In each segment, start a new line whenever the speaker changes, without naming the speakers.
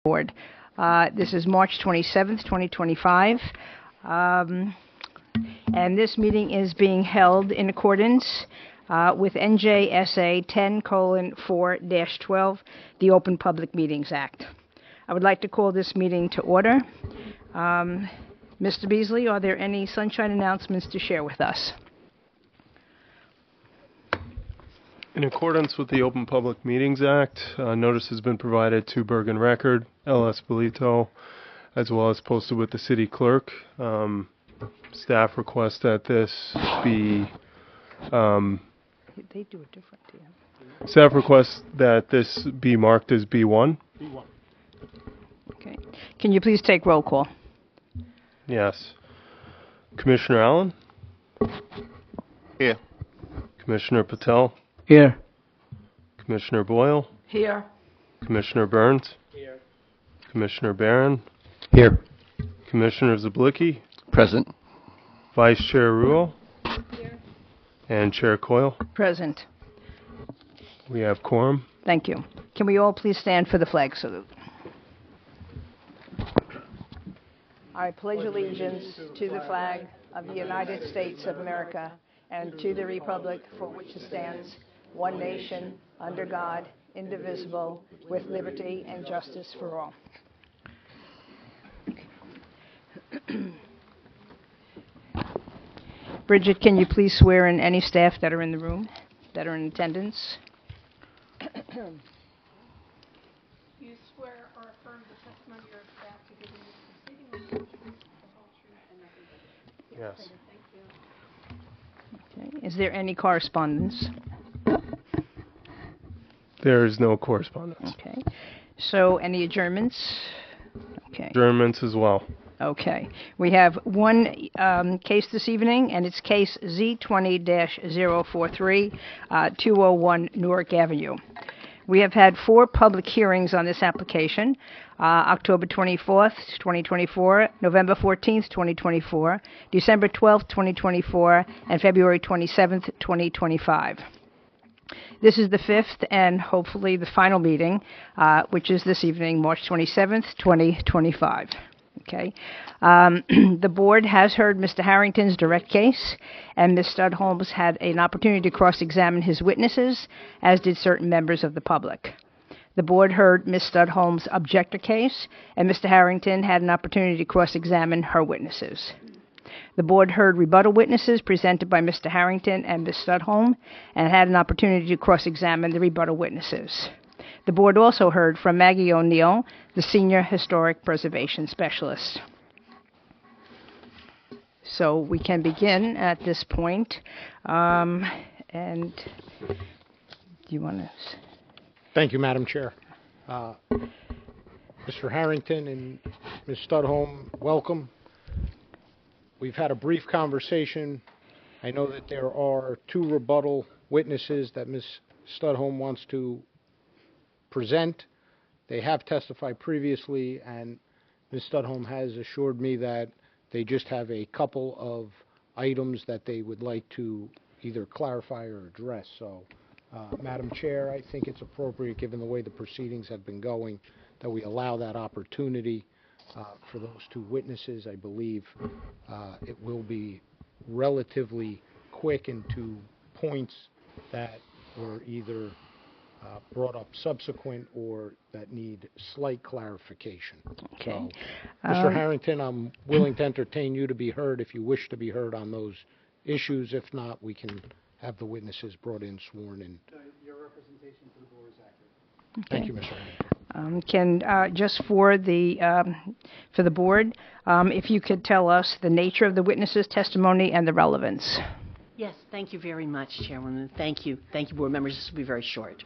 Board. This is March 27th, 2025, and this meeting is being held in accordance with NJSA 10:4-12, the Open Public Meetings Act. I would like to call this meeting to order. Mr. Beasley, are there any sunshine announcements to share with us?
In accordance with the Open Public Meetings Act, notice has been provided to Bergen Record, LS Bolito, as well as posted with the city clerk. Staff requests that this be...
They do it different, yeah.
Staff requests that this be marked as B1.
B1.
Okay. Can you please take roll call?
Yes. Commissioner Allen?
Here.
Commissioner Patel?
Here.
Commissioner Boyle?
Here.
Commissioner Burns?
Here.
Commissioner Barron?
Here.
Commissioner Zablicki?
Present.
Vice Chair Ruo? Here. And Chair Coyle?
Present.
We have quorum.
Thank you. Can we all please stand for the flag salute? I pledge allegiance to the flag of the United States of America and to the republic for which it stands, one nation, under God, indivisible, with liberty and justice for all. Bridget, can you please swear in any staff that are in the room, that are in attendance?
You swear or affirm the testimony you are about to give in this proceeding will be the truth, the whole truth, and nothing but the truth.
Yes.
Thank you.
Okay. Is there any correspondence?
There is no correspondence.
Okay. So any adjournments? Okay.
Adjournments as well.
Okay. We have one case this evening, and it's case Z20-043, 201 Newark Avenue. We have had 4 public hearings on this application, October 24th, 2024, November 14th, 2024, December 12th, 2024, and February 27th, 2025. This is the 5th and hopefully the final meeting, which is this evening, March 27th, 2025. Okay. The board has heard Mr. Harrington's direct case, and Ms. Stud-Holmes had an opportunity to cross-examine his witnesses, as did certain members of the public. The board heard Ms. Stud-Holmes' objector case, and Mr. Harrington had an opportunity to cross-examine her witnesses. The board heard rebuttal witnesses presented by Mr. Harrington and Ms. Stud-Holmes, and had an opportunity to cross-examine the rebuttal witnesses. The board also heard from Maggie O'Neill, the Senior Historic Preservation Specialist. So we can begin at this point. And do you want to?
Thank you, Madam Chair. Mr. Harrington and Ms. Stud-Holmes, welcome. We've had a brief conversation. I know that there are 2 rebuttal witnesses that Ms. Stud-Holmes wants to present. They have testified previously, and Ms. Stud-Holmes has assured me that they just have a couple of items that they would like to either clarify or address. So, Madam Chair, I think it's appropriate, given the way the proceedings have been going, that we allow that opportunity for those 2 witnesses. I believe it will be relatively quick into points that were either brought up subsequent or that need slight clarification.
Okay.
So, Mr. Harrington, I'm willing to entertain you to be heard if you wish to be heard on those issues. If not, we can have the witnesses brought in, sworn in.
Your representation to the board is accurate.
Thank you, Mr. Harrington.
Just for the board, if you could tell us the nature of the witnesses' testimony and the relevance.
Yes, thank you very much, Chairwoman. Thank you, board members. This will be very short.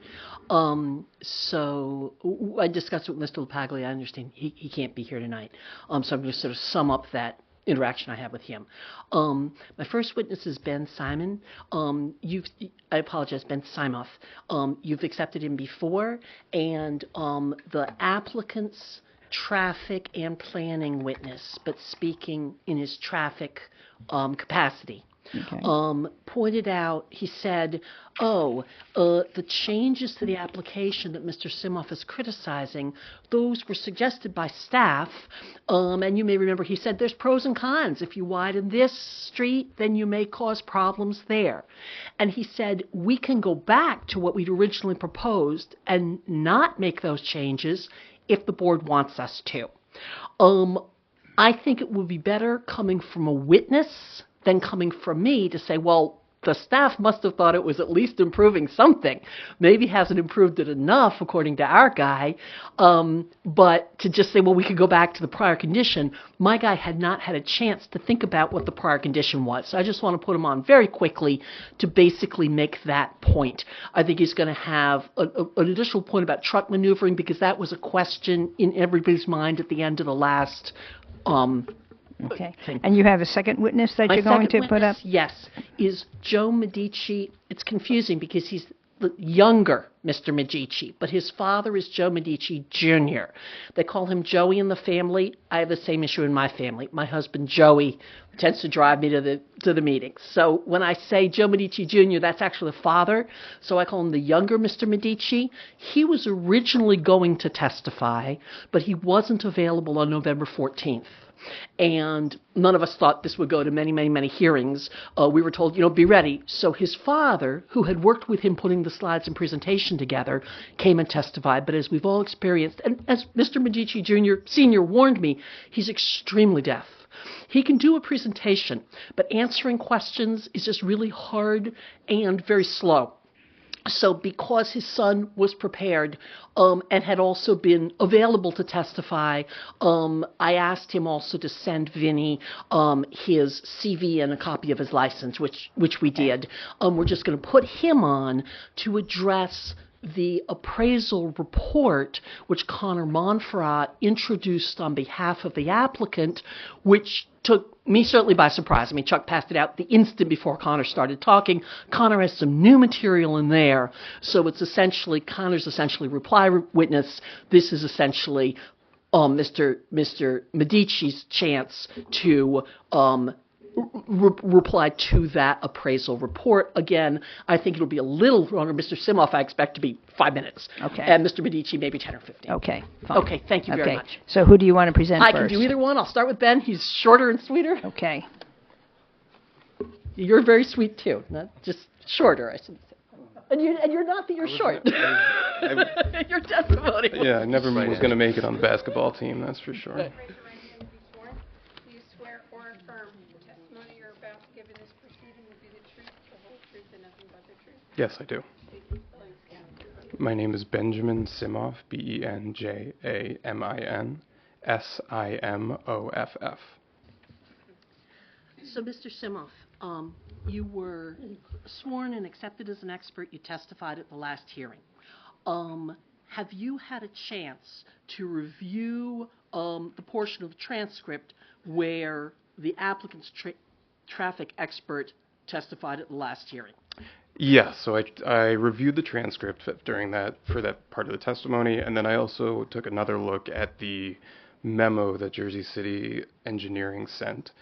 So I discussed with Mr. LaPaglia. I understand he can't be here tonight. So I'm going to sort of sum up that interaction I had with him. My first witness is Ben Simon. I apologize, Ben Simoth. You've accepted him before, and the applicant's traffic and planning witness, but speaking in his traffic capacity.
Okay.
Pointed out, he said, the changes to the application that Mr. Simoff is criticizing, those were suggested by staff. And you may remember he said there's pros and cons. If you widen this street, then you may cause problems there. And he said we can go back to what we'd originally proposed and not make those changes if the board wants us to. I think it would be better coming from a witness than coming from me to say, well, the staff must have thought it was at least improving something. Maybe hasn't improved it enough, according to our guy. But to just say, well, we could go back to the prior condition, my guy had not had a chance to think about what the prior condition was. So I just want to put him on very quickly to basically make that point. I think he's going to have an additional point about truck maneuvering, because that was a question in everybody's mind at the end of the last
Okay. And you have a second witness that you're going to put up?
Yes, is Joe Medici. It's confusing because he's the younger Mr. Medici, but his father is Joe Medici Jr. They call him Joey in the family. I have the same issue in my family. My husband Joey tends to drive me to the meetings. So when I say Joe Medici Jr., that's actually the father. So I call him the younger Mr. Medici. He was originally going to testify, but he wasn't available on November 14th. And none of us thought this would go to many, many, many hearings. We were told, be ready. So his father, who had worked with him putting the slides and presentation together, came and testified. But as we've all experienced, and as Mr. Medici Jr. Sr. warned me, he's extremely deaf. He can do a presentation, but answering questions is just really hard and very slow. So because his son was prepared and had also been available to testify, I asked him also to send Vinny his CV and a copy of his license, which we did. We're just going to put him on to address the appraisal report, which Connor Monferrat introduced on behalf of the applicant, which took me certainly by surprise. I mean, Chuck passed it out the instant before Connor started talking. Connor has some new material in there, so it's essentially, Connor's essentially reply witness. This is essentially Mr. Medici's chance to reply to that appraisal report. Again, I think it'll be a little longer. Mr. Simoff, I expect to be 5 minutes.
Okay.
And Mr. Medici, maybe 10 or 15.
Okay. Fine.
Okay, thank you very much.
So who do you want to present
I
first?
can do either one. I'll start with Ben. He's shorter and sweeter.
Okay.
You're very sweet, too. Not just shorter, I should say. And you're not that you're short. Your testimony.
Yeah, I never was going to make it on the basketball team, that's for sure.
Raise your right hand and be sworn. Do you swear or affirm the testimony you're about to give in this proceeding will be the truth, the whole truth, and nothing but the truth?
Yes, I do. My name is Benjamin Simoff, Benjamin Simoff.
So, Mr. Simoff, you were sworn and accepted as an expert. You testified at the last hearing. Have you had a chance to review the portion of the transcript where the applicant's traffic expert testified at the last hearing?
Yes, so I reviewed the transcript for that part of the testimony, and then I also took another look at the memo that Jersey City Engineering sent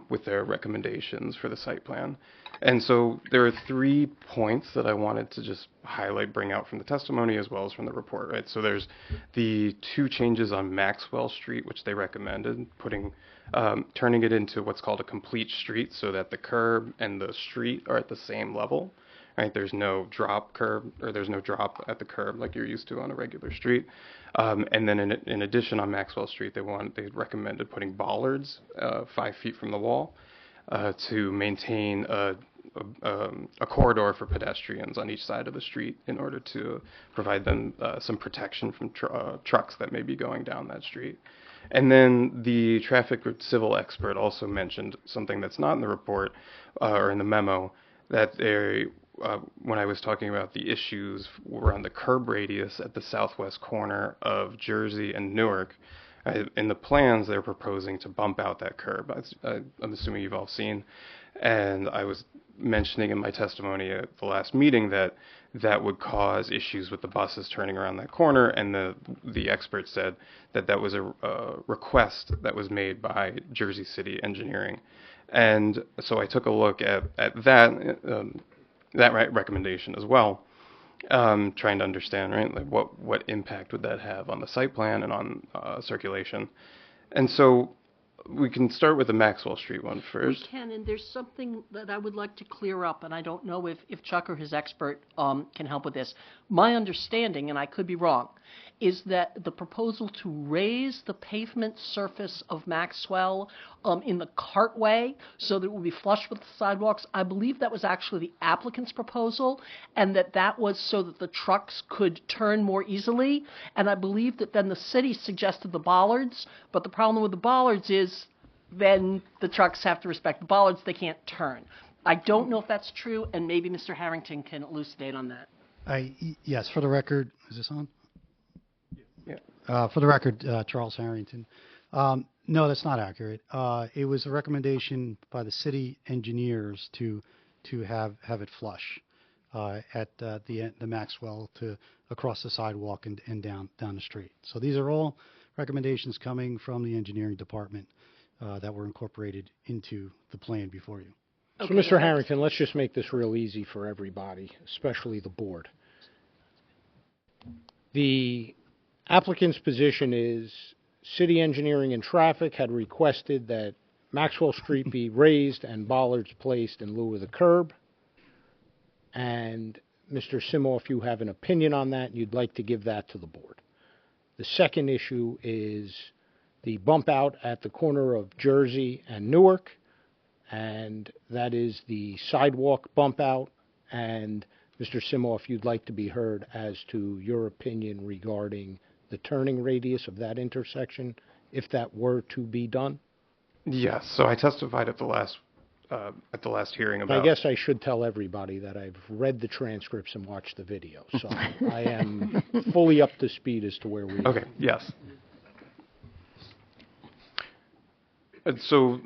with their recommendations for the site plan. And so there are 3 points that I wanted to just highlight, bring out from the testimony as well as from the report, right? So there's the 2 changes on Maxwell Street, which they recommended, turning it into what's called a complete street so that the curb and the street are at the same level, right? There's no drop curb, or there's no drop at the curb like you're used to on a regular street. And then in addition on Maxwell Street, they recommended putting bollards 5 feet from the wall to maintain a corridor for pedestrians on each side of the street in order to provide them some protection from trucks that may be going down that street. And then the traffic civil expert also mentioned something that's not in the report or in the memo, that when I was talking about the issues around the curb radius at the southwest corner of Jersey and Newark, in the plans they're proposing to bump out that curb. I'm assuming you've all seen. And I was mentioning in my testimony at the last meeting that would cause issues with the buses turning around that corner, and the expert said that was a request that was made by Jersey City Engineering,
And so I took a look at that recommendation as well, trying to understand, right, like what impact would that have on the site plan and on circulation. And so we can start with the Maxwell Street one first.
We can, and there's something that I would like to clear up, and I don't know if Chuck or his expert can help with this. My understanding, and I could be wrong, is that the proposal to raise the pavement surface of Maxwell in the cartway so that it will be flush with the sidewalks, I believe that was actually the applicant's proposal, and that was so that the trucks could turn more easily. And I believe that then the city suggested the bollards, but the problem with the bollards is then the trucks have to respect the bollards. They can't turn. I don't know if that's true, and maybe Mr. Harrington can elucidate on that.
Yes, for the record, is this on?
Yeah.
For the record, Charles Harrington. No, that's not accurate. It was a recommendation by the city engineers to have it flush at the Maxwell to across the sidewalk and down the street. So these are all recommendations coming from the engineering department that were incorporated into the plan before you.
So, Mr. Harrington, let's just make this real easy for everybody, especially the board. The applicant's position is city engineering and traffic had requested that Maxwell Street be raised and bollards placed in lieu of the curb. And Mr. Simoff, you have an opinion on that, and you'd like to give that to the board. The second issue is the bump out at the corner of Jersey and Newark, and that is the sidewalk bump out. And Mr. Simoff, you'd like to be heard as to your opinion regarding the turning radius of that intersection, if that were to be done?
Yes. So I testified at the last hearing about.
I guess I should tell everybody that I've read the transcripts and watched the video, so I am fully up to speed as to where we are.
Okay. Yes. And so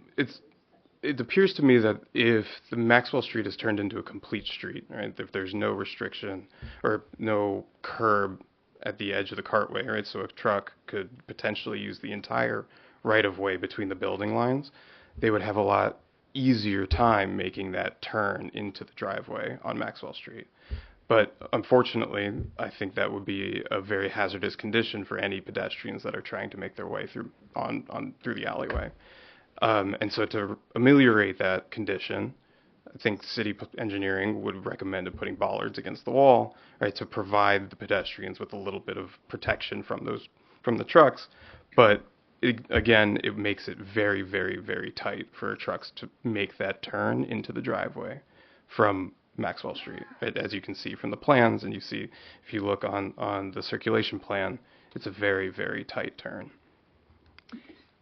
it appears to me that if the Maxwell Street is turned into a complete street, right, if there's no restriction or no curb at the edge of the cartway, right, so a truck could potentially use the entire right-of-way between the building lines, they would have a lot easier time making that turn into the driveway on Maxwell Street. But unfortunately, I think that would be a very hazardous condition for any pedestrians that are trying to make their way through through the alleyway. And so to ameliorate that condition, I think city engineering would recommend putting bollards against the wall, right, to provide the pedestrians with a little bit of protection from the trucks. But again, it makes it very, very, very tight for trucks to make that turn into the driveway from Maxwell Street, right? As you can see from the plans, and you see if you look on the circulation plan, it's a very, very tight turn.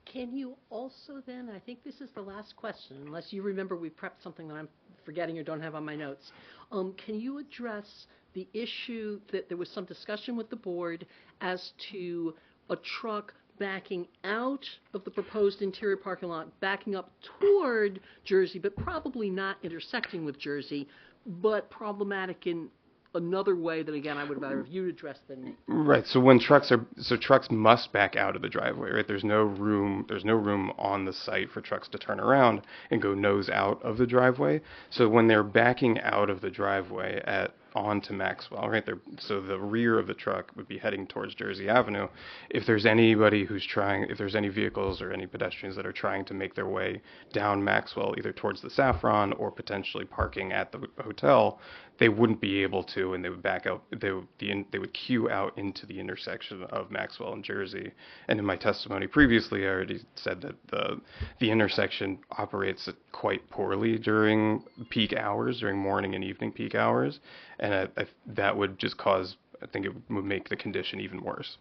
Can you also then, I think this is the last question, unless you remember we prepped something that I'm forgetting or don't have on my notes. Can you address the issue that there was some discussion with the board as to a truck backing out of the proposed interior parking lot, backing up toward Jersey, but probably not intersecting with Jersey, but problematic in another way that, again, I would rather have you address than me.
Right. So trucks must back out of the driveway, right? There's no room on the site for trucks to turn around and go nose out of the driveway. So when they're backing out of the driveway onto Maxwell, right there, so the rear of the truck would be heading towards Jersey Avenue. If there's any vehicles or any pedestrians that are trying to make their way down Maxwell, either towards the Saffron or potentially parking at the hotel, they wouldn't be able to, and they would back out. They would queue out into the intersection of Maxwell and Jersey. And in my testimony previously, I already said that the intersection operates quite poorly during peak hours, during morning and evening peak hours, and that would just cause. I think it would make the condition even worse.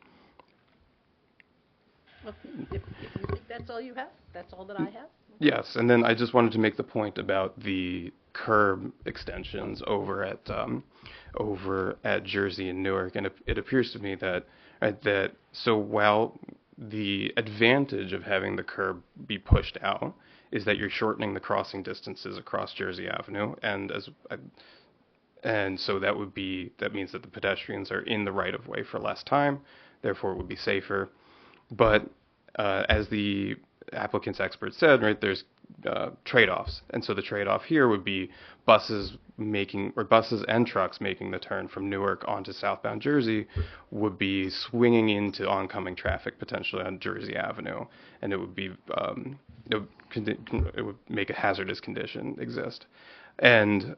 Well, if you think that's all you have, that's all that I have.
Yes, and then I just wanted to make the point about the curb extensions over at Jersey and Newark, and it appears to me that while the advantage of having the curb be pushed out is that you're shortening the crossing distances across Jersey Avenue, and so that means that the pedestrians are in the right of way for less time, therefore it would be safer. But as the applicant's expert said, right, there's trade-offs. And so the trade-off here would be buses and trucks making the turn from Newark onto southbound Jersey would be swinging into oncoming traffic potentially on Jersey Avenue, and it would be it would make a hazardous condition exist. And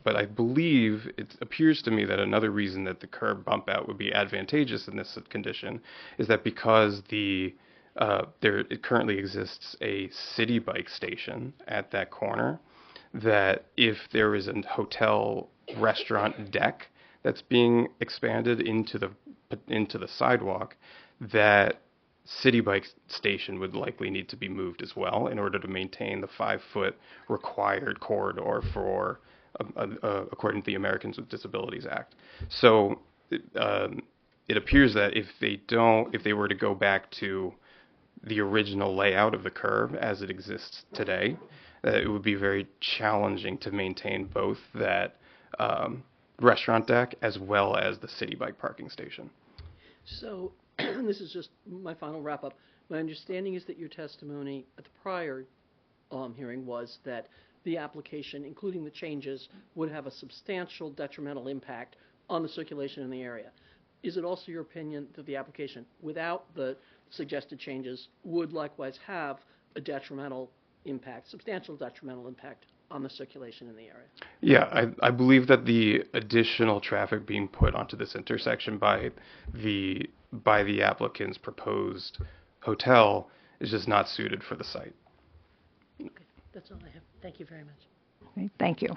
but I believe it appears to me that another reason that the curb bump out would be advantageous in this condition is that because it currently exists a city bike station at that corner, that if there is a hotel restaurant deck that's being expanded into the sidewalk, that city bike station would likely need to be moved as well in order to maintain the 5-foot required corridor for according to the Americans with Disabilities Act. So it appears that if they were to go back to the original layout of the curve as it exists today, it would be very challenging to maintain both that restaurant deck as well as the city bike parking station.
So this is just my final wrap-up. My understanding is that your testimony at the prior hearing was that the application, including the changes, would have a substantial detrimental impact on the circulation in the area. Is it also your opinion that the application, without the suggested changes, would likewise have a substantial detrimental impact on the circulation in the area?
Yeah, I believe that the additional traffic being put onto this intersection by the applicant's proposed hotel is just not suited for the site.
Okay, that's all I have. Thank you very much.
Okay, thank you.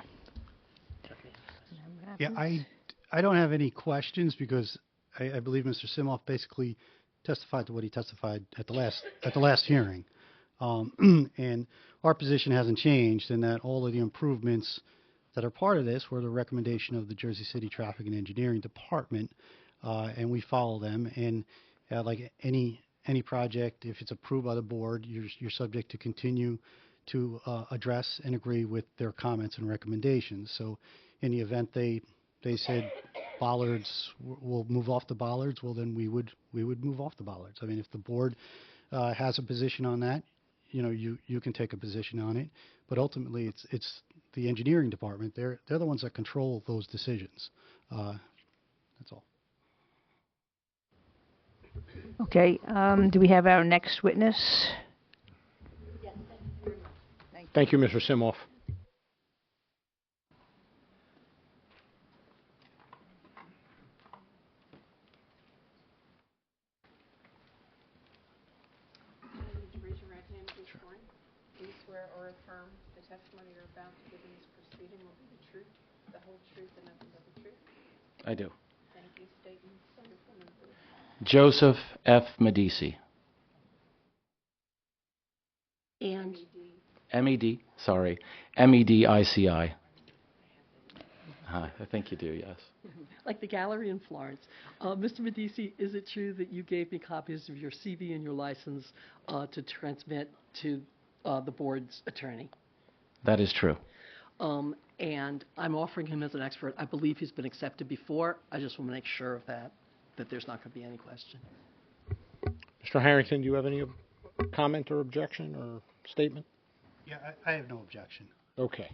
Yeah, I don't have any questions because I believe Mr. Simoff basically testified to what he testified at the last hearing. And our position hasn't changed in that all of the improvements that are part of this were the recommendation of the Jersey City Traffic and Engineering Department, and we follow them. And like any project, if it's approved by the board, you're subject to continue to address and agree with their comments and recommendations. So in the event they said bollards, will move off the bollards, well then we would move off the bollards. I mean, if the board has a position on that, you can take a position on it, but ultimately it's the engineering department. They're the ones that control those decisions. That's all.
Okay, do we have our next witness?
Thank you, Mr. Simoff.
Raise your right hand, please. Sure. Do you swear or affirm the testimony you're about to give in this proceeding will be the truth, the whole truth, and nothing but the truth?
I do.
Thank you. State and spell your full name, please.
Joseph F. Medici.
And
Medici. I think you do, yes.
like the gallery in Florence, Mr. Medici, is it true that you gave me copies of your CV and your license to transmit to the board's attorney?
That is true.
And I'm offering him as an expert. I believe he's been accepted before. I just want to make sure of that there's not going to be any question.
Mr. Harrington, do you have any comment or objection or statement?
Yeah, I have no objection.
Okay.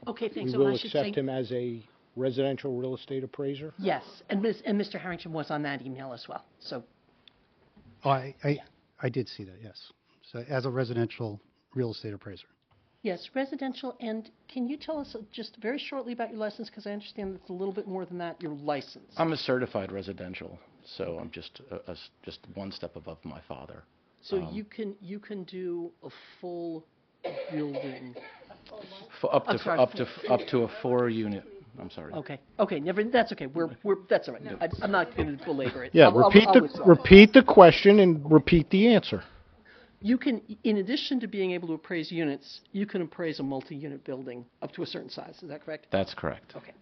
Okay, thanks.
We
So
will
I should
accept
say
him as a residential real estate appraiser?
yes, and Mr. Harrington was on that email as well. So
Oh, I did see that, yes. So as a residential real estate appraiser.
yes, residential. And can you tell us just very shortly about your license? Because I understand it's a little bit more than that. Your license.
I'm a certified residential, so I'm just one step above my father.
So you can do a full building.
Up
I'm sorry.
to a 4-unit. I'm sorry.
Okay. That's okay. That's all right. I'm not going to belabor it.
Yeah,
I'll withdraw.
repeat the question and repeat the answer.
You can, in addition to being able to appraise units, you can appraise a multi-unit building up to a certain size. Is that correct?
That's correct.
Okay.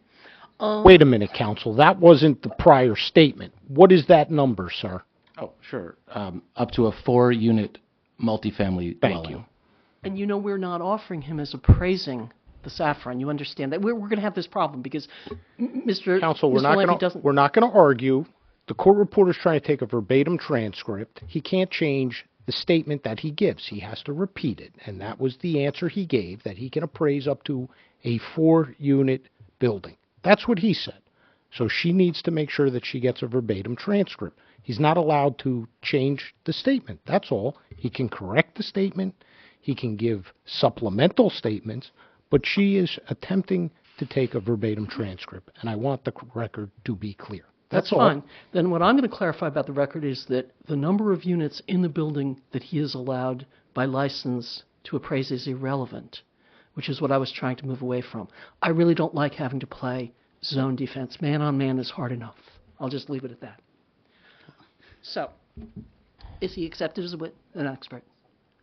Wait a minute, counsel. That wasn't the prior statement. What is that number, sir?
Oh, sure. Up to a 4-unit multifamily
Thank
dwelling.
you.
And we're not offering him as appraising the Saffron. You understand that we're going to have this problem because Mr.
Counsel, we're
Mr. Levy
not going to argue. The court reporter's trying to take a verbatim transcript. He can't change the statement that he gives. He has to repeat it, and that was the answer he gave, that he can appraise up to a 4-unit building. That's what he said. So she needs to make sure that she gets a verbatim transcript. He's not allowed to change the statement. That's all. He can correct the statement. He can give supplemental statements, but she is attempting to take a verbatim transcript, and I want the record to be clear. That's all.
fine. Then what I'm going to clarify about the record is that the number of units in the building that he is allowed by license to appraise is irrelevant, which is what I was trying to move away from. I really don't like having to play zone defense. Man on man is hard enough. I'll just leave it at that. So, is he accepted as an expert?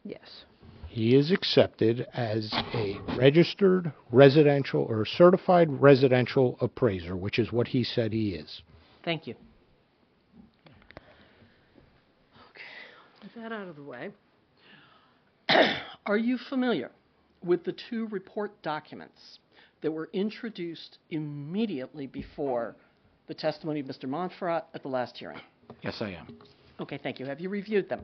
Yes.
He is accepted as a registered residential or certified residential appraiser, which is what he said he is.
Thank you. Okay, with that out of the way, are you familiar with the 2 report documents that were introduced immediately before the testimony of Mr. Montferrat at the last hearing?
Yes, I am.
Okay, thank you. Have you reviewed them?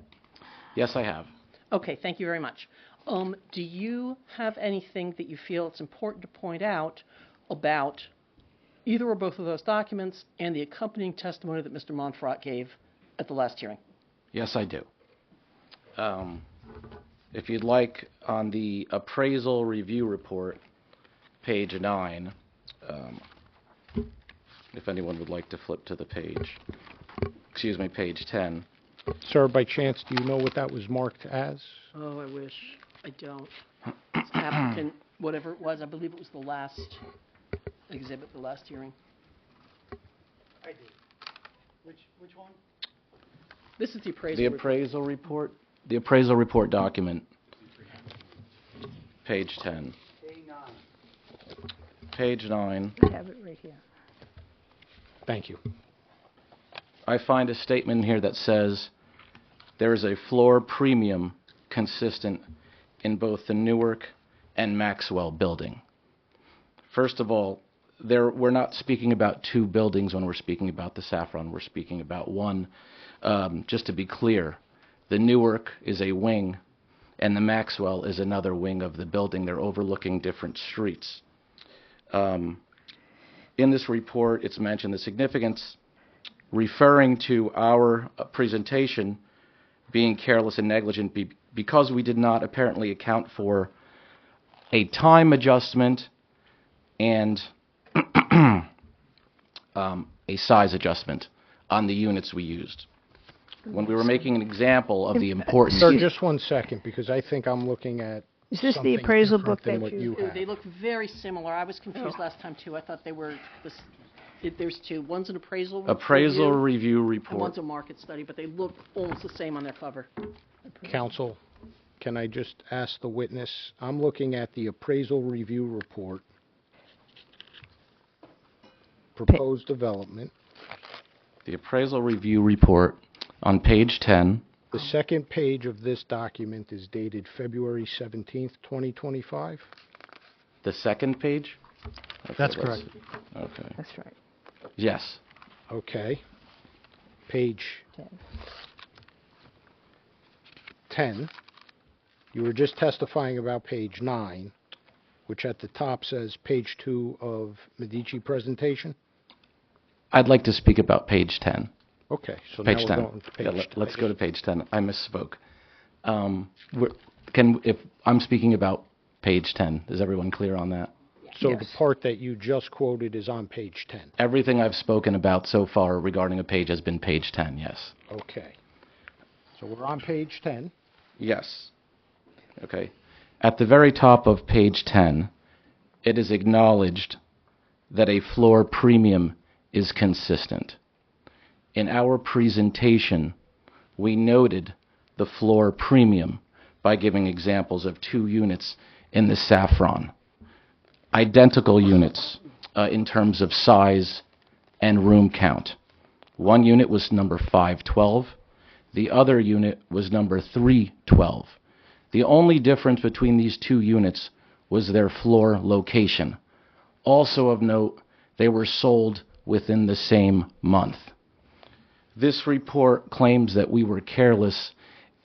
Yes, I have.
Okay, thank you very much. Do you have anything that you feel it's important to point out about either or both of those documents and the accompanying testimony that Mr. Montferrat gave at the last hearing?
Yes, I do. If you'd like, on the appraisal review report, page 9, if anyone would like to flip to the page, page 10.
Sir, by chance, do you know what that was marked as?
Oh, I wish. I don't. It's applicant, whatever it was, I believe it was the last exhibit, the last hearing.
I do. Which one?
This is the appraisal.
The appraisal report? The appraisal report document, page 10. Page 9.
I have it right here.
Thank you.
I find a statement here that says there is a floor premium consistent in both the Newark and Maxwell building. First of all, we're not speaking about 2 buildings when we're speaking about the Saffron. We're speaking about one. Just to be clear, the Newark is a wing, and the Maxwell is another wing of the building. They're overlooking different streets. In this report, it's mentioned the significance referring to our presentation being careless and negligent because we did not apparently account for a time adjustment and a size adjustment on the units we used. When we were making an example of the importance...
Sir, just one second, because I think I'm looking at
Is this the
something
appraisal
different
book
than
that
what
you...
have.
They look very similar. I was confused last time, too. I thought they were... There's 2. One's an appraisal
review
and
report.
one's a market study, but they look almost the same on their cover.
Counsel, can I just ask the witness? I'm looking at the appraisal review report, proposed development.
The appraisal review report on page 10.
The second page of this document is dated February 17th, 2025.
The second page? Okay,
That's
let's
correct.
see. Okay.
That's right.
Yes.
Okay. Page 10. You were just testifying about page 9, which at the top says page 2 of Medici presentation.
I'd like to speak about page 10.
Okay, so
Page
now
10.
we're going to page
Yeah,
10.
let's go to page 10. I misspoke. If I'm speaking about page 10, is everyone clear on that?
So
Yes.
the part that you just quoted is on page 10.
Everything I've spoken about so far regarding a page has been page 10, yes.
Okay. So we're on page 10.
Yes. Okay. At the very top of page 10, it is acknowledged that a floor premium is consistent. In our presentation, we noted the floor premium by giving examples of 2 units in the Saffron. Identical units in terms of size and room count. One unit was number 512. The other unit was number 312. The only difference between these 2 units was their floor location. Also of note, they were sold within the same month. This report claims that we were careless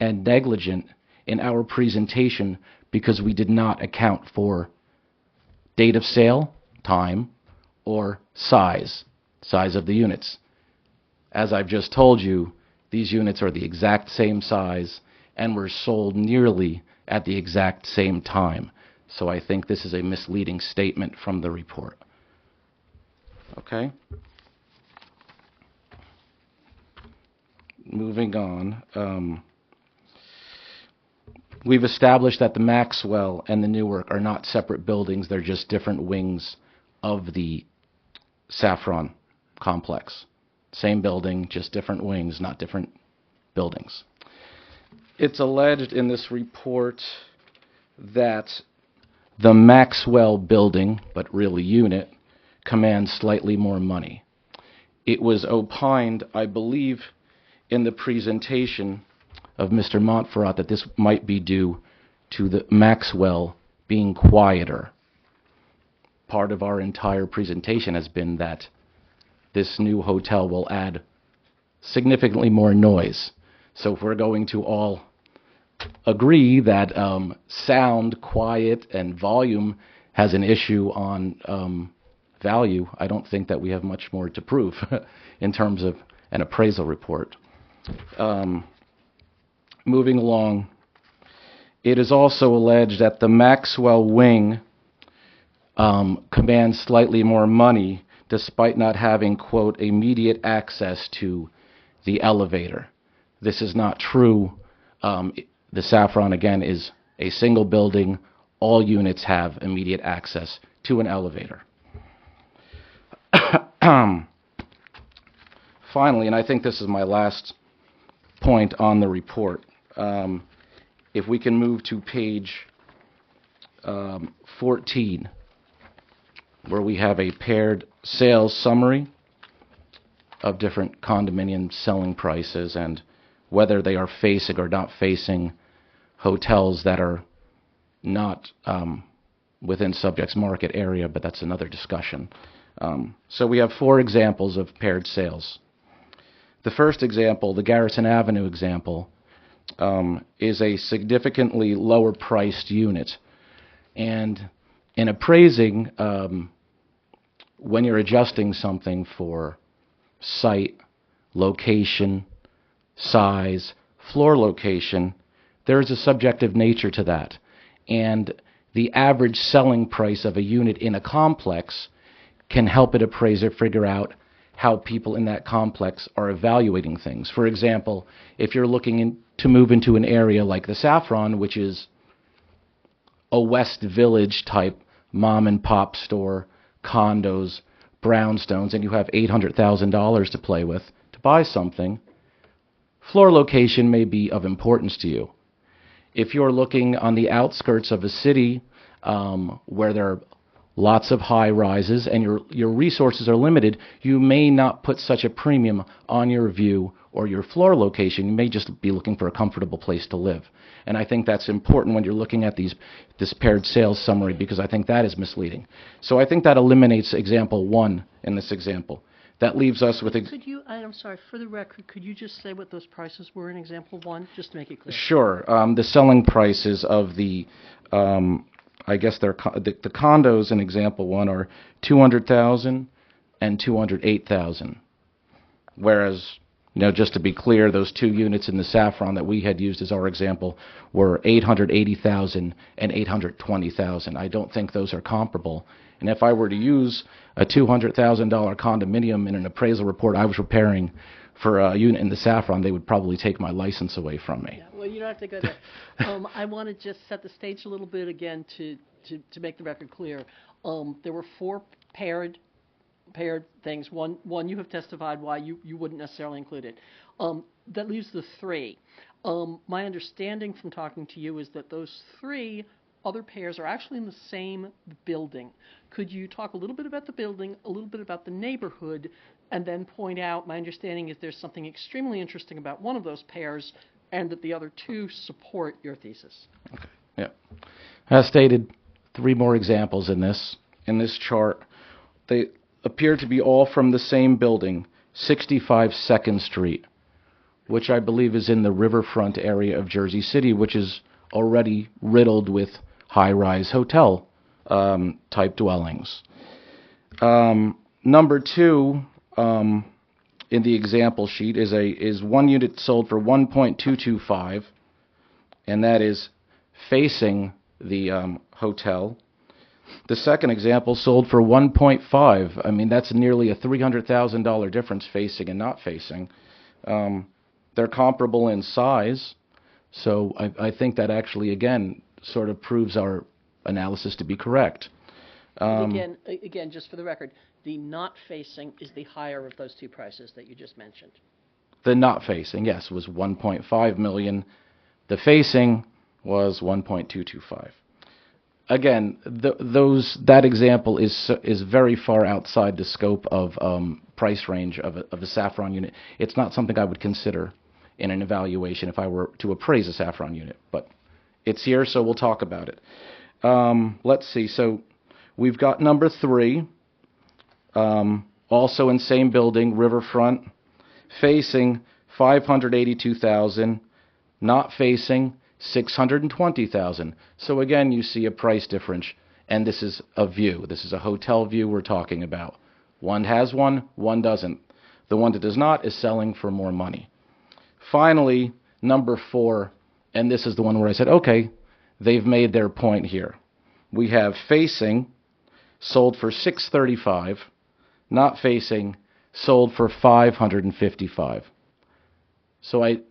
and negligent in our presentation because we did not account for date of sale, time, or size of the units. As I've just told you, these units are the exact same size and were sold nearly at the exact same time. So I think this is a misleading statement from the report. Okay? Moving on. We've established that the Maxwell and the Newark are not separate buildings. They're just different wings of the Saffron complex. Same building, just different wings, not different buildings. It's alleged in this report that the Maxwell building, but really unit, commands slightly more money. It was opined, I believe, in the presentation of Mr. Montferrat that this might be due to the Maxwell being quieter. Part of our entire presentation has been that this new hotel will add significantly more noise. So if we're going to all agree that sound, quiet, and volume has an issue on value, I don't think that we have much more to prove in terms of an appraisal report. Moving along, it is also alleged that the Maxwell wing commands slightly more money despite not having, quote, immediate access to the elevator. This is not true. The Saffron, again, is a single building. All units have immediate access to an elevator. Finally, and I think this is my last point on the report, if we can move to page 14, where we have a paired sales summary of different condominium selling prices and whether they are facing or not facing hotels that are not within subject's market area, but that's another discussion. So we have 4 examples of paired sales. The first example, the Garrison Avenue example, is a significantly lower priced unit. And in appraising, when you're adjusting something for site, location, size, floor location, there is a subjective nature to that. And the average selling price of a unit in a complex can help an appraiser figure out how people in that complex are evaluating things. For example, if you're looking to move into an area like the Saffron, which is a West Village type mom and pop store, condos, brownstones, and you have $800,000 to play with to buy something, floor location may be of importance to you. If you're looking on the outskirts of a city where there are lots of high rises and your resources are limited, you may not put such a premium on your view or your floor location. You may just be looking for a comfortable place to live. And I think that's important when you're looking at this paired sales summary, because I think that is misleading. So I think that eliminates example 1 in this example. That leaves us with...
Could you, I'm sorry, for the record, could you just say what those prices were in example 1, just to make it clear?
Sure. The selling prices of the... I guess the condos in example 1 are $200,000 and $208,000. Whereas, just to be clear, those 2 units in the Saffron that we had used as our example were $880,000 and $820,000. I don't think those are comparable. And if I were to use a $200,000 condominium in an appraisal report I was preparing for a unit in the Saffron, they would probably take my license away from me.
Yeah, well, you don't have to go there. I want to just set the stage a little bit again to make the record clear. There were 4 paired things. One you have testified why you wouldn't necessarily include it. That leaves the 3. My understanding from talking to you is that those 3 other pairs are actually in the same building. Could you talk a little bit about the building, a little bit about the neighborhood, and then point out, my understanding is there's something extremely interesting about one of those pairs and that the other 2 support your thesis.
Okay. Yeah. As stated, 3 more examples in this chart. They appear to be all from the same building, 65 2nd Street, which I believe is in the riverfront area of Jersey City, which is already riddled with high-rise hotel type dwellings. Number 2 in the example sheet is one unit sold for 1.225, and that is facing the hotel. The second example sold for 1.5. I mean, that's nearly a $300,000 difference facing and not facing. They're comparable in size, so I think that actually, again, sort of proves our analysis to be correct.
Again, just for the record, the not facing is the higher of those two prices that you just mentioned.
The not facing, yes, was 1.5 million. The facing was 1.225. Again, that example is very far outside the scope of price range of a Saffron unit. It's not something I would consider in an evaluation if I were to appraise a Saffron unit, but it's here, so we'll talk about it. Let's see. So we've got number 3, also in same building, riverfront, facing 582,000, not facing 620,000. So again, you see a price difference, and this is a view. This is a hotel view we're talking about. One has one doesn't. The one that does not is selling for more money. Finally, number 4, and this is the one where I said, okay, they've made their point here. We have facing, sold for $635, not facing, sold for $555. So I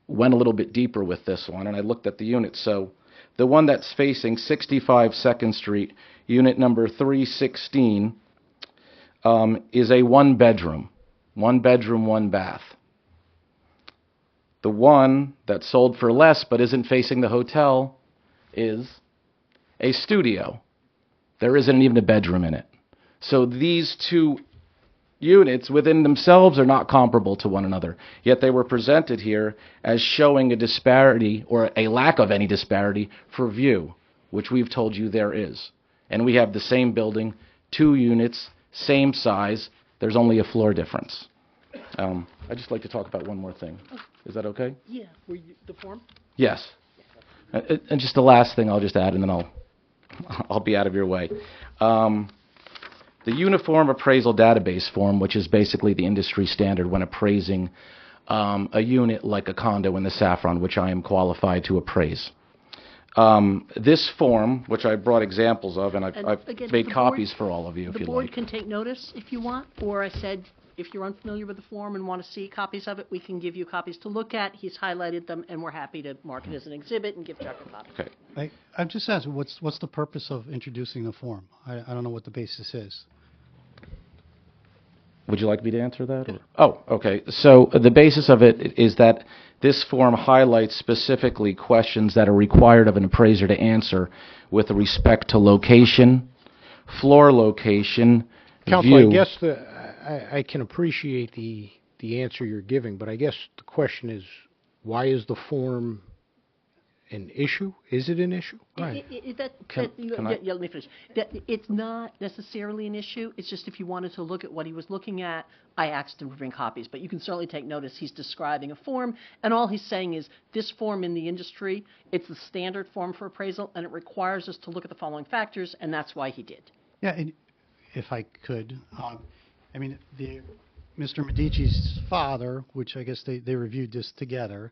went a little bit deeper with this one, and I looked at the units. So the one that's facing 65 2nd Street, unit number 316, is a one-bedroom, one bath. The one that sold for less but isn't facing the hotel is a studio. There isn't even a bedroom in it. So these two units within themselves are not comparable to one another, yet they were presented here as showing a disparity or a lack of any disparity for view, which we've told you there is. And we have the same building, 2 units, same size, there's only a floor difference. I'd just like to talk about one more thing. Is that okay?
Yeah. The form?
Yes. And just the last thing I'll just add, and then I'll be out of your way. The Uniform Appraisal Database form, which is basically the industry standard when appraising a unit like a condo in the Saffron, which I am qualified to appraise. This form, which I brought examples of, and I've
again,
made
the
copies
board-
for all of you if
The
you'd
board
like.
can take notice if you want, or I said, if you're unfamiliar with the form and want to see copies of it, we can give you copies to look at. He's highlighted them, and we're happy to mark it as an exhibit and give Chuck a copy.
Okay.
I'm just asking, what's the purpose of introducing the form? I don't know what the basis is.
Would you like me to answer that? Or? Oh, okay. So the basis of it is that this form highlights specifically questions that are required of an appraiser to answer with respect to location, floor location,
Counsel,
view.
I guess I can appreciate the answer you're giving, but I guess the question is, why is the form an issue? Is it an issue?
Can
Yeah, let me finish. It's not necessarily an issue. It's just if you wanted to look at what he was looking at, I asked him to bring copies. But you can certainly take notice he's describing a form, and all he's saying is this form in the industry, it's the standard form for appraisal, and it requires us to look at the following factors, and that's why he did.
Yeah, and if I could, I mean, Mr. Medici's father, which I guess they reviewed this together,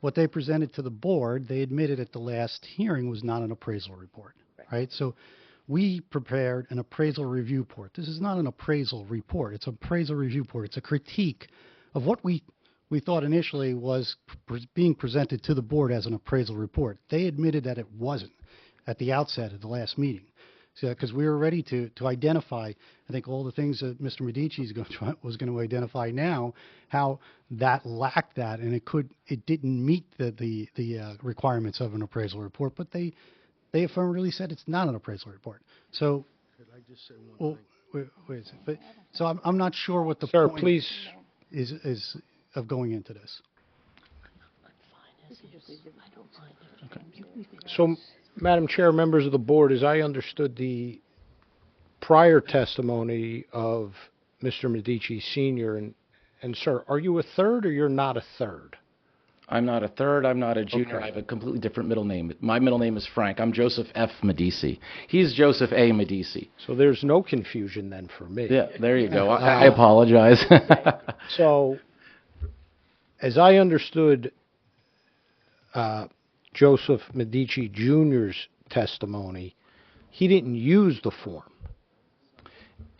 what they presented to the board, they admitted at the last hearing was not an appraisal report, right? So we prepared an appraisal review report. This is not an appraisal report. It's an appraisal review report. It's a critique of what we thought initially was being presented to the board as an appraisal report. They admitted that it wasn't at the outset of the last meeting. So, because we were ready to identify, I think, all the things that Mr. Medici was going to identify now, how that lacked that, and it didn't meet the requirements of an appraisal report. But they affirmatively said it's not an appraisal report. So, could I just say one thing? Wait a second. But so I'm not sure what the
Sir,
point
please.
is of going into this.
So, Madam Chair, members of the board, as I understood the prior testimony of Mr. Medici Sr. And sir, are you a third or you're not a third?
I'm not a third. I'm not a junior.
Okay.
I have a completely different middle name. My middle name is Frank. I'm Joseph F. Medici. He's Joseph A. Medici.
So there's no confusion then for me.
Yeah, there you go. I apologize.
So, as I understood Joseph Medici Jr.'s testimony, he didn't use the form.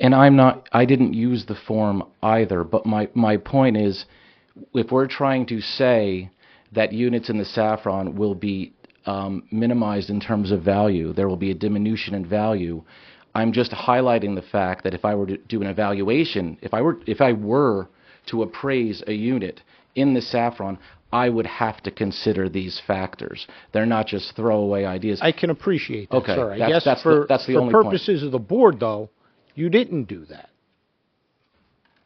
And I didn't use the form either, but my point is, if we're trying to say that units in the Saffron will be minimized in terms of value, there will be a diminution in value, I'm just highlighting the fact that if I were to do an evaluation, if I were to appraise a unit in the Saffron, I would have to consider these factors. They're not just throwaway ideas.
I can appreciate that,
Okay,
sir. I
that's-
guess
that's
for
the only point.
purposes of the board, though, you didn't do that.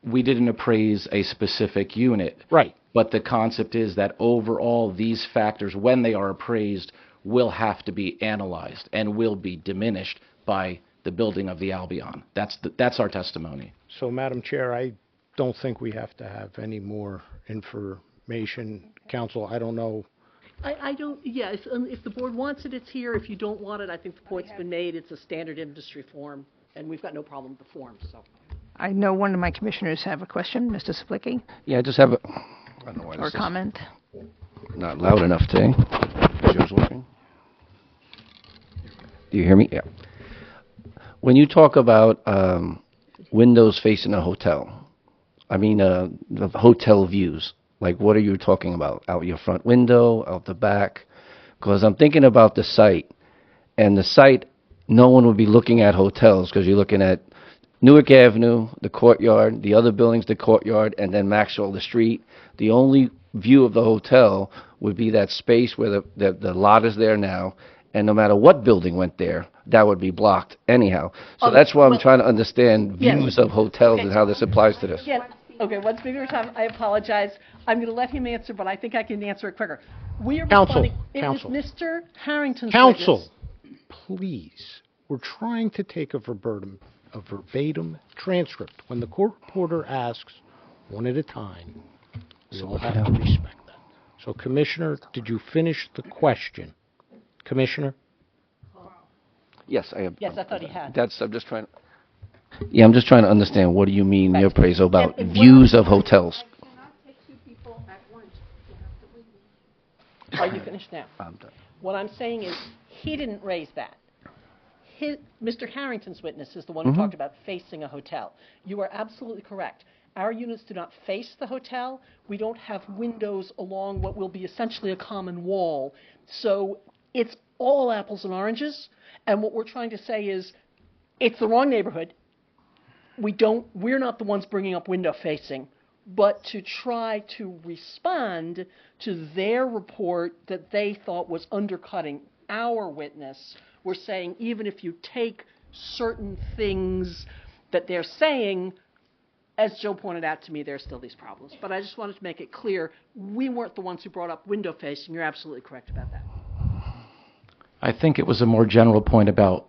We didn't appraise a specific unit.
Right.
But the concept is that overall, these factors, when they are appraised, will have to be analyzed and will be diminished by the building of the Albion. That's our testimony.
So, Madam Chair, I don't think we have to have any more information. Counsel, I don't know.
I don't, yeah, if the board wants it, it's here. If you don't want it, I think the point's been made. It's a standard industry form, and we've got no problem with the form, so.
I know one of my commissioners have a question, Mr. Splicki,
Yeah, I just have a, I don't know why
or
this is
comment.
not loud enough today. Is yours working? Do you hear me? Yeah. When you talk about windows facing a hotel, I mean the hotel views, like what are you talking about? Out your front window, out the back? Because I'm thinking about the site, and the site, no one would be looking at hotels because you're looking at Newark Avenue, the courtyard, the other buildings, the courtyard, and then Maxwell, the street. The only view of the hotel would be that space where the lot is there now, and no matter what building went there, that would be blocked anyhow. So that's why I'm trying to understand views of hotels and how this applies to this.
Yeah, okay, one speaker at a time. I apologize. I'm going to let him answer, but I think I can answer it quicker. We are
Counsel,
responding. It is
counsel.
Mr. Harrington's
Counsel,
witness.
please, we're trying to take a verbatim transcript. When the court reporter asks one at a time, we all have to respect that. So, Commissioner, did you finish the question? Commissioner?
Yes, I have.
Yes, I thought he had.
I'm just trying. Yeah, I'm just trying to understand. What do you mean, your appraisal about
And
views of hotels?
I cannot take two people at once. You have to wait.
Are you finished now?
I'm done.
What I'm saying is, he didn't raise that. Mr. Harrington's witness is the one who talked about facing a hotel. You are absolutely correct. Our units do not face the hotel. We don't have windows along what will be essentially a common wall. So it's all apples and oranges. And what we're trying to say is, it's the wrong neighborhood. We're not the ones bringing up window facing. But to try to respond to their report that they thought was undercutting our witness, we're saying even if you take certain things that they're saying, as Joe pointed out to me, there's still these problems. But I just wanted to make it clear, we weren't the ones who brought up window facing. You're absolutely correct about that.
I think it was a more general point about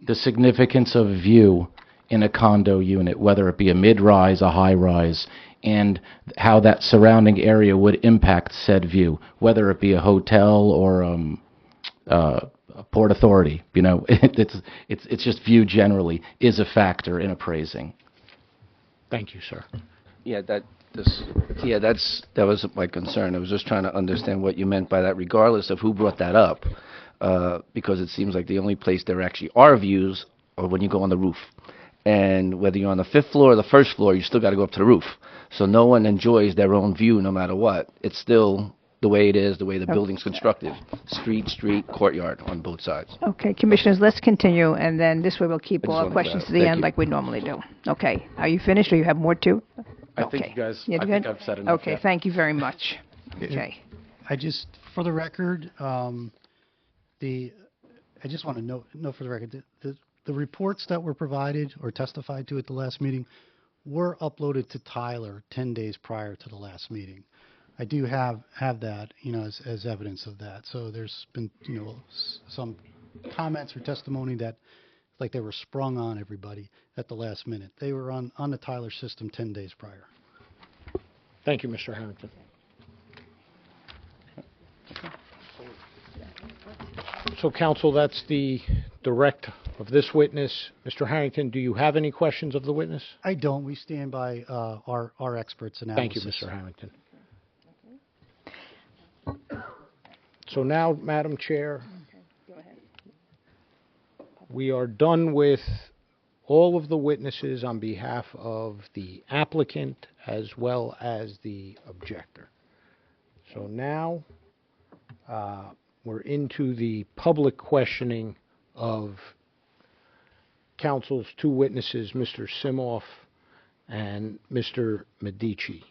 the significance of view in a condo unit, whether it be a mid-rise, a high-rise, and how that surrounding area would impact said view, whether it be a hotel or a Port Authority. You know, it's just view generally is a factor in appraising.
Thank you, sir.
Yeah, that was my concern. I was just trying to understand what you meant by that, regardless of who brought that up, because it seems like the only place there actually are views are when you go on the roof. And whether you're on the 5th floor or the 1st floor, you still got to go up to the roof. So no one enjoys their own view no matter what. It's still the way it is, the way the building's constructed. Street, courtyard on both sides.
Okay, Commissioners, let's continue, and then this way we'll keep
I just
all
wanted
questions
to-
to the
thank
end
you.
like we normally do. Okay, are you finished, or you have more too?
I think
Okay.
you guys,
You
I
good?
think I've said enough.
Okay,
yeah.
thank you very much. Okay.
I just, for the record, I just want to note for the record, the reports that were provided or testified to at the last meeting were uploaded to Tyler 10 days prior to the last meeting. I do have that, as evidence of that. So there's been, some comments or testimony that, like they were sprung on everybody at the last minute. They were on the Tyler system 10 days prior.
Thank you, Mr. Harrington. So, counsel, that's the direct of this witness. Mr. Harrington, do you have any questions of the witness?
I don't. We stand by our experts' analysis.
Thank you, Mr. Harrington. So now, Madam Chair, we are done with all of the witnesses on behalf of the applicant as well as the objector. So now we're into the public questioning of counsel's two witnesses, Mr. Simoff and Mr. Medici.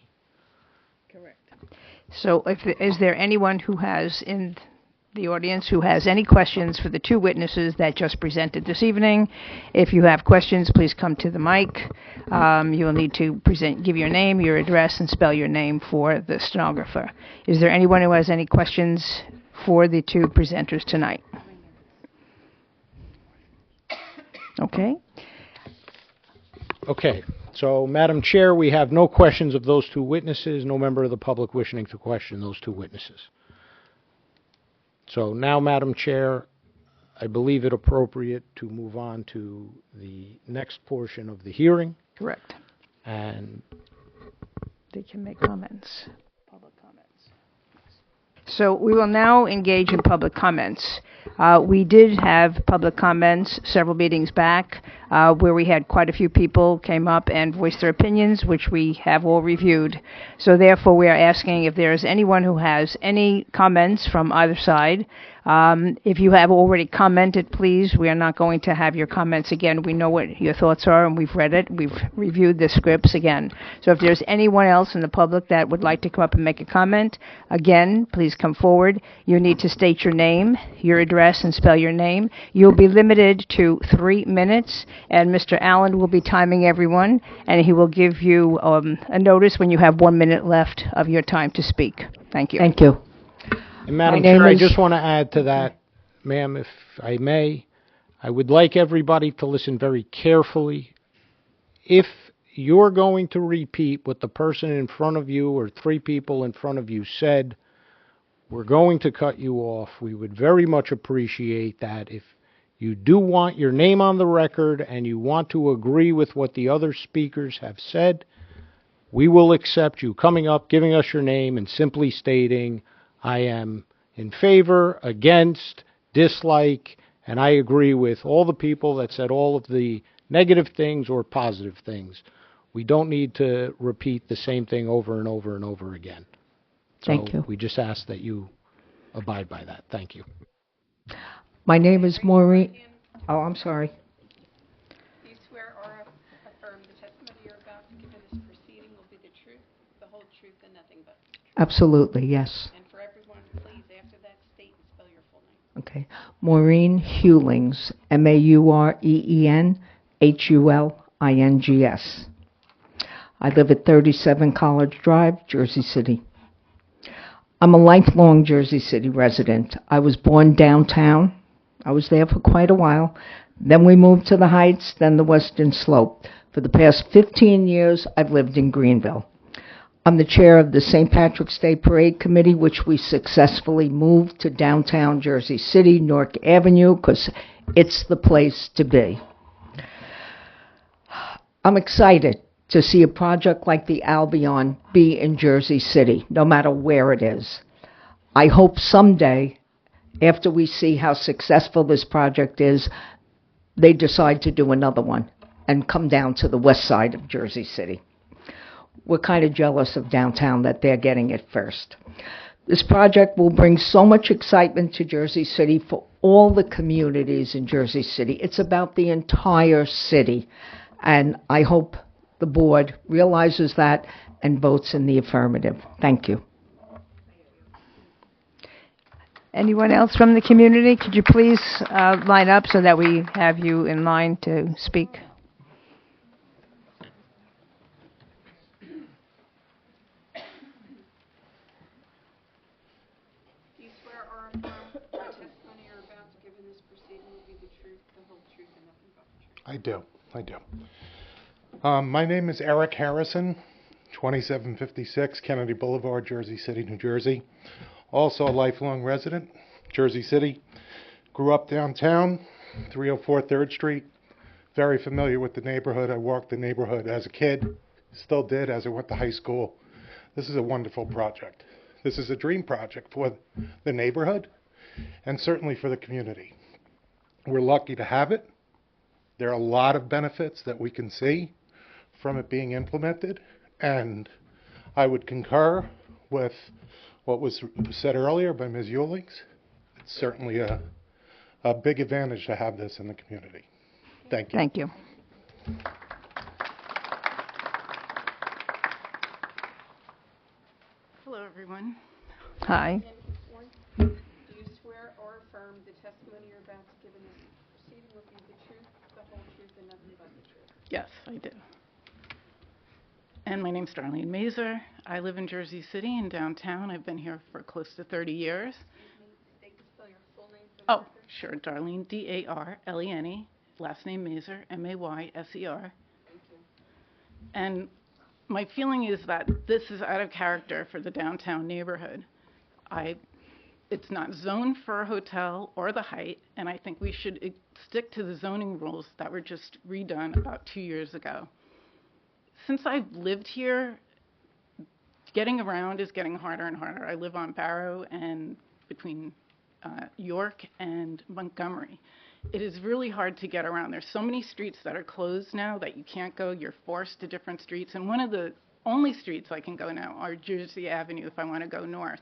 Correct. So is there anyone who has in the audience who has any questions for the two witnesses that just presented this evening? If you have questions, please come to the mic. You will need to give your name, your address, and spell your name for the stenographer. Is there anyone who has any questions for the two presenters tonight? Okay.
Okay. So, Madam Chair, we have no questions of those two witnesses, no member of the public wishing to question those two witnesses. So now, Madam Chair, I believe it appropriate to move on to the next portion of the hearing.
Correct.
And
they can make comments, public comments. So we will now engage in public comments. We did have public comments several meetings back where we had quite a few people came up and voiced their opinions, which we have all reviewed. So therefore, we are asking if there is anyone who has any comments from either side. If you have already commented, please, we are not going to have your comments again. We know what your thoughts are, and we've read it. We've reviewed the scripts again. So if there's anyone else in the public that would like to come up and make a comment, again, please come forward. You need to state your name, your address, and spell your name. You'll be limited to 3 minutes, and Mr. Allen will be timing everyone, and he will give you a notice when you have 1 minute left of your time to speak. Thank you.
Thank you.
And Madam Chair, I just want to add to that, ma'am, if I may, I would like everybody to listen very carefully. If you're going to repeat what the person in front of you or 3 people in front of you said, we're going to cut you off. We would very much appreciate that. If you do want your name on the record and you want to agree with what the other speakers have said, we will accept you coming up, giving us your name, and simply stating, I am in favor, against, dislike, and I agree with all the people that said all of the negative things or positive things. We don't need to repeat the same thing over and over and over again.
Thank you.
We just ask that you abide by that. Thank you.
My name is Maureen. Oh, I'm sorry.
Do you swear or affirm the testimony you're about to give in this proceeding will be the truth, the whole truth, and nothing but the truth?
Absolutely, yes.
And for everyone, please, after that, state and spell your full name.
Okay. Maureen Hulings, Maureen Hulings. I live at 37 College Drive, Jersey City. I'm a lifelong Jersey City resident. I was born downtown. I was there for quite a while. Then we moved to the Heights, then the Western Slope. For the past 15 years, I've lived in Greenville. I'm the chair of the St. Patrick's Day Parade Committee, which we successfully moved to downtown Jersey City, Newark Avenue, because it's the place to be. I'm excited to see a project like the Albion be in Jersey City, no matter where it is. I hope someday, after we see how successful this project is, they decide to do another one and come down to the west side of Jersey City. We're kind of jealous of downtown that they're getting it first. This project will bring so much excitement to Jersey City for all the communities in Jersey City. It's about the entire city, and I hope the board realizes that and votes in the affirmative. Thank you.
Anyone else from the community? Could you please line up so that we have you in line to speak?
Do you swear or affirm the testimony you're about to give in this proceeding will be the truth, the whole truth, and nothing but the truth?
I do. My name is Eric Harrison. 2756 Kennedy Boulevard, Jersey City, New Jersey. Also a lifelong resident, Jersey City. Grew up downtown, 304 3rd Street. Very familiar with the neighborhood. I walked the neighborhood as a kid, still did as I went to high school. This is a wonderful project. This is a dream project for the neighborhood and certainly for the community. We're lucky to have it. There are a lot of benefits that we can see from it being implemented, and I would concur with what was said earlier by Ms. Eulings. It's certainly a big advantage to have this in the community. Thank you.
Thank you.
Hello, everyone.
Hi.
Do you swear or affirm the testimony you're about to give in this proceeding will be the truth, the whole truth, and nothing but the truth?
Yes, I do. And my name's Darlene Mazer. I live in Jersey City in downtown. I've been here for close to 30 years.
They can spell your full name for the
Oh,
record?
sure. Darlene, D-A-R-L-E-N-E. Last name Mazer, M-A-Y-S-E-R. And my feeling is that this is out of character for the downtown neighborhood. It's not zoned for a hotel or the Height, and I think we should stick to the zoning rules that were just redone about 2 years ago. Since I've lived here, getting around is getting harder and harder. I live on Barrow and between York and Montgomery. It is really hard to get around. There's so many streets that are closed now that you can't go. You're forced to different streets. And one of the only streets I can go now are Jersey Avenue if I want to go north.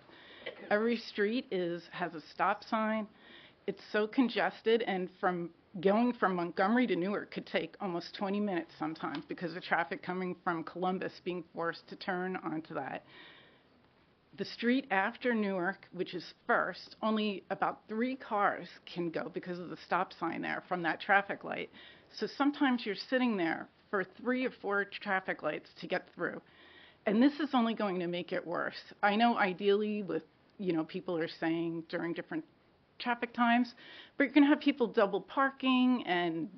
Every street has a stop sign. It's so congested, and going from Montgomery to Newark could take almost 20 minutes sometimes because of traffic coming from Columbus being forced to turn onto that. The street after Newark, which is first, only about 3 cars can go because of the stop sign there from that traffic light. So sometimes you're sitting there for 3 or 4 traffic lights to get through. And this is only going to make it worse. I know ideally people are saying during different traffic times, but you're going to have people double parking and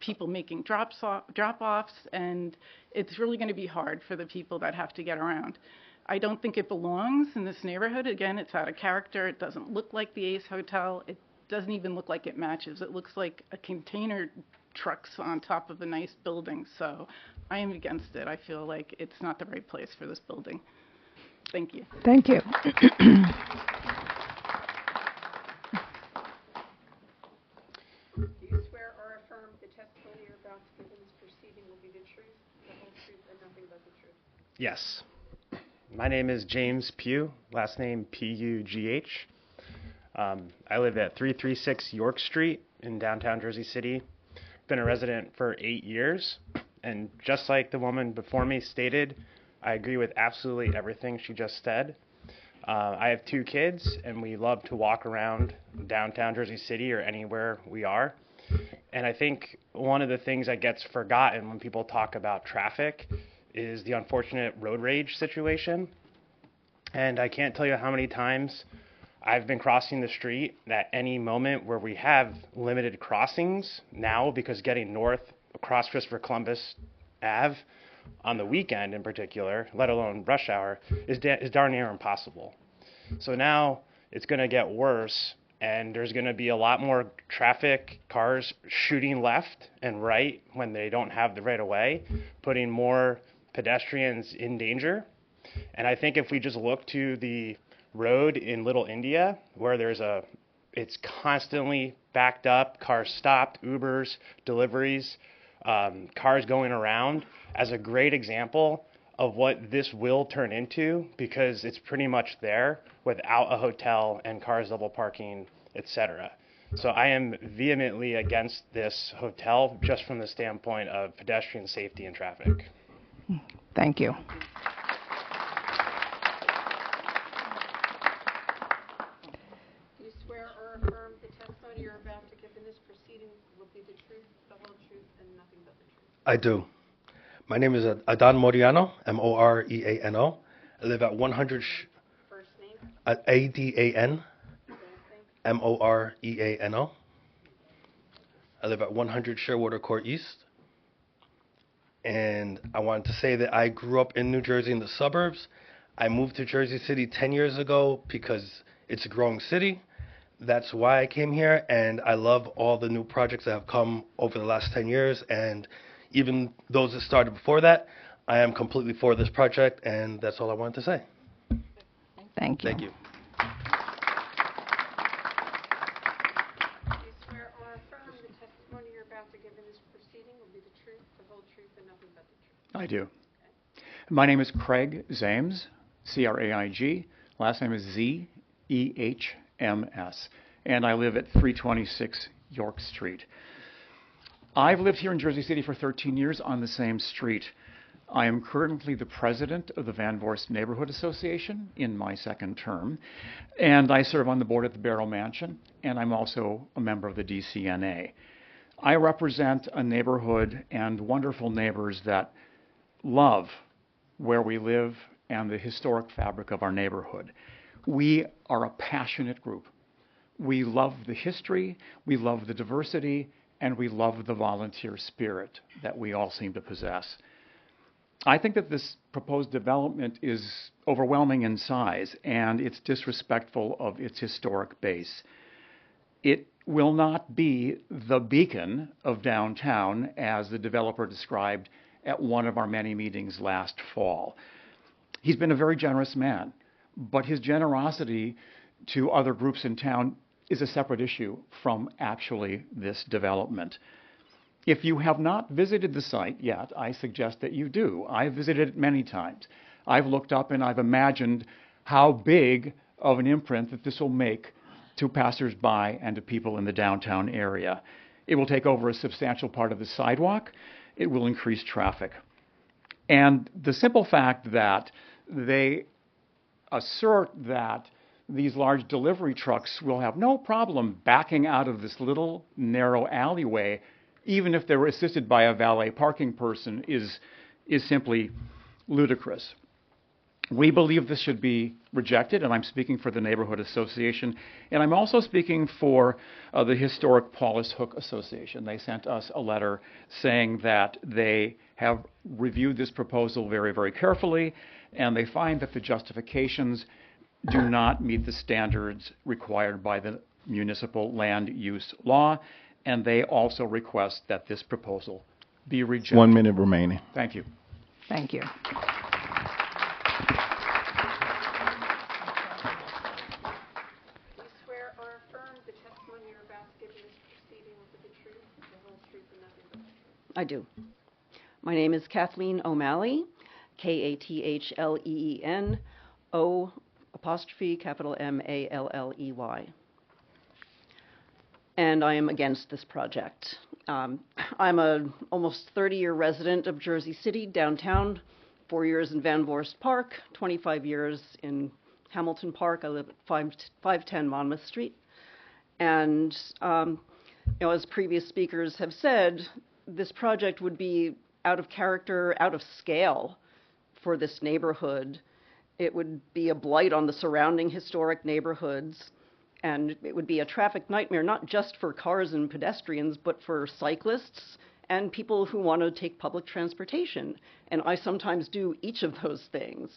people making drop-offs, and it's really going to be hard for the people that have to get around. I don't think it belongs in this neighborhood. Again, it's out of character. It doesn't look like the Ace Hotel. It doesn't even look like it matches. It looks like a container trucks on top of a nice building. So I am against it. I feel like it's not the right place for this building. Thank you.
Thank you.
Do you swear or affirm the testimony you're about to give in this proceeding will be the truth, the whole truth, and nothing but the truth?
Yes. My name is James Pugh, last name P-U-G-H. I live at 336 York Street in downtown Jersey City. Been a resident for 8 years, and just like the woman before me stated, I agree with absolutely everything she just said. I have 2 kids, and we love to walk around downtown Jersey City or anywhere we are. And I think one of the things that gets forgotten when people talk about traffic is the unfortunate road rage situation. And I can't tell you how many times I've been crossing the street at any moment where we have limited crossings now, because getting north across Christopher Columbus Ave on the weekend in particular, let alone rush hour, is darn near impossible. So now it's going to get worse, and there's going to be a lot more traffic, cars shooting left and right when they don't have the right of way, putting more pedestrians in danger. And I think if we just look to the road in Little India, where it's constantly backed up, cars stopped, Ubers, deliveries, cars going around, as a great example of what this will turn into, because it's pretty much there without a hotel and cars double parking, etc. So I am vehemently against this hotel just from the standpoint of pedestrian safety and traffic.
Thank you.
Do you swear or affirm the testimony you're about to give in this proceeding will be the truth, the whole truth, and nothing but the truth?
I do. My name is Adan Moriano, M-O-R-E-A-N-O. I live at 100...
First name?
A-D-A-N, M-O-R-E-A-N-O. I live at 100 Shearwater Court East. And I wanted to say that I grew up in New Jersey in the suburbs. I moved to Jersey City 10 years ago because it's a growing city. That's why I came here, and I love all the new projects that have come over the last 10 years, and even those that started before that. I am completely for this project, and that's all I wanted to say.
Thank you.
Thank you.
Do you swear or affirm the testimony you're about to give in this proceeding will be the truth, the whole truth, and nothing but the truth?
I do. My name is Craig Zames, C-R-A-I-G. Last name is Z-E-H-M-S. And I live at 326 York Street. I've lived here in Jersey City for 13 years on the same street. I am currently the president of the Van Voorst Neighborhood Association in my second term, and I serve on the board at the Barrow Mansion, and I'm also a member of the DCNA. I represent a neighborhood and wonderful neighbors that love where we live and the historic fabric of our neighborhood. We are a passionate group. We love the history, we love the diversity, and we love the volunteer spirit that we all seem to possess. I think that this proposed development is overwhelming in size, and it's disrespectful of its historic base. It will not be the beacon of downtown, as the developer described at one of our many meetings last fall. He's been a very generous man, but his generosity to other groups in town is a separate issue from actually this development. If you have not visited the site yet, I suggest that you do. I've visited it many times. I've looked up and I've imagined how big of an imprint that this will make to passersby and to people in the downtown area. It will take over a substantial part of the sidewalk. It will increase traffic. And the simple fact that they assert that these large delivery trucks will have no problem backing out of this little narrow alleyway, even if they were assisted by a valet parking person, is simply ludicrous. We believe this should be rejected, and I'm speaking for the Neighborhood Association, and I'm also speaking for the historic Paulus Hook Association. They sent us a letter saying that they have reviewed this proposal very, very carefully, and they find that the justifications do not meet the standards required by the municipal land use law, and they also request that this proposal be rejected.
1 minute remaining.
Thank you.
Thank you.
Do you swear or affirm the testimony you're about to give in this proceeding will be the truth, the whole truth, and nothing but the truth?
I do. My name is Kathleen O'Malley, Kathleen, O apostrophe capital Malley. And I am against this project. I'm a almost 30-year resident of Jersey City downtown, 4 years in Van Voorst Park, 25 years in Hamilton Park. I live at 510 Monmouth Street. And as previous speakers have said, this project would be out of character, out of scale for this neighborhood. It would be a blight on the surrounding historic neighborhoods, and it would be a traffic nightmare, not just for cars and pedestrians, but for cyclists and people who want to take public transportation. And I sometimes do each of those things.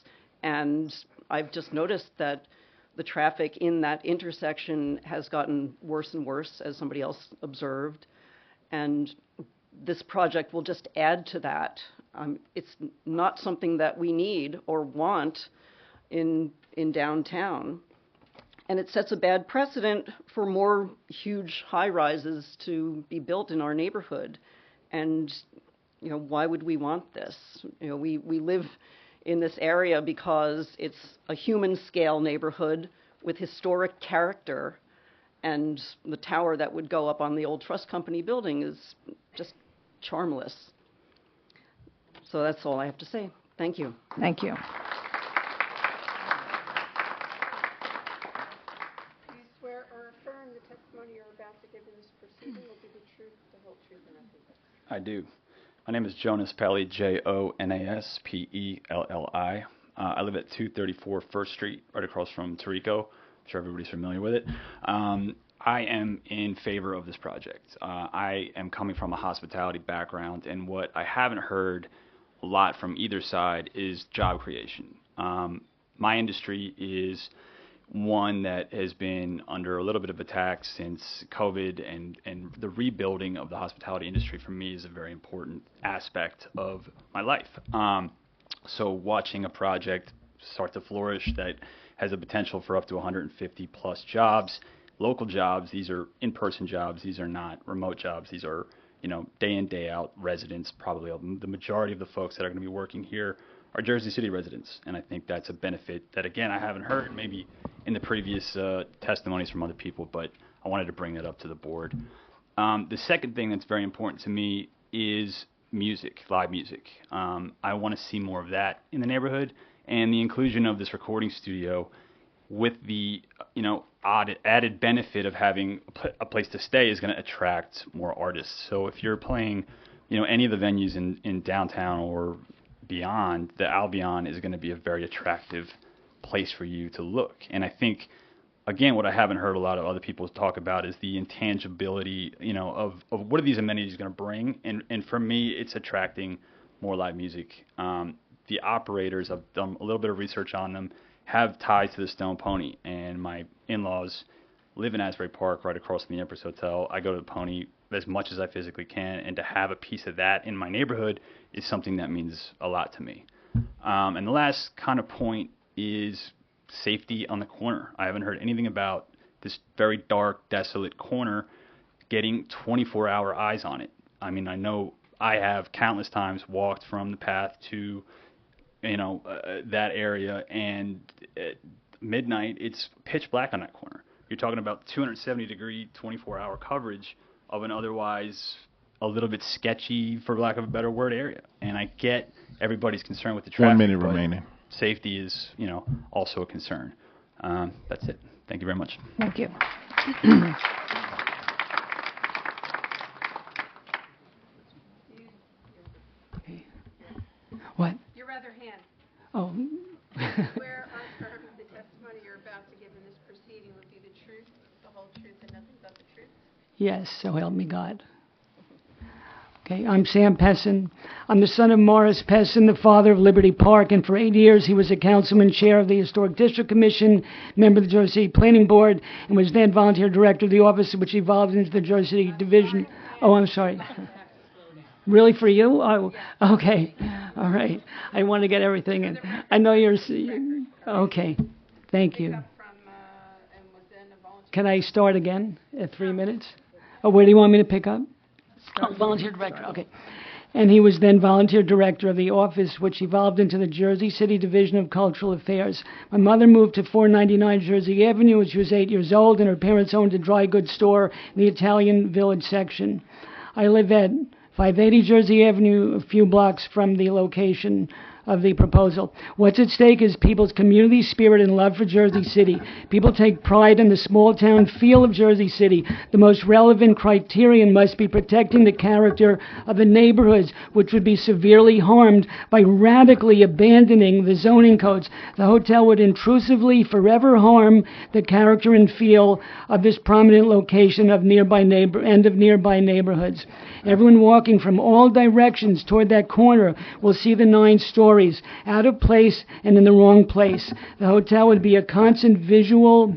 And I've just noticed that the traffic in that intersection has gotten worse and worse, as somebody else observed. And this project will just add to that. It's not something that we need or want in downtown. And it sets a bad precedent for more huge high-rises to be built in our neighborhood. And, why would we want this? We live in this area because it's a human-scale neighborhood with historic character. And the tower that would go up on the old trust company building is just charmless. So that's all I have to say. Thank you.
Thank you.
Do you swear or affirm the testimony you're about to give in this proceeding will be the truth, the whole truth, and nothing but the truth?
I do. My name is Jonas Pelly, Jonaspelli. I live at 234 First Street, right across from Tarico. I'm sure everybody's familiar with it. I am in favor of this project. I am coming from a hospitality background, and what I haven't heard a lot from either side is job creation. My industry is one that has been under a little bit of attack since COVID, and the rebuilding of the hospitality industry for me is a very important aspect of my life. So watching a project start to flourish that has a potential for up to 150 plus jobs, local jobs, these are in-person jobs, these are not remote jobs, these are, day in, day out residents. Probably the majority of the folks that are going to be working here are Jersey City residents, and I think that's a benefit that, again, I haven't heard maybe in the previous testimonies from other people, but I wanted to bring that up to the board. The second thing that's very important to me is music, live music. I want to see more of that in the neighborhood, and the inclusion of this recording studio with the added benefit of having a place to stay is going to attract more artists. So if you're playing any of the venues in downtown or beyond, the Albion is going to be a very attractive place for you to look. And I think, again, what I haven't heard a lot of other people talk about is the intangibility, of what are these amenities going to bring. And for me, it's attracting more live music. The operators, I've done a little bit of research on them, have ties to the Stone Pony. And my in-laws live in Asbury Park, right across from the Empress Hotel. I go to the Pony as much as I physically can, and to have a piece of that in my neighborhood is something that means a lot to me. And the last kind of point is safety on the corner. I haven't heard anything about this very dark, desolate corner getting 24-hour eyes on it. I mean, I know I have countless times walked from the path to, that area, and at midnight, it's pitch black on that corner. You're talking about 270-degree, 24-hour coverage of an otherwise a little bit sketchy, for lack of a better word, area. And I get everybody's concerned with the traffic.
1 minute
but
remaining.
Safety is, also a concern. That's it. Thank you very much.
Thank you. What?
Your other hand.
Oh.
Swear or affirm the testimony you're about to give in this proceeding will be the truth, the whole truth, and nothing but the truth?
Yes, so help me God. Okay, I'm Sam Pessin. I'm the son of Morris Pessin, the father of Liberty Park, and for 8 years he was a councilman, chair of the Historic District Commission, member of the Jersey City Planning Board, and was then volunteer director of the office, which evolved into the Jersey City Division. Oh, I'm sorry. Really, for you? Oh, okay. All right. I want to get everything in. I know you're... Okay. Thank you. Can I start again at 3 minutes? Oh, where do you want me to pick up? Oh, volunteer director. Okay. And he was then volunteer director of the office, which evolved into the Jersey City Division of Cultural Affairs. My mother moved to 499 Jersey Avenue when she was 8 years old, and her parents owned a dry goods store in the Italian Village section. I live at 580 Jersey Avenue, a few blocks from the location of the proposal. What's at stake is people's community spirit and love for Jersey City. People take pride in the small town feel of Jersey City. The most relevant criterion must be protecting the character of the neighborhoods, which would be severely harmed by radically abandoning the zoning codes. The hotel would intrusively forever harm the character and feel of this prominent location of nearby neighborhoods. Everyone walking from all directions toward that corner will see the 9 stories out of place and in the wrong place. The hotel would be a constant visual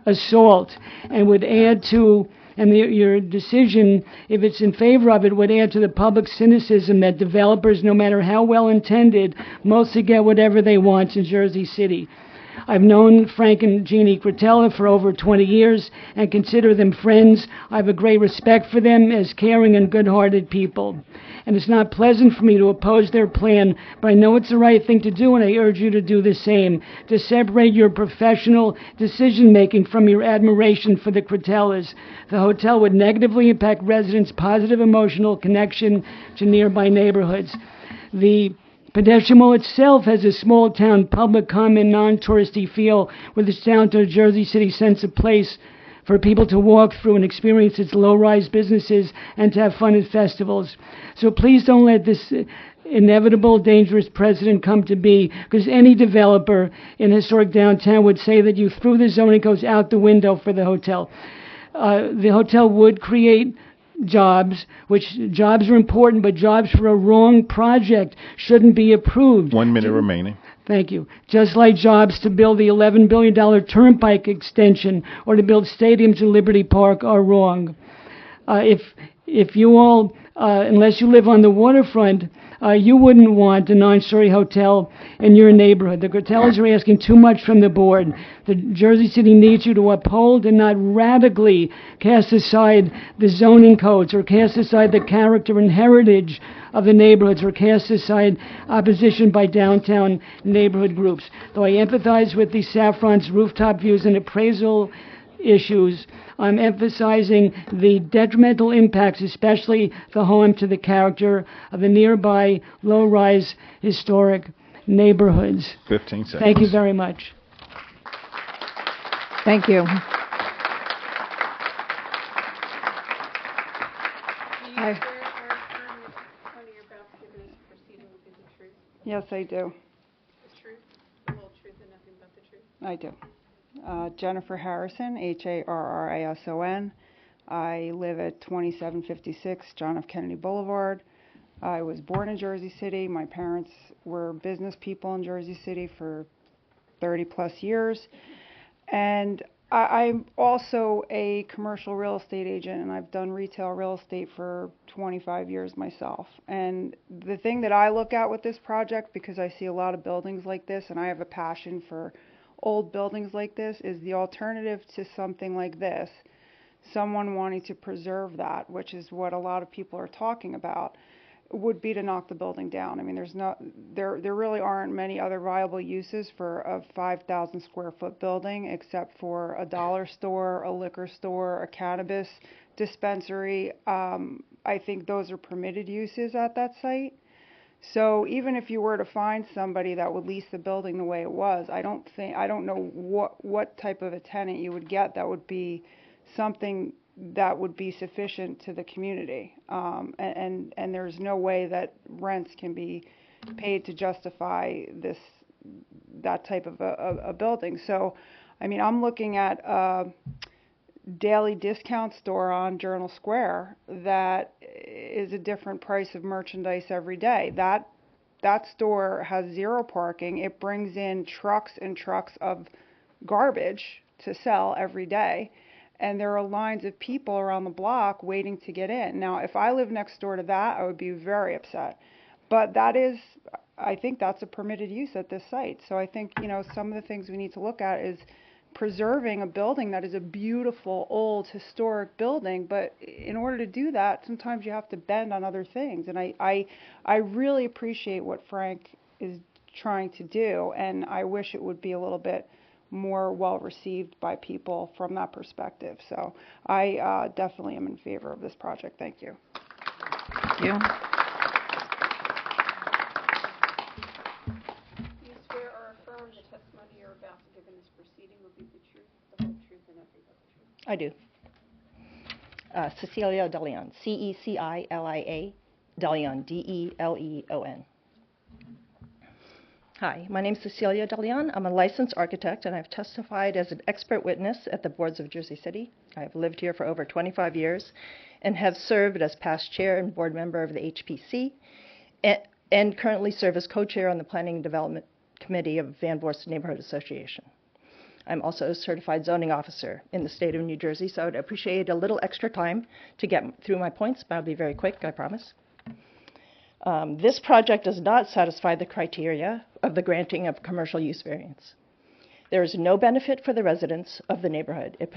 assault and would add to, and your decision, if it's in favor of it, would add to the public cynicism that developers, no matter how well intended, mostly get whatever they want in Jersey City. I've known Frank and Jeannie Cretella for over 20 years and consider them friends. I have a great respect for them as caring and good-hearted people. And it's not pleasant for me to oppose their plan, but I know it's the right thing to do, and I urge you to do the same, to separate your professional decision-making from your admiration for the Cretellas. The hotel would negatively impact residents' positive emotional connection to nearby neighborhoods. The Pedestrian Mall itself has a small-town, public, common, non-touristy feel with its down to Jersey City sense of place for people to walk through and experience its low-rise businesses and to have fun at festivals. So please don't let this inevitable, dangerous precedent come to be, because any developer in historic downtown would say that you threw the zoning codes out the window for the hotel. the hotel would create jobs, which jobs are important, but jobs for a wrong project shouldn't be approved.
1 minute remaining.
Thank you. Just like jobs to build the $11 billion turnpike extension or to build stadiums in Liberty Park are wrong. If you all, unless you live on the waterfront, you wouldn't want a 9-story hotel in your neighborhood. The Cartels are asking too much from the board. The Jersey City needs you to uphold and not radically cast aside the zoning codes or cast aside the character and heritage of the neighborhoods or cast aside opposition by downtown neighborhood groups. Though I empathize with the Saffron's rooftop views and appraisal issues, I'm emphasizing the detrimental impacts, especially the harm to the character of the nearby low-rise historic neighborhoods.
15 seconds.
Thank you very much.
Thank you.
Yes, I do.
The truth, the whole truth, and nothing but the truth?
I do. Jennifer Harrison, Harrison. I live at 2756 John F. Kennedy Boulevard. I was born in Jersey City. My parents were business people in Jersey City for 30 plus years. And I'm also a commercial real estate agent, and I've done retail real estate for 25 years myself. And the thing that I look at with this project, because I see a lot of buildings like this, and I have a passion for old buildings like this, is the alternative to something like this, someone wanting to preserve that, which is what a lot of people are talking about, would be to knock the building down. I mean, there really aren't many other viable uses for a 5,000 square foot building except for a dollar store, a liquor store, a cannabis dispensary. I think those are permitted uses at that site. So even if you were to find somebody that would lease the building the way it was, I don't know what type of a tenant you would get that would be something that would be sufficient to the community. And there's no way that rents can be paid to justify that type of a building. So, I mean, I'm looking at a daily discount store on Journal Square that is a different price of merchandise every day. That store has zero parking. It brings in trucks and trucks of garbage to sell every day. And there are lines of people around the block waiting to get in. Now, if I lived next door to that, I would be very upset. But I think that's a permitted use at this site. So I think, some of the things we need to look at is preserving a building that is a beautiful, old, historic building. But in order to do that, sometimes you have to bend on other things. And I really appreciate what Frank is trying to do. And I wish it would be a little bit more well received by people from that perspective. So I definitely am in favor of this project. Thank you.
Thank you.
Do you swear or affirm the testimony you're about to give in this proceeding will be the truth, the whole truth, and nothing but the truth?
I do. Cecilia DeLeon, Cecilia, DeLeon, Deleon. Hi, my name is Cecilia DeLeon. I'm a licensed architect, and I've testified as an expert witness at the boards of Jersey City. I've lived here for over 25 years and have served as past chair and board member of the HPC and currently serve as co-chair on the Planning and Development Committee of Van Voorst Neighborhood Association. I'm also a certified zoning officer in the state of New Jersey, so I would appreciate a little extra time to get through my points, but I'll be very quick, I promise. This project does not satisfy the criteria of the granting of commercial use variance. There is no benefit for the residents of the neighborhood. It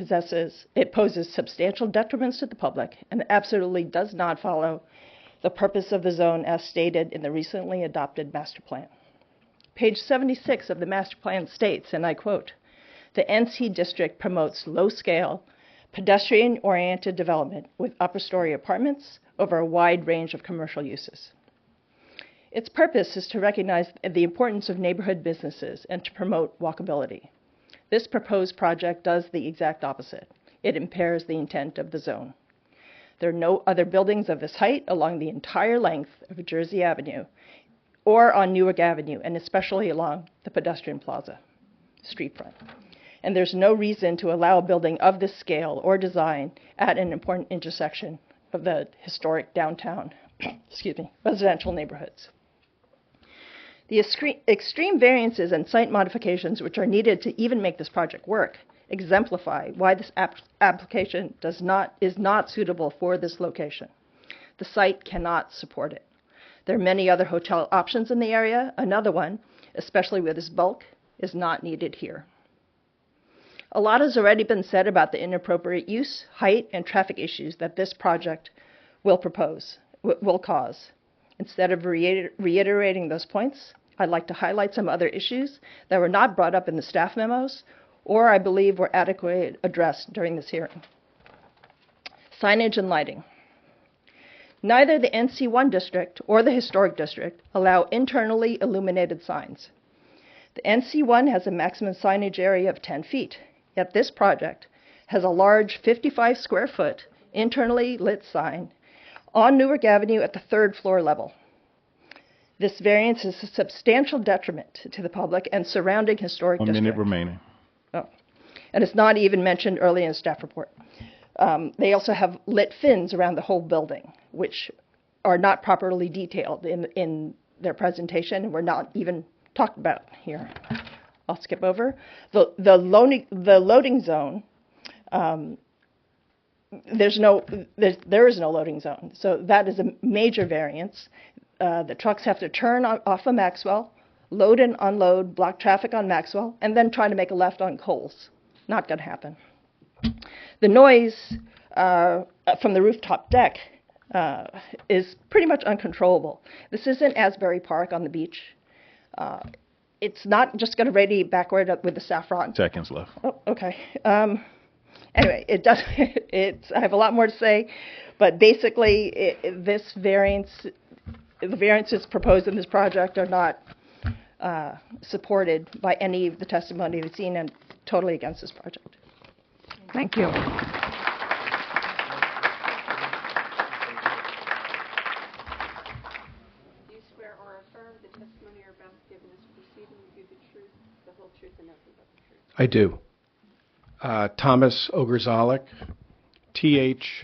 poses substantial detriments to the public and absolutely does not follow the purpose of the zone as stated in the recently adopted master plan. Page 76 of the master plan states, and I quote, "The NC district promotes low-scale, pedestrian-oriented development with upper-story apartments over a wide range of commercial uses. Its purpose is to recognize the importance of neighborhood businesses and to promote walkability. This proposed project does the exact opposite. It impairs the intent of the zone. There are no other buildings of this height along the entire length of Jersey Avenue or on Newark Avenue, and especially along the pedestrian plaza, street front. and there's no reason to allow a building of this scale or design at an important intersection of the historic downtown residential neighborhoods. The extreme variances and site modifications which are needed to even make this project work exemplify why this application is not suitable for this location. The site cannot support it. There are many other hotel options in the area. Another one, especially with its bulk, is not needed here. A lot has already been said about the inappropriate use, height, and traffic issues that this project will cause. Instead of reiterating those points, I'd like to highlight some other issues that were not brought up in the staff memos or I believe were adequately addressed during this hearing. Signage and lighting. Neither the NC1 district or the historic district allow internally illuminated signs. The NC1 has a maximum signage area of 10 feet, yet this project has a large 55 square foot internally lit sign on Newark Avenue at the 3rd floor level. This variance is a substantial detriment to the public and surrounding historic district.
1 minute remaining.
Oh. And it's not even mentioned early in the staff report. They also have lit fins around the whole building, which are not properly detailed in their presentation and were not even talked about here. I'll skip over. The loading zone, there is no loading zone, so that is a major variance. The trucks have to turn off of Maxwell, load and unload, block traffic on Maxwell, and then try to make a left on Coles. Not going to happen. The noise from the rooftop deck is pretty much uncontrollable. This isn't Asbury Park on the beach. It's not just going to radiate backward with the saffron.
Seconds left.
Oh, okay. Anyway, it does. I have a lot more to say, but basically, the variances proposed in this project are not supported by any of the testimony we've seen, and totally against this project.
Thank you.
Do you swear or affirm the testimony you're about to give in this proceeding will be the truth, the whole truth, and nothing but the truth?
I do. Thomas Ogrzalek, ThomasOgrzalek.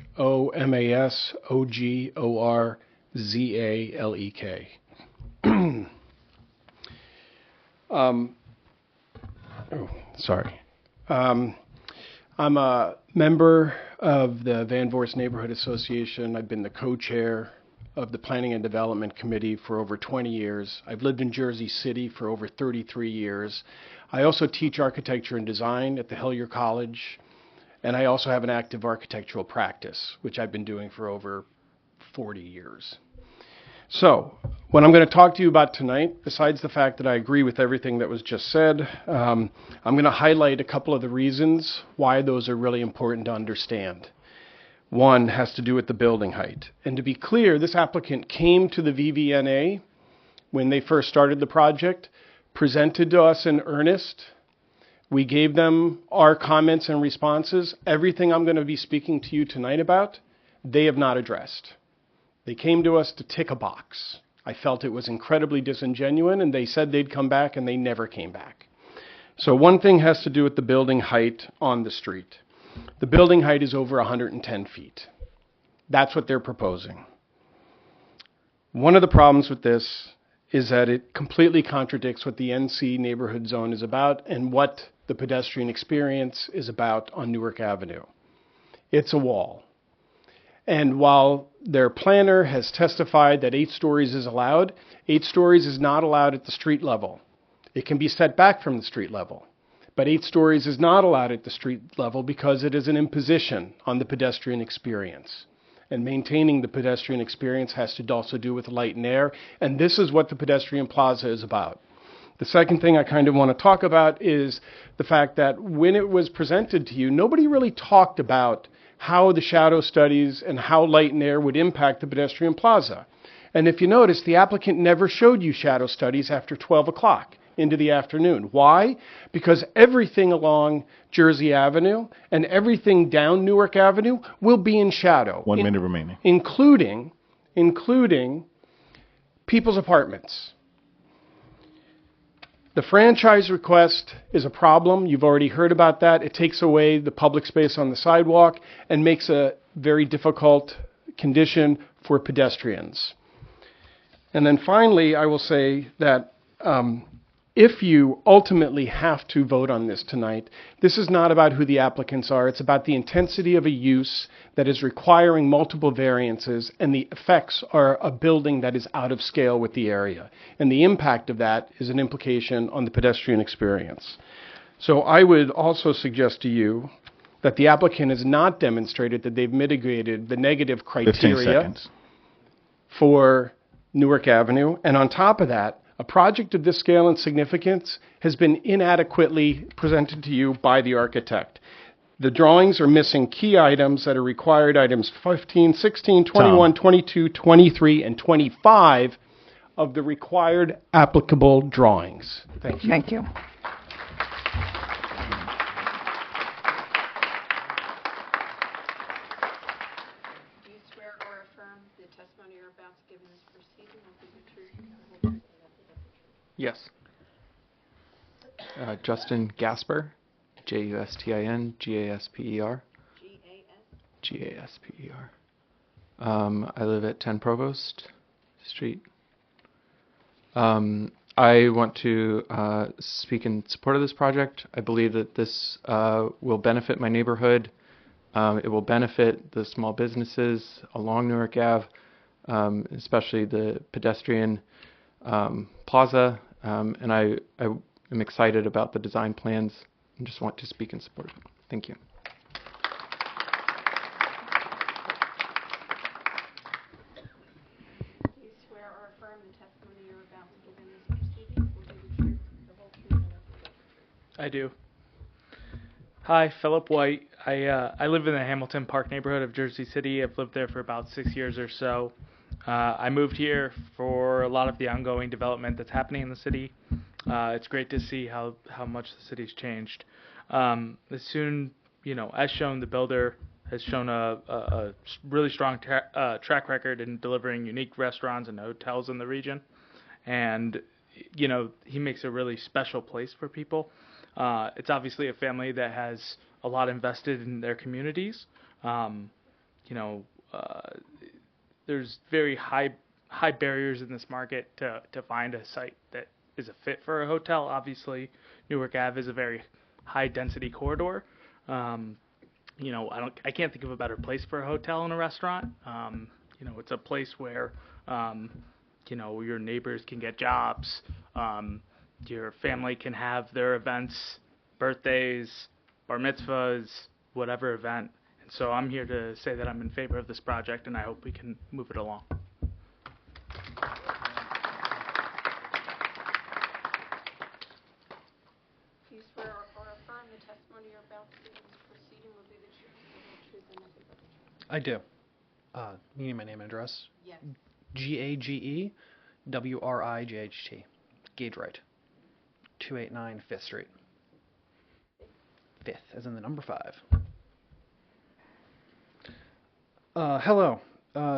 I'm a member of the Van Voorst Neighborhood Association. I've been the co-chair of the Planning and Development Committee for over 20 years. I've lived in Jersey City for over 33 years. I also teach architecture and design at the Hillyer College, and I also have an active architectural practice, which I've been doing for over 40 years. So, what I'm going to talk to you about tonight, besides the fact that I agree with everything that was just said, I'm going to highlight a couple of the reasons why those are really important to understand. One has to do with the building height. And to be clear, this applicant came to the VVNA when they first started the project, presented to us in earnest. We gave them our comments and responses. Everything I'm going to be speaking to you tonight about, they have not addressed. They came to us to tick a box. I felt it was incredibly disingenuous, and they said they'd come back, and they never came back. So one thing has to do with the building height on the street. The building height is over 110 feet. That's what they're proposing. One of the problems with this is that it completely contradicts what the NC neighborhood zone is about and what the pedestrian experience is about on Newark Avenue. It's a wall. And while their planner has testified that 8 stories is allowed, 8 stories is not allowed at the street level. It can be set back from the street level. But 8 stories is not allowed at the street level because it is an imposition on the pedestrian experience. And maintaining the pedestrian experience has to also do with light and air. And this is what the pedestrian plaza is about. The second thing I kind of want to talk about is the fact that when it was presented to you, nobody really talked about how the shadow studies and how light and air would impact the pedestrian plaza. And if you notice, the applicant never showed you shadow studies after 12 o'clock into the afternoon. Why? Because everything along Jersey Avenue and everything down Newark Avenue will be in shadow.
1 minute remaining.
Including people's apartments. The franchise request is a problem. You've already heard about that. It takes away the public space on the sidewalk and makes a very difficult condition for pedestrians. And then finally, I will say that if you ultimately have to vote on this tonight, this is not about who the applicants are. It's about the intensity of a use that is requiring multiple variances, and the effects are a building that is out of scale with the area. And the impact of that is an implication on the pedestrian experience. So I would also suggest to you that the applicant has not demonstrated that they've mitigated the negative
15
criteria
seconds.
for Newark Avenue. And on top of that, a project of this scale and significance has been inadequately presented to you by the architect. The drawings are missing key items that are required items 15, 16, 21, 22, 23, and 25 of the required applicable drawings. Thank you.
Thank you.
Do you swear or affirm the testimony you're about to give in this proceeding will be the truth, the whole truth, and nothing but the truth?
Yes. Justin Gasper, Justin Gasper. Gasper. I live at 10 Provost Street. I want to speak in support of this project. I believe that this will benefit my neighborhood. It will benefit the small businesses along Newark Ave, especially the pedestrian plaza. And I am excited about the design plans and just want to speak in support of it. Thank you.
Do you swear or affirm the testimony you're about to give in this proceeding will be the truth, the whole truth, and nothing but the truth?
I do. Hi, Philip White. I live in the Hamilton Park neighborhood of Jersey City. I've lived there for about 6 years or so. I moved here for a lot of the ongoing development that's happening in the city. It's great to see how much the city's changed. As shown, the builder has shown a really strong track record in delivering unique restaurants and hotels in the region. And, he makes a really special place for people. It's obviously a family that has a lot invested in their communities. There's very high barriers in this market to find a site that is a fit for a hotel. Obviously, Newark Ave is a very high density corridor. I can't think of a better place for a hotel and a restaurant. It's a place where your neighbors can get jobs. Your family can have their events, birthdays, bar mitzvahs, whatever event. And so I'm here to say that I'm in favor of this project, and I hope we can move it along.
Do you swear or affirm the testimony you're about to give in this proceeding will be the truth, the whole truth, and nothing but the truth?
I do. Meaning my name and address?
Yes.
GAGEWRIGHT. Gage Right. 289 5th Street. 5th, as in the number 5. Hello.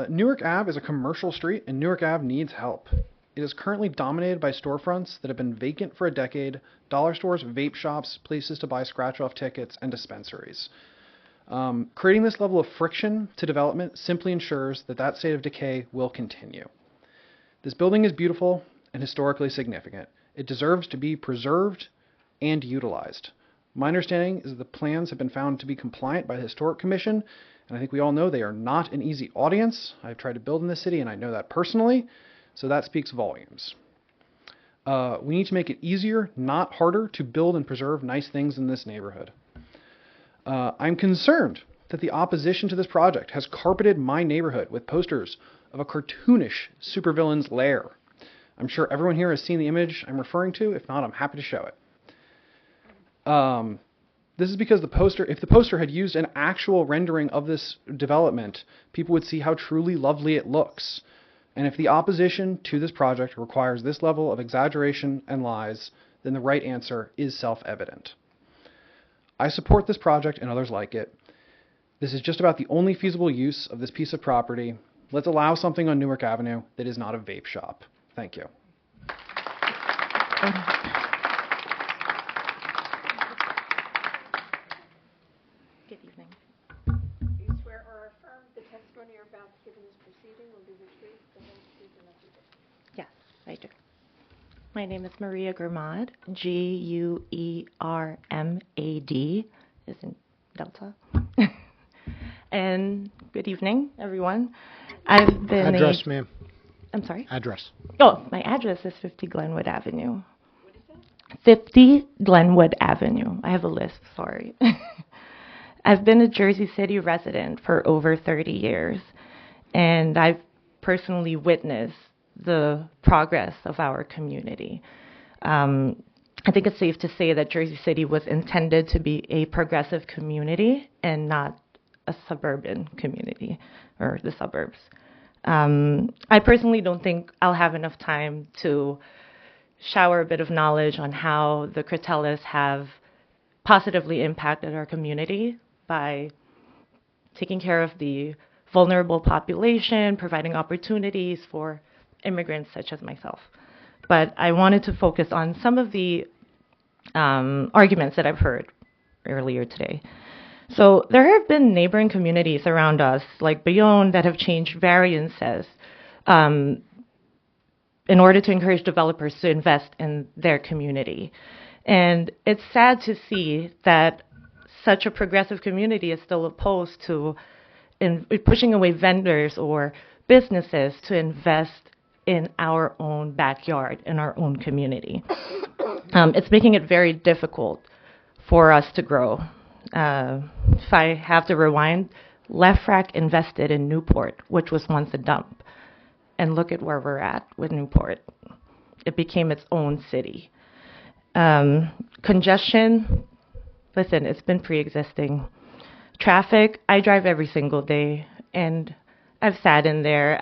Newark Ave is a commercial street, and Newark Ave needs help. It is currently dominated by storefronts that have been vacant for a decade, dollar stores, vape shops, places to buy scratch-off tickets, and dispensaries. Creating this level of friction to development simply ensures that that state of decay will continue. This building is beautiful and historically significant. It deserves to be preserved and utilized. My understanding is that the plans have been found to be compliant by the Historic Commission, and I think we all know they are not an easy audience. I've tried to build in this city, and I know that personally, so that speaks volumes. We need to make it easier, not harder, to build and preserve nice things in this neighborhood. I'm concerned that the opposition to this project has carpeted my neighborhood with posters of a cartoonish supervillain's lair. I'm sure everyone here has seen the image I'm referring to. If not, I'm happy to show it. This is because if the poster had used an actual rendering of this development, people would see how truly lovely it looks. And if the opposition to this project requires this level of exaggeration and lies, then the right answer is self-evident. I support this project and others like it. This is just about the only feasible use of this piece of property. Let's allow something on Newark Avenue that is not a vape shop. Thank you.
Good evening.
Do you swear or affirm the testimony you're about to give in this proceeding will be the truth, the whole truth, and nothing but the truth?
Yes, I do. My name is Maria Gurmad, Guermad, as in Delta. And good evening, everyone. I've been
Address, ma'am.
I'm sorry?
Address.
Oh, my address is 50 Glenwood Avenue. 50 Glenwood Avenue. I have a list, sorry. I've been a Jersey City resident for over 30 years, and I've personally witnessed the progress of our community. I think it's safe to say that Jersey City was intended to be a progressive community and not a suburban community or the suburbs. I personally don't think I'll have enough time to shower a bit of knowledge on how the Cretellas have positively impacted our community by taking care of the vulnerable population, providing opportunities for immigrants such as myself. But I wanted to focus on some of the arguments that I've heard earlier today. So there have been neighboring communities around us, like Bayonne, that have changed variances in order to encourage developers to invest in their community. And it's sad to see that such a progressive community is still opposed to pushing away vendors or businesses to invest in our own backyard, in our own community. It's making it very difficult for us to grow. If I have to rewind, Lefrak invested in Newport, which was once a dump. And look at where we're at with Newport. It became its own city. Congestion, listen, it's been pre-existing. Traffic, I drive every single day, and I've sat in there.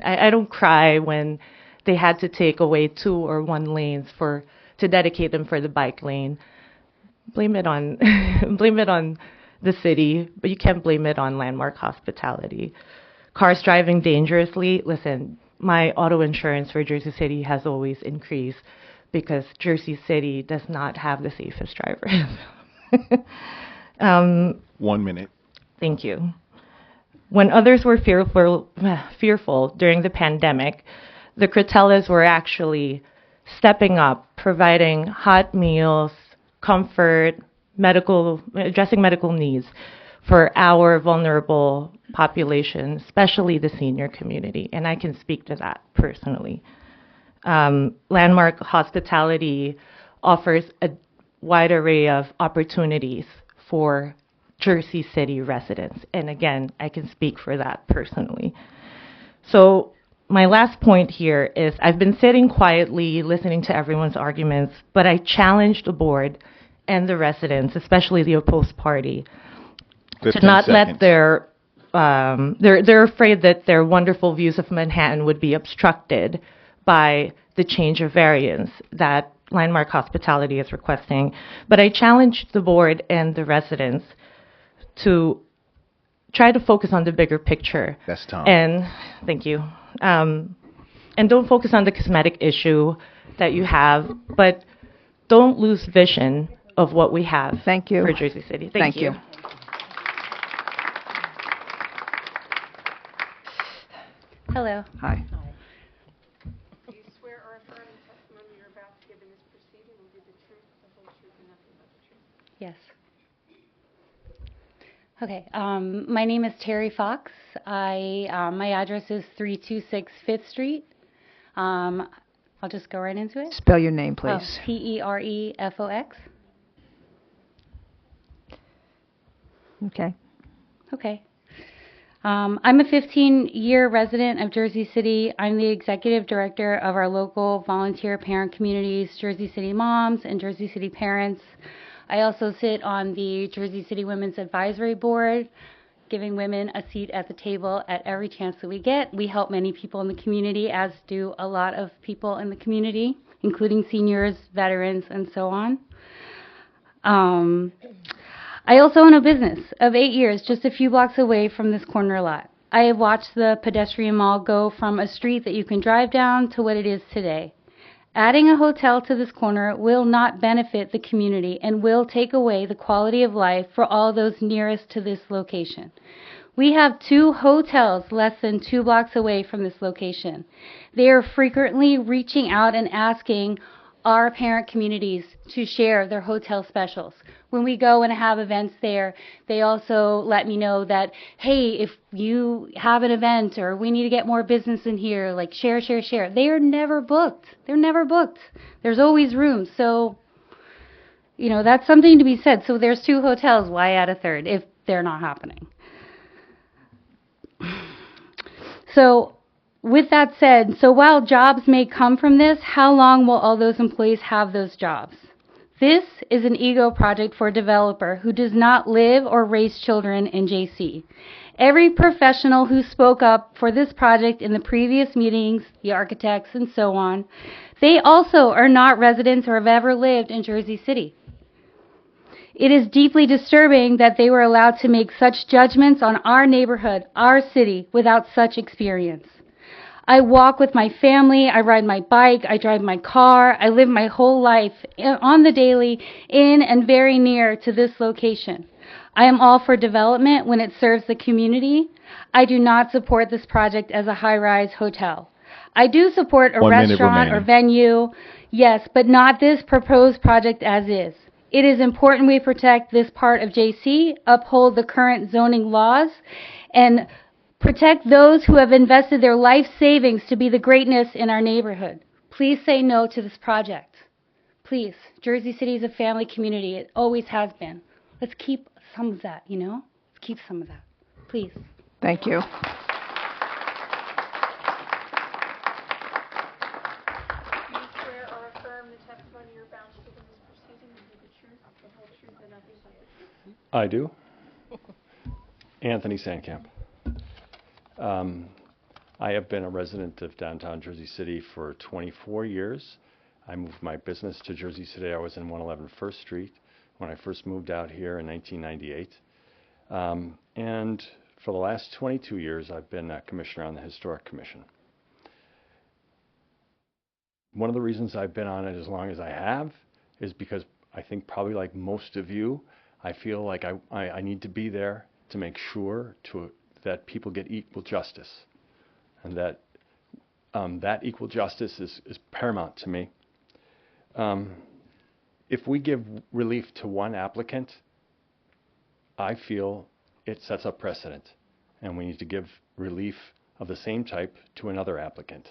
I don't cry when they had to take away 2 or 1 lanes to dedicate them for the bike lane. Blame it on the city, but you can't blame it on Landmark Hospitality. Cars driving dangerously, listen, my auto insurance for Jersey City has always increased because Jersey City does not have the safest drivers.
1 minute.
Thank you. When others were fearful during the pandemic, the Cretellas were actually stepping up, providing hot meals, comfort, addressing medical needs for our vulnerable population, especially the senior community, and I can speak to that personally. Landmark Hospitality offers a wide array of opportunities for Jersey City residents, and again, I can speak for that personally. So my last point here is I've been sitting quietly listening to everyone's arguments, but I challenge the board and the residents, especially the opposed party, to not let they're afraid that their wonderful views of Manhattan would be obstructed by the change of variance that Landmark Hospitality is requesting. But I challenge the board and the residents to try to focus on the bigger picture.
That's Tom.
And thank you. And don't focus on the cosmetic issue that you have, but don't lose vision of what we have for Jersey City. Thank you. Hello.
Hi.
Do you swear or affirm the testimony you're about to give in this proceeding will be the truth, the whole truth, and nothing but the truth?
Yes. Okay. My name is Terry Fox. My address is 326 5th Street. I'll just go right into it.
Spell your name, please.
Perefox.
Okay.
Okay. I'm a 15-year resident of Jersey City. I'm the executive director of our local volunteer parent communities, Jersey City Moms and Jersey City Parents. I also sit on the Jersey City Women's Advisory Board, giving women a seat at the table at every chance that we get. We help many people in the community, as do a lot of people in the community, including seniors, veterans, and so on. I also own a business of 8 years, just a few blocks away from this corner lot. I have watched the pedestrian mall go from a street that you can drive down to what it is today. Adding a hotel to this corner will not benefit the community and will take away the quality of life for all those nearest to this location. We have 2 hotels less than 2 blocks away from this location. They are frequently reaching out and asking our parent communities to share their hotel specials. When we go and have events there, they also let me know that, hey, if you have an event or we need to get more business in here, like share. They are never booked. They're never booked. There's always room. So, that's something to be said. So there's 2 hotels. Why add a third if they're not happening? So with that said, so while jobs may come from this, how long will all those employees have those jobs? This is an ego project for a developer who does not live or raise children in JC. Every professional who spoke up for this project in the previous meetings, the architects and so on, they also are not residents or have ever lived in Jersey City. It is deeply disturbing that they were allowed to make such judgments on our neighborhood, our city, without such experience. I walk with my family, I ride my bike, I drive my car, I live my whole life on the daily in and very near to this location. I am all for development when it serves the community. I do not support this project as a high-rise hotel. I do support a restaurant or venue, yes, but not this proposed project as is. It is important we protect this part of JC, uphold the current zoning laws, and protect those who have invested their life savings to be the greatness in our neighborhood. Please say no to this project. Please. Jersey City is a family community. It always has been. Let's keep some of that, Let's keep some of that. Please.
Thank you.
I do. Anthony Sandkamp. I have been a resident of downtown Jersey City for 24 years. I moved my business to Jersey City. I was in 111 First Street when I first moved out here in 1998. And for the last 22 years, I've been a commissioner on the Historic Commission. One of the reasons I've been on it as long as I have is because I think probably like most of you, I feel like I need to be there to make sure that people get equal justice, and that that equal justice is paramount to me. If we give relief to one applicant, I feel it sets up precedent, and we need to give relief of the same type to another applicant.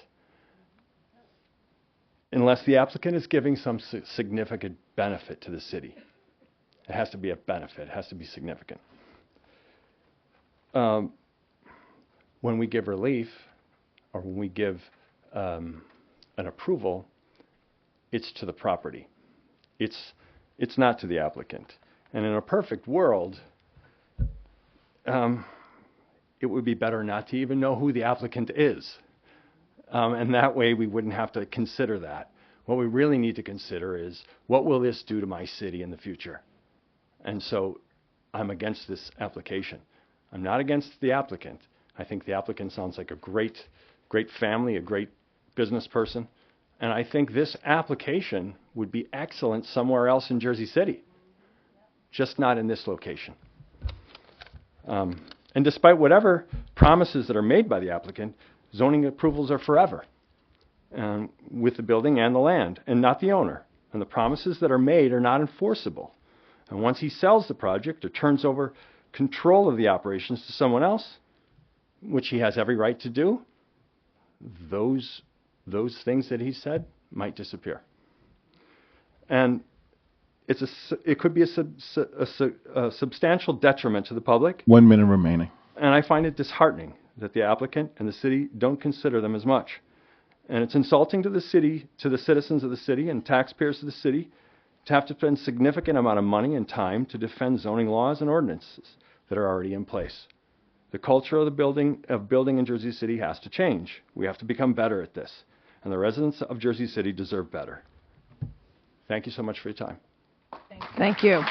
Unless the applicant is giving some significant benefit to the city. It has to be a benefit. It has to be significant. When we give relief, or when we give an approval, it's to the property. It's not to the applicant. And in a perfect world, it would be better not to even know who the applicant is. And that way we wouldn't have to consider that. What we really need to consider is, what will this do to my city in the future? And so I'm against this application. I'm not against the applicant. I think the applicant sounds like a great family, a great business person. And I think this application would be excellent somewhere else in Jersey City, just not in this location. And despite whatever promises that are made by the applicant, zoning approvals are forever with the building and the land, and not the owner. And the promises that are made are not enforceable. And once he sells the project or turns over control of the operations to someone else, which he has every right to do, those things that he said might disappear. And it could be a substantial detriment to the public.
1 minute remaining.
And I find it disheartening that the applicant and the city don't consider them as much. And it's insulting to the city, to the citizens of the city and taxpayers of the city, to have to spend a significant amount of money and time to defend zoning laws and ordinances that are already in place. The culture of building in Jersey City has to change. We have to become better at this. And the residents of Jersey City deserve better. Thank you so much for your time.
Thank you.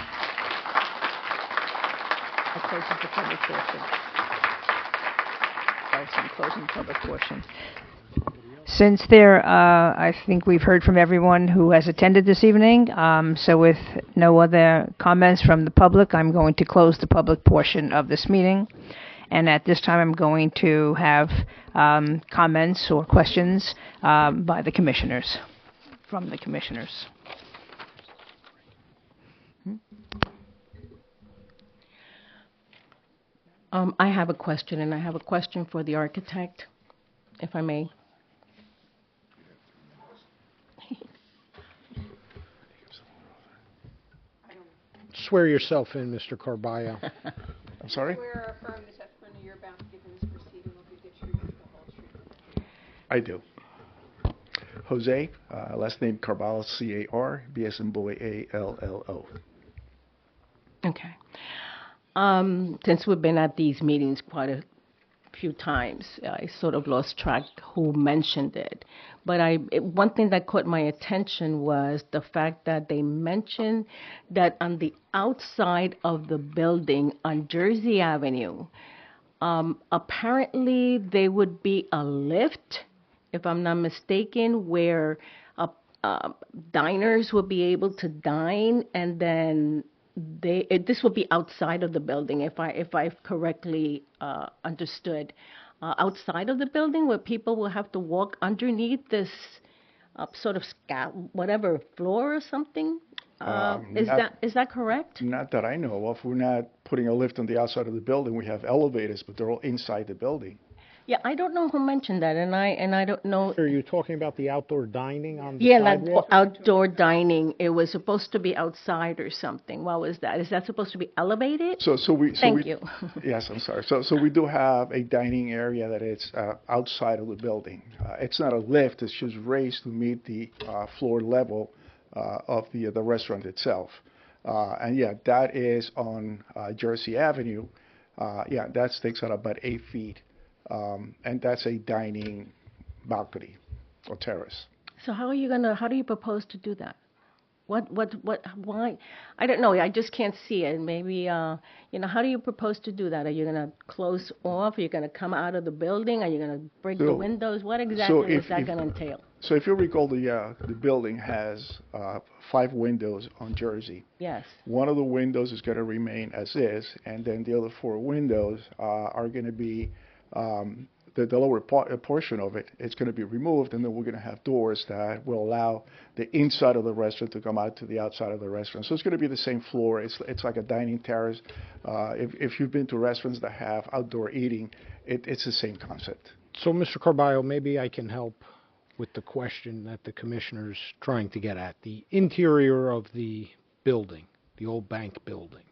I'll close the public portion. Closing public portion. Since I think we've heard from everyone who has attended this evening, so with no other comments from the public, I'm going to close the public portion of this meeting. And at this time, I'm going to have comments or questions by the commissioners, from the commissioners.
I have a question, and I have a question for the architect, if I may.
Swear yourself in, Mr. Carballo.
I'm sorry?
Swear or affirm the testimony you're about to give in this proceeding will be the truth, the whole truth.
I do. Jose, last name Carballo, C-A-R, B as in boy, A-L-L-O.
Okay. Since we've been at these meetings quite a few times, I sort of lost track who mentioned it. But one thing that caught my attention was the fact that they mentioned that on the outside of the building on Jersey Avenue, apparently there would be a lift, if I'm not mistaken, where diners would be able to dine, and then this will be outside of the building, if I've correctly understood. Outside of the building, where people will have to walk underneath this sort of whatever floor or something. Is that correct?
Not that I know of. We're not putting a lift on the outside of the building. We have elevators, but they're all inside the building.
Yeah, I don't know who mentioned that, and I don't know.
Are you talking about the outdoor dining on the
like
sidewalk?
outdoor dining. It was supposed to be outside or something. What was that? Is that supposed to be elevated? Thank you.
Yes, I'm sorry. So we do have a dining area that is outside of the building. It's not a lift. It's just raised to meet the floor level of the restaurant itself. And yeah, that is on Jersey Avenue. That takes out about 8 feet. And that's a dining balcony or terrace.
So how do you propose to do that? Why? I don't know. I just can't see it. Maybe, how do you propose to do that? Are you going to close off? Are you going to come out of the building? Are you going to break the windows? What exactly is that going to entail?
So if you recall, the building has 5 windows on Jersey.
Yes.
One of the windows is going to remain as is, and then the other 4 windows are going to be the lower portion of it is going to be removed, and then we're going to have doors that will allow the inside of the restaurant to come out to the outside of the restaurant. So it's going to be the same floor. It's like a dining terrace. If you've been to restaurants that have outdoor eating, it's the same concept.
So, Mr. Carballo, maybe I can help with the question that the commissioner's trying to get at. The interior of the building, the old bank building.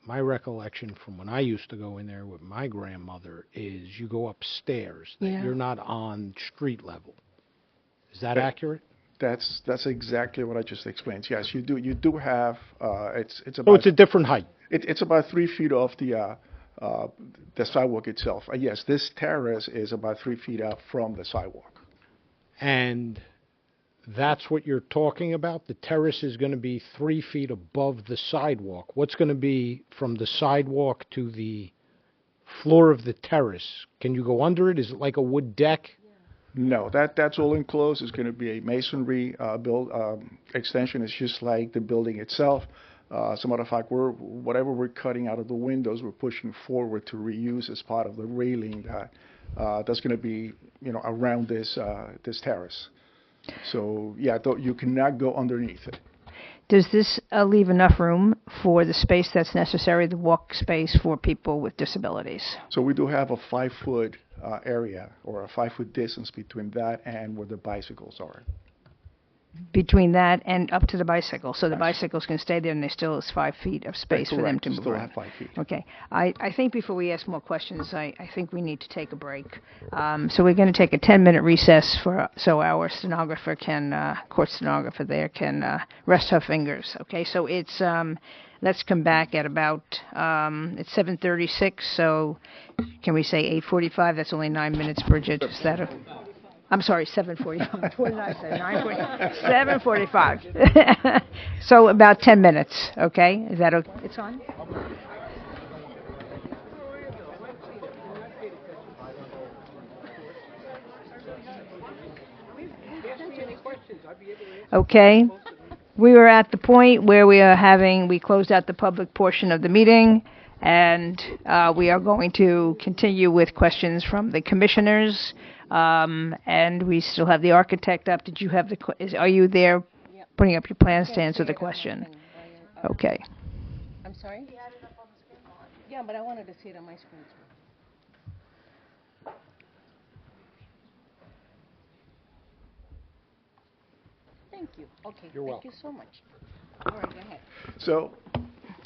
My recollection from when I used to go in there with my grandmother is you go upstairs, that you're not on street level. Is that accurate?
That's exactly what I just explained. Yes, you do. You do have it's about.
So it's a different height.
It's about 3 feet off the sidewalk itself. Yes, this terrace is about 3 feet out from the sidewalk.
And that's what you're talking about? The terrace is going to be 3 feet above the sidewalk. What's going to be from the sidewalk to the floor of the terrace? Can you go under it? Is it like a wood deck?
No, that's all enclosed. It's going to be a masonry extension. It's just like the building itself. As a matter of fact, whatever we're cutting out of the windows, we're pushing forward to reuse as part of the railing that's going to be around this terrace. So, yeah, you cannot go underneath it.
Does this leave enough room for the space that's necessary, the walk space for people with disabilities?
So we do have a 5-foot area or a 5-foot distance between that and where the bicycles are.
Between that and up to the bicycle, so the bicycles can stay there and there still is 5 feet of space for them to move around.
Still have 5 feet.
Okay. I think before we ask more questions, I think we need to take a break. So we're going to take a 10-minute recess so our stenographer court stenographer there can rest her fingers. Okay, so it's let's come back at about it's 7:36. So can we say 8:45? That's only 9 minutes, Bridget. Is that I'm sorry, 7:45. What did I say? 9:40. 7:45. So about 10 minutes. Okay, is that okay? It's on. Okay. We were at the point where we closed out the public portion of the meeting, and we are going to continue with questions from the commissioners. And we still have the architect up. Did you have are you there putting up your plans to answer the question? Okay.
I'm sorry? Yeah, but I wanted to see it on my screen too. Thank you. Okay.
You're
Thank you so much. All right, go ahead.
So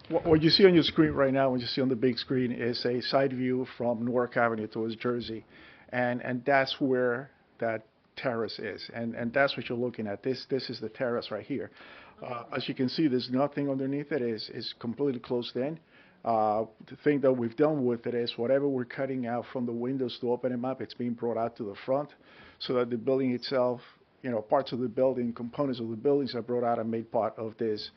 what you see on your screen right now, what you see on the big screen, is a side view from Newark Avenue towards Jersey. And that's where that terrace is. And that's what you're looking at. This is the terrace right here. As you can see, there's nothing underneath it. It's completely closed in. The thing that we've done with it is whatever we're cutting out from the windows to open them up, it's being brought out to the front so that the building itself, parts of the building, components of the buildings are brought out and made part of this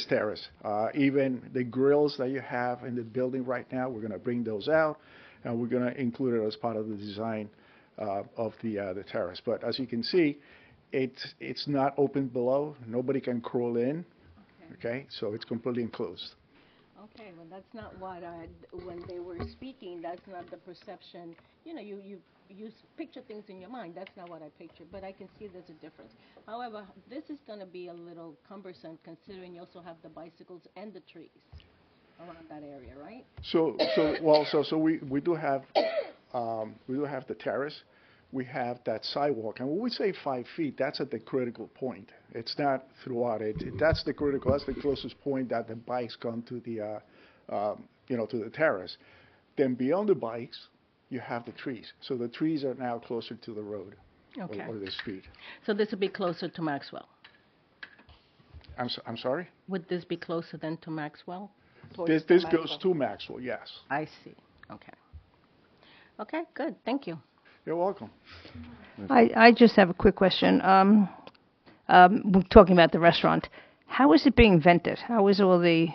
terrace. Even the grills that you have in the building right now, we're going to bring those out, and we're going to include it as part of the design of the terrace. But as you can see, it's not open below. Nobody can crawl in. Okay, so it's completely enclosed.
Okay, well, that's not what when they were speaking, that's not the perception. You picture things in your mind. That's not what I pictured, but I can see there's a difference. However, this is going to be a little cumbersome considering you also have the bicycles and the trees around that area, right?
So we do have the terrace. We have that sidewalk, and when we say 5 feet, that's at the critical point. It's not throughout it. That's the closest point that the bikes come to the to the terrace. Then beyond the bikes, you have the trees. So the trees are now closer to the road
Okay.
or the street.
So this would be closer to Maxwell.
I'm sorry?
Would this be closer then to Maxwell?
This goes to Maxwell, yes.
I see. Okay. Okay, good. Thank you.
You're welcome.
I just have a quick question. We're talking about the restaurant. How is it being vented? How is all the...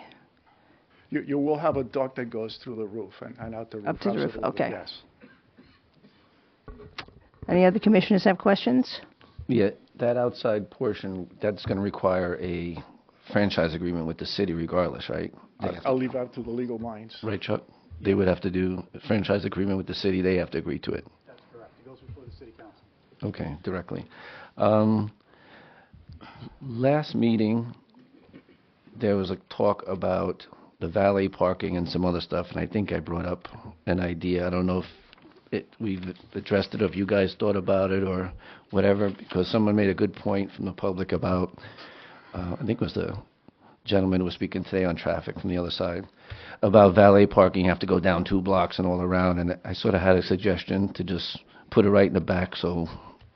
You will have a duct that goes through the roof and out the roof.
Up to the roof,
Absolutely,
okay.
Yes.
Any other commissioners have questions?
Yeah, that outside portion, that's going to require a franchise agreement with the city regardless, right?
I'll leave that to the legal minds.
Right, Chuck? They would have to do a franchise agreement with the city. They have to agree to it.
That's correct. It goes before the city council.
Okay, directly. Last meeting, there was a talk about the valet parking and some other stuff, and I think I brought up an idea. I don't know if we've addressed it, or if you guys thought about it or whatever, because someone made a good point from the public about, I think it was the gentleman who was speaking today on traffic from the other side, about valet parking. You have to go down 2 blocks and all around, and I sort of had a suggestion to just put it right in the back so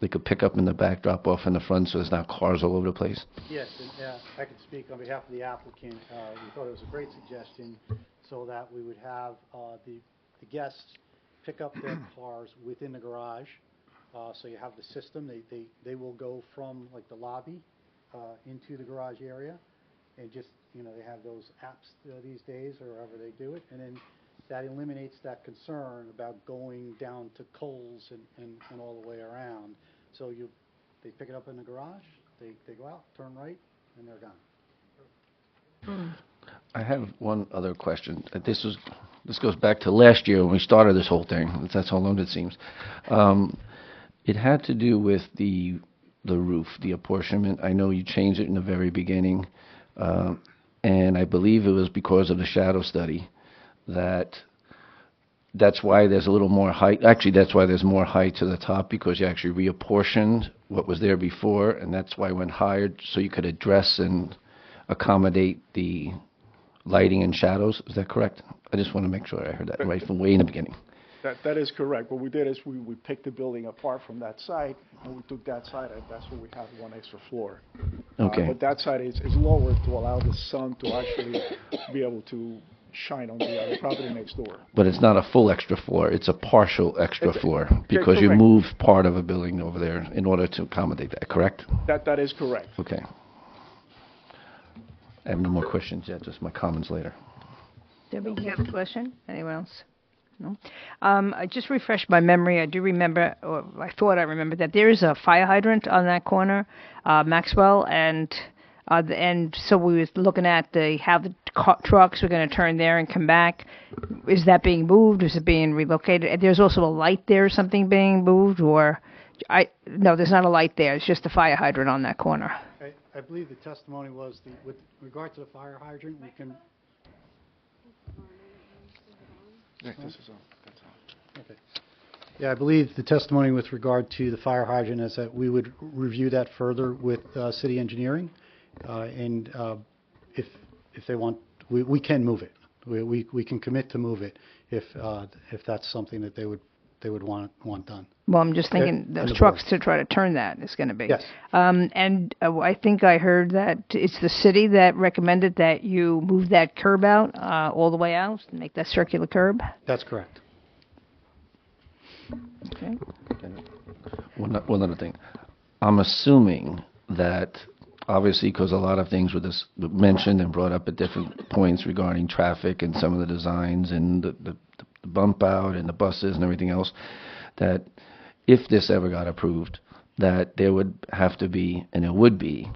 they could pick up in the back, drop off in the front, so there's not cars all over the place.
Yes, and I can speak on behalf of the applicant. We thought it was a great suggestion so that we would have the guests pick up their cars within the garage. So you have the system. They will go from like the lobby into the garage area, and just, they have those apps these days, or however they do it, and then that eliminates that concern about going down to Kohl's and all the way around. So they pick it up in the garage, they go out, turn right, and they're gone.
I have one other question. This goes back to last year when we started this whole thing. That's how long it seems. It had to do with the roof, the apportionment. I know you changed it in the very beginning, and I believe it was because of the shadow study that's why there's a little more height. Actually, that's why there's more height to the top, because you actually reapportioned what was there before, and that's why it went higher, so you could address and accommodate the lighting and shadows. Is that correct? I just want to make sure I heard that right from way in the beginning.
That is correct. What we did is we picked the building apart from that side, and we took that side, and that's where we have one extra floor.
Okay.
But that side is lower to allow the sun to actually be able to shine on the property next door.
But it's not a full extra floor. It's a partial extra floor, because you
correct.
moved part of a building over there in order to accommodate that, correct?
That is correct.
Okay. I have no more questions yet, just my comments later.
Debbie, you have a question? Anyone else? No. I just refreshed my memory. I do remember, or I thought I remembered, that there is a fire hydrant on that corner, Maxwell, and so we was looking at how the trucks were going to turn there and come back. Is that being moved? Is it being relocated? And there's also a light there, something being moved, or no, there's not a light there. It's just a fire hydrant on that corner.
I believe the testimony was with regard to the fire hydrant, we can.
This is on. That's on.
Okay. Yeah, I believe the testimony with regard to the fire hydrant is that we would review that further with city engineering, and if they want, we can move it. We can commit to move it if that's something that they would want done.
Well, I'm just thinking those trucks to try to turn that is going to be.
Yes.
And I think I heard that it's the city that recommended that you move that curb out all the way out, make that circular curb.
That's correct.
Okay.
One other thing. I'm assuming that, obviously, because a lot of things were mentioned and brought up at different points regarding traffic and some of the designs and the bump out and the buses and everything else, that if this ever got approved, that there would have to be, and there would be,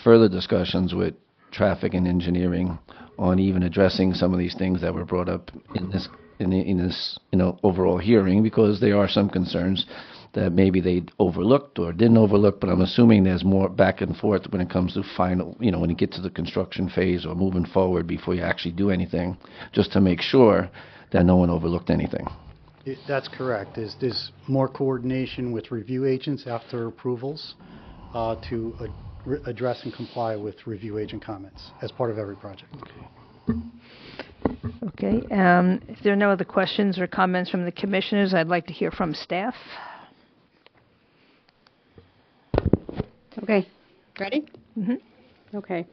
further discussions with traffic and engineering on even addressing some of these things that were brought up in this overall hearing, because there are some concerns that maybe they overlooked or didn't overlook, but I'm assuming there's more back and forth when it comes to final, when you get to the construction phase or moving forward before you actually do anything, just to make sure that no one overlooked anything.
That's correct. There's more coordination with review agents after approvals to address and comply with review agent comments as part of every project.
Okay. If there are no other questions or comments from the commissioners, I'd like to hear from staff.
Okay. Ready?
Mm-hmm.
Okay.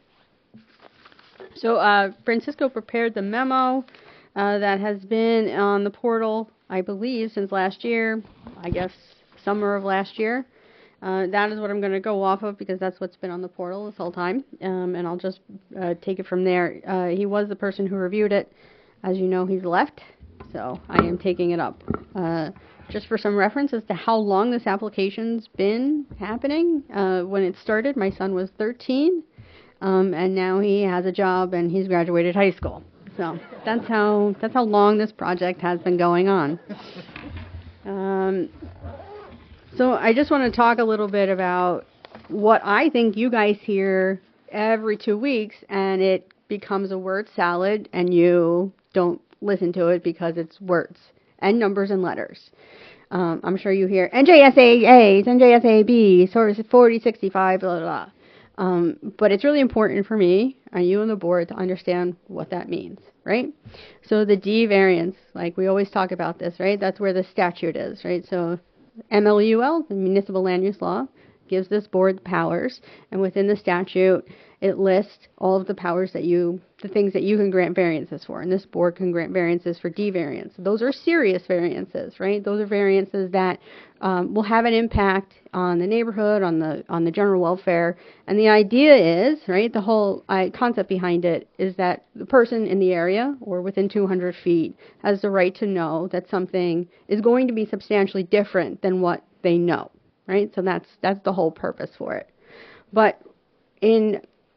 So Francisco prepared the memo that has been on the portal, I believe, since last year, I guess summer of last year. That is what I'm going to go off of because that's what's been on the portal this whole time, and I'll just take it from there. He was the person who reviewed it. As you know, he's left, so I am taking it up. Just for some reference as to how long this application's been happening, when it started, my son was 13, and now he has a job and he's graduated high school. So that's how long this project has been going on. So I just want to talk a little bit about what I think you guys hear every 2 weeks, and it becomes a word salad, and you don't listen to it because it's words and numbers and letters. I'm sure you hear NJSAAs, NJSABs, source 4065, blah, blah, blah. But it's really important for me and you and the board to understand what that means, right? So the D variance, like we always talk about this, right? That's where the statute is, right? So MLUL, the Municipal Land Use Law, gives this board powers, and within the statute, it lists all of the powers the things that you can grant variances for, and this board can grant variances for D variance. Those are serious variances, right? Those are variances that will have an impact on the neighborhood, on the general welfare, and the idea is, right, the whole concept behind it is that the person in the area or within 200 feet has the right to know that something is going to be substantially different than what they know, right? So that's the whole purpose for it. But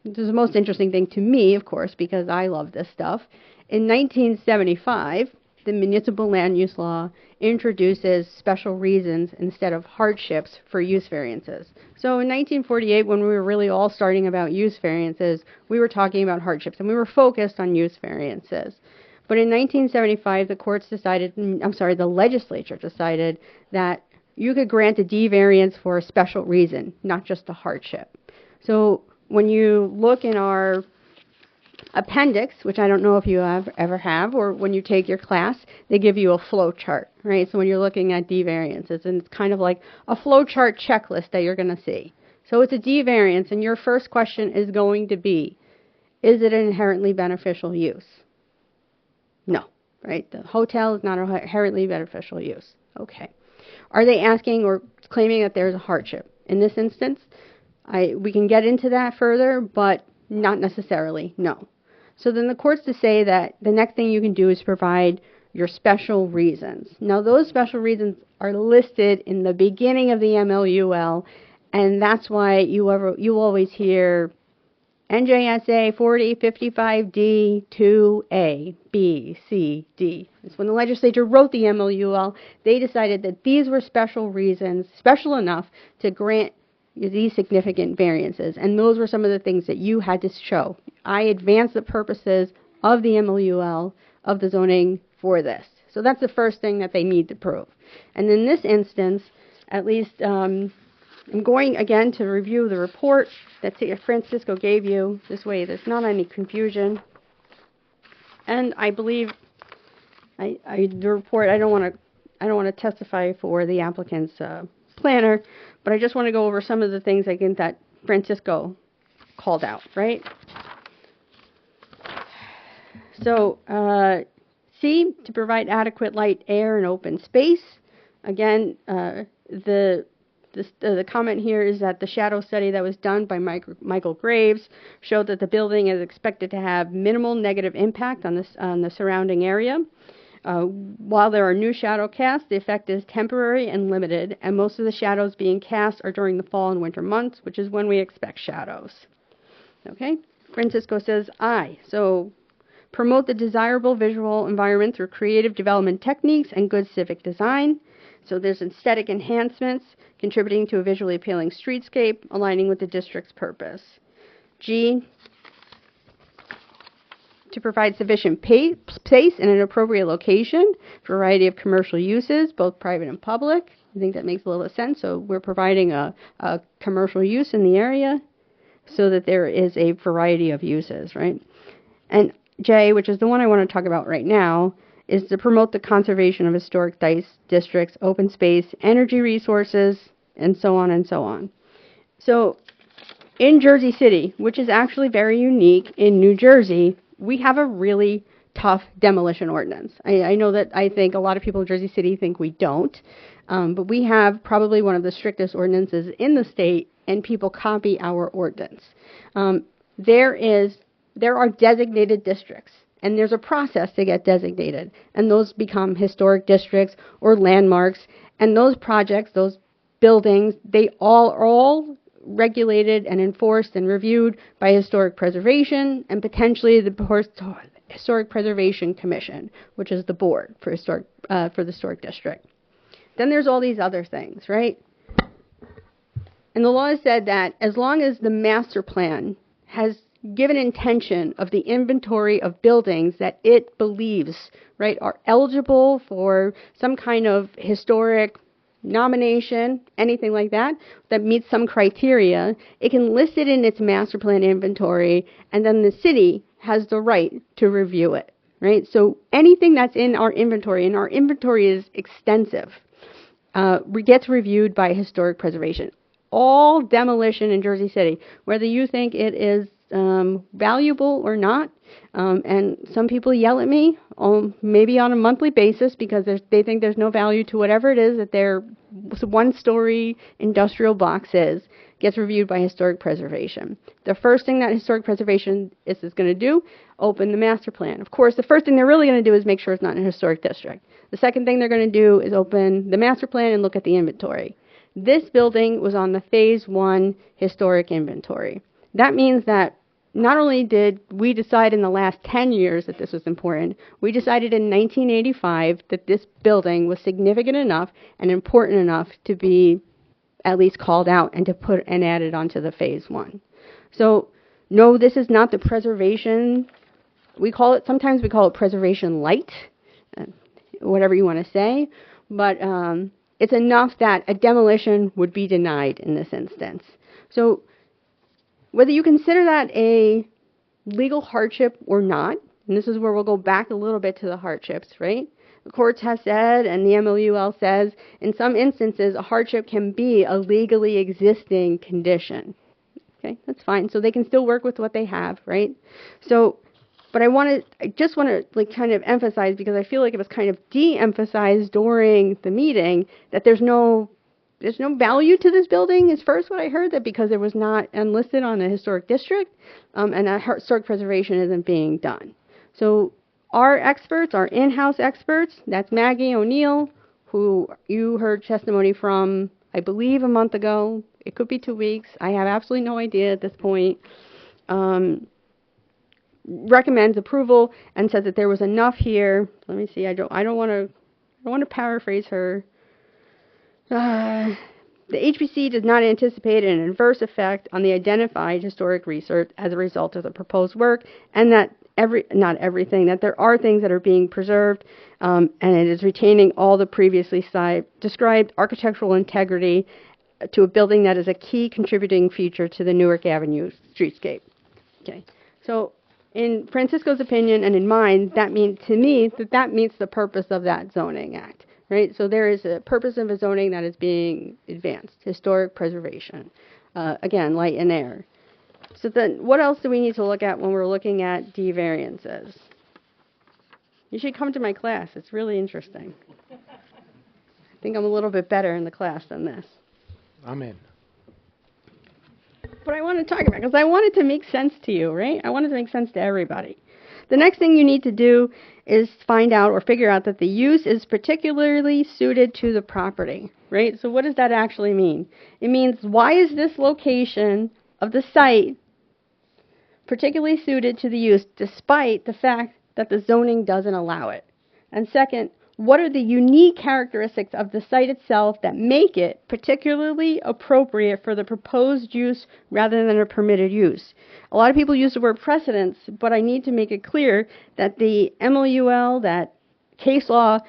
this is the most interesting thing to me, of course, because I love this stuff. In 1975, the Municipal Land Use Law introduces special reasons instead of hardships for use variances. So in 1948, when we were really all starting about use variances, we were talking about hardships, and we were focused on use variances. But in 1975, the legislature decided that you could grant a D variance for a special reason, not just a hardship. So when you look in our appendix, which I don't know if you ever have, or when you take your class, they give you a flow chart, right? So when you're looking at D variances, and it's kind of like a flow chart checklist that you're going to see. So it's a D variance, and your first question is going to be, is it an inherently beneficial use? No, right? The hotel is not an inherently beneficial use. Okay. Are they asking or claiming that there's a hardship? In this instance, we can get into that further, but not necessarily, no. So then the courts to say that the next thing you can do is provide your special reasons. Now, those special reasons are listed in the beginning of the MLUL, and that's why you always hear NJSA 4055D 2A, B, C, D. It's when the legislature wrote the MLUL, they decided that these were special reasons, special enough to grant these significant variances. And those were some of the things that you had to show. I advanced the purposes of the MLUL, of the zoning for this. So that's the first thing that they need to prove. And in this instance, at least I'm going again to review the report that Francisco gave you. This way there's not any confusion. And I believe the report, I don't want to testify for the applicant's planner, but I just want to go over some of the things again that Francisco called out, right? So, C, to provide adequate light, air, and open space. Again, the comment here is that the shadow study that was done by Michael Graves showed that the building is expected to have minimal negative impact on the surrounding area. While there are new shadow casts, the effect is temporary and limited, and most of the shadows being cast are during the fall and winter months, which is when we expect shadows. Okay? Francisco says I. So, promote the desirable visual environment through creative development techniques and good civic design. So there's aesthetic enhancements, contributing to a visually appealing streetscape, aligning with the district's purpose. G, to provide sufficient space in an appropriate location for a variety of commercial uses, both private and public. I think that makes a little sense. So we're providing a commercial use in the area so that there is a variety of uses, right? And J, which is the one I want to talk about right now, is to promote the conservation of historic districts, open space, energy resources, and so on and so on. So in Jersey City, which is actually very unique in New Jersey, we have a really tough demolition ordinance. I know that I think a lot of people in Jersey City think we don't, but we have probably one of the strictest ordinances in the state, and people copy our ordinance. There are designated districts, and there's a process to get designated, and those become historic districts or landmarks, and those projects, those buildings, they are all regulated and enforced and reviewed by Historic Preservation and potentially the Historic Preservation Commission, which is the board for the historic district. Then there's all these other things, right? And the law has said that as long as the master plan has given intention of the inventory of buildings that it believes, right, are eligible for some kind of historic nomination, anything like that, that meets some criteria, it can list it in its master plan inventory, and then the city has the right to review it, right? So anything that's in our inventory, and our inventory is extensive, gets reviewed by Historic Preservation. All demolition in Jersey City, whether you think it is valuable or not, and some people yell at me, maybe on a monthly basis, because they think there's no value to whatever it is that their one-story industrial box is, gets reviewed by Historic Preservation. The first thing that Historic Preservation is going to do, open the master plan. Of course, the first thing they're really going to do is make sure it's not in a historic district. The second thing they're going to do is open the master plan and look at the inventory. This building was on the Phase 1 historic inventory. That means that not only did we decide in the last 10 years that this was important, we decided in 1985 that this building was significant enough and important enough to be at least called out and to put and added onto the Phase 1. So, no, this is not the preservation. Sometimes we call it preservation light, whatever you want to say, but it's enough that a demolition would be denied in this instance. So, whether you consider that a legal hardship or not, and this is where we'll go back a little bit to the hardships, right? The courts have said, and the MLUL says, in some instances, a hardship can be a legally existing condition. Okay, that's fine. So they can still work with what they have, right? So, but I just want to kind of emphasize, because I feel like it was kind of de-emphasized during the meeting, that there's no value to this building, is first what I heard, that because it was not enlisted on a historic district, and a historic preservation isn't being done. So Our experts, our in-house experts, that's Maggie O'Neill, who you heard testimony from, I believe, a month ago. It could be 2 weeks. I have absolutely no idea at this point. Recommends approval and says that there was enough here. Let me see. I don't want to paraphrase her. The HPC does not anticipate an adverse effect on the identified historic research as a result of the proposed work, and that not everything, that there are things that are being preserved, and it is retaining all the previously described architectural integrity to a building that is a key contributing feature to the Newark Avenue streetscape. Okay, so in Francisco's opinion and in mine, that means to me that meets the purpose of that zoning act, right? So there is a purpose of a zoning that is being advanced: historic preservation, again, light and air. So then, what else do we need to look at when we're looking at D variances? You should come to my class; it's really interesting. I think I'm a little bit better in the class than this.
I'm in.
But I want to talk about, because I want it to make sense to you, right? I want it to make sense to everybody. The next thing you need to do is find out or figure out that the use is particularly suited to the property, right? So what does that actually mean? It means, why is this location of the site particularly suited to the use despite the fact that the zoning doesn't allow it? And second, what are the unique characteristics of the site itself that make it particularly appropriate for the proposed use rather than a permitted use? A lot of people use the word precedence, but I need to make it clear that the MLUL, that case law,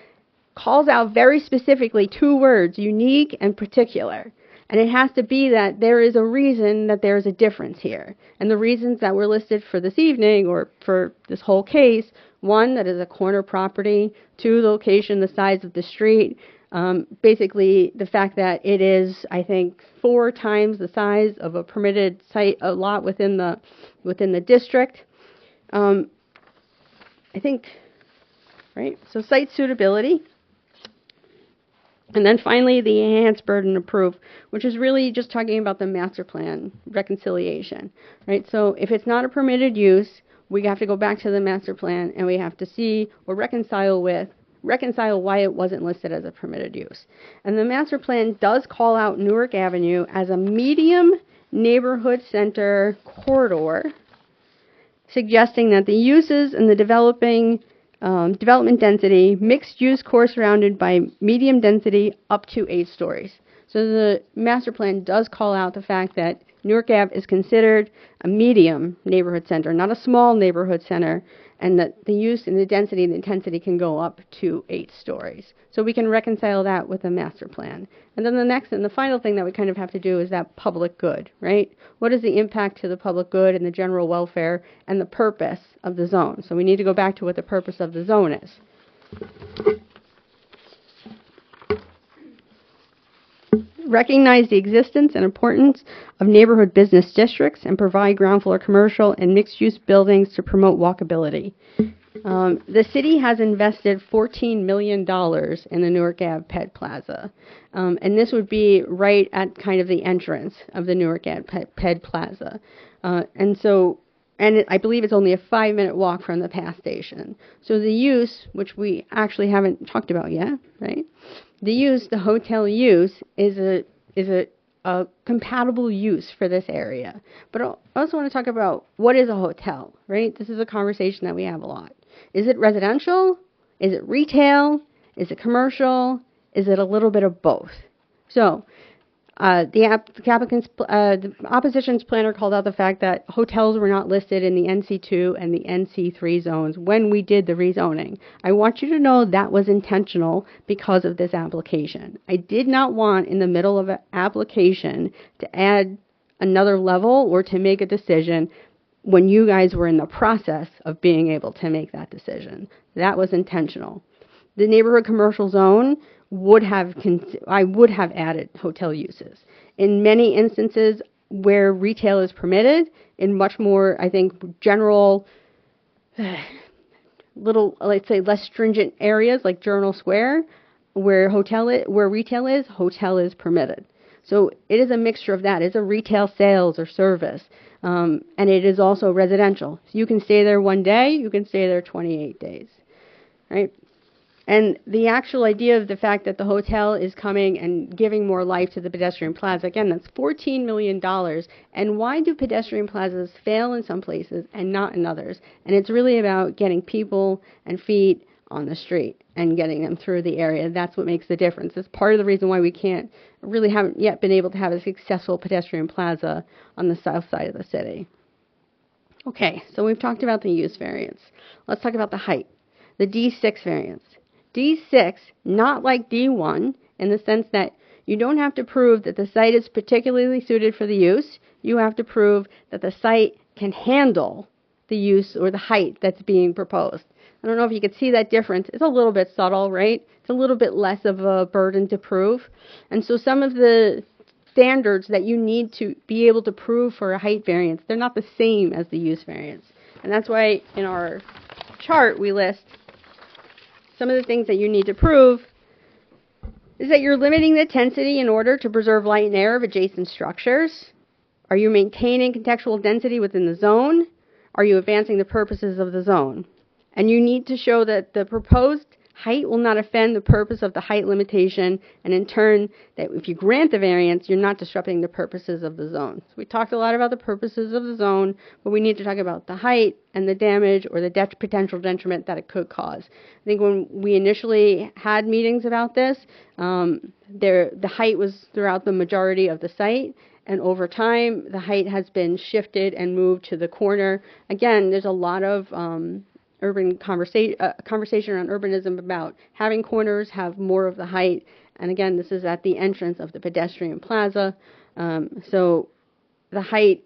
calls out very specifically two words: unique and particular. And it has to be that there is a reason that there is a difference here. And the reasons that were listed for this evening or for this whole case: one, that is a corner property; two, the location, the size of the street; basically the fact that it is, I think, 4 times the size of a permitted site, a lot within the district. I think, right? So site suitability. And then finally, the enhanced burden of proof, which is really just talking about the master plan reconciliation, right? So if it's not a permitted use, we have to go back to the master plan and we have to see or reconcile why it wasn't listed as a permitted use. And the master plan does call out Newark Avenue as a medium neighborhood center corridor, suggesting that the uses in the development density, mixed use core surrounded by medium density up to 8 stories. So the master plan does call out the fact that Newark Ave is considered a medium neighborhood center, not a small neighborhood center, and that the use and the density and the intensity can go up to 8 stories. So we can reconcile that with the master plan. And then the next and the final thing that we kind of have to do is that public good, right? What is the impact to the public good and the general welfare and the purpose of the zone? So we need to go back to what the purpose of the zone is. Recognize the existence and importance of neighborhood business districts and provide ground floor commercial and mixed-use buildings to promote walkability. The city has invested $14 million in the Newark Ave Ped Plaza, and this would be right at kind of the entrance of the Newark Ave Ped Plaza. And I believe it's only a 5-minute walk from the PATH station. So the use, which we actually haven't talked about yet, right? The hotel use, is a compatible use for this area. But I also want to talk about what is a hotel, right? This is a conversation that we have a lot. Is it residential? Is it retail? Is it commercial? Is it a little bit of both? So the opposition's planner called out the fact that hotels were not listed in the NC2 and the NC3 zones when we did the rezoning. I want you to know that was intentional because of this application. I did not want in the middle of an application to add another level or to make a decision when you guys were in the process of being able to make that decision. That was intentional. The neighborhood commercial zone I would have added hotel uses. In many instances where retail is permitted, in much more, I think, general, let's say, less stringent areas like Journal Square, where retail is, hotel is permitted. So it is a mixture of that. It's a retail sales or service. And it is also residential. So you can stay there one day, you can stay there 28 days, right? And the actual idea of the fact that the hotel is coming and giving more life to the pedestrian plaza, again, that's $14 million. And why do pedestrian plazas fail in some places and not in others? And it's really about getting people and feet on the street and getting them through the area. That's what makes the difference. It's part of the reason why we haven't yet been able to have a successful pedestrian plaza on the south side of the city. Okay, so we've talked about the use variance. Let's talk about the height. The D6 variance. D6, not like D1, in the sense that you don't have to prove that the site is particularly suited for the use. You have to prove that the site can handle the use or the height that's being proposed. I don't know if you could see that difference. It's a little bit subtle, right? It's a little bit less of a burden to prove. And so some of the standards that you need to be able to prove for a height variance, they're not the same as the use variance. And that's why in our chart we list some of the things that you need to prove is that you're limiting the intensity in order to preserve light and air of adjacent structures. Are you maintaining contextual density within the zone? Are you advancing the purposes of the zone? And you need to show that the proposed height will not offend the purpose of the height limitation, and in turn, that if you grant the variance, you're not disrupting the purposes of the zone. So we talked a lot about the purposes of the zone, but we need to talk about the height and the damage or the potential detriment that it could cause. I think when we initially had meetings about this, the height was throughout the majority of the site, and over time, the height has been shifted and moved to the corner. Again, there's a lot of urban conversation around urbanism about having corners have more of the height. And again, this is at the entrance of the pedestrian plaza. So the height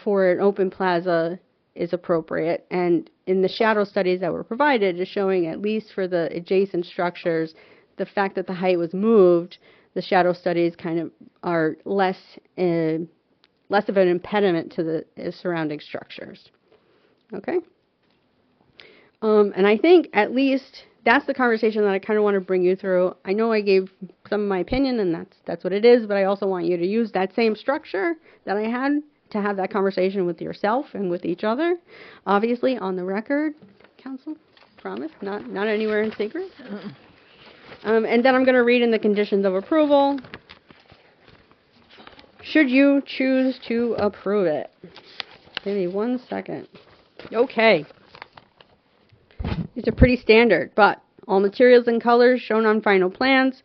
for an open plaza is appropriate. And in the shadow studies that were provided is showing, at least for the adjacent structures, the fact that the height was moved, the shadow studies kind of are less of an impediment to the surrounding structures. Okay? And I think at least that's the conversation that I kind of want to bring you through. I know I gave some of my opinion, and that's what it is, but I also want you to use that same structure that I had to have that conversation with yourself and with each other. Obviously, on the record, Council, promise, not anywhere in secret. And then I'm going to read in the conditions of approval. Should you choose to approve it? Give me 1 second. Okay. These are pretty standard, but all materials and colors shown on final plans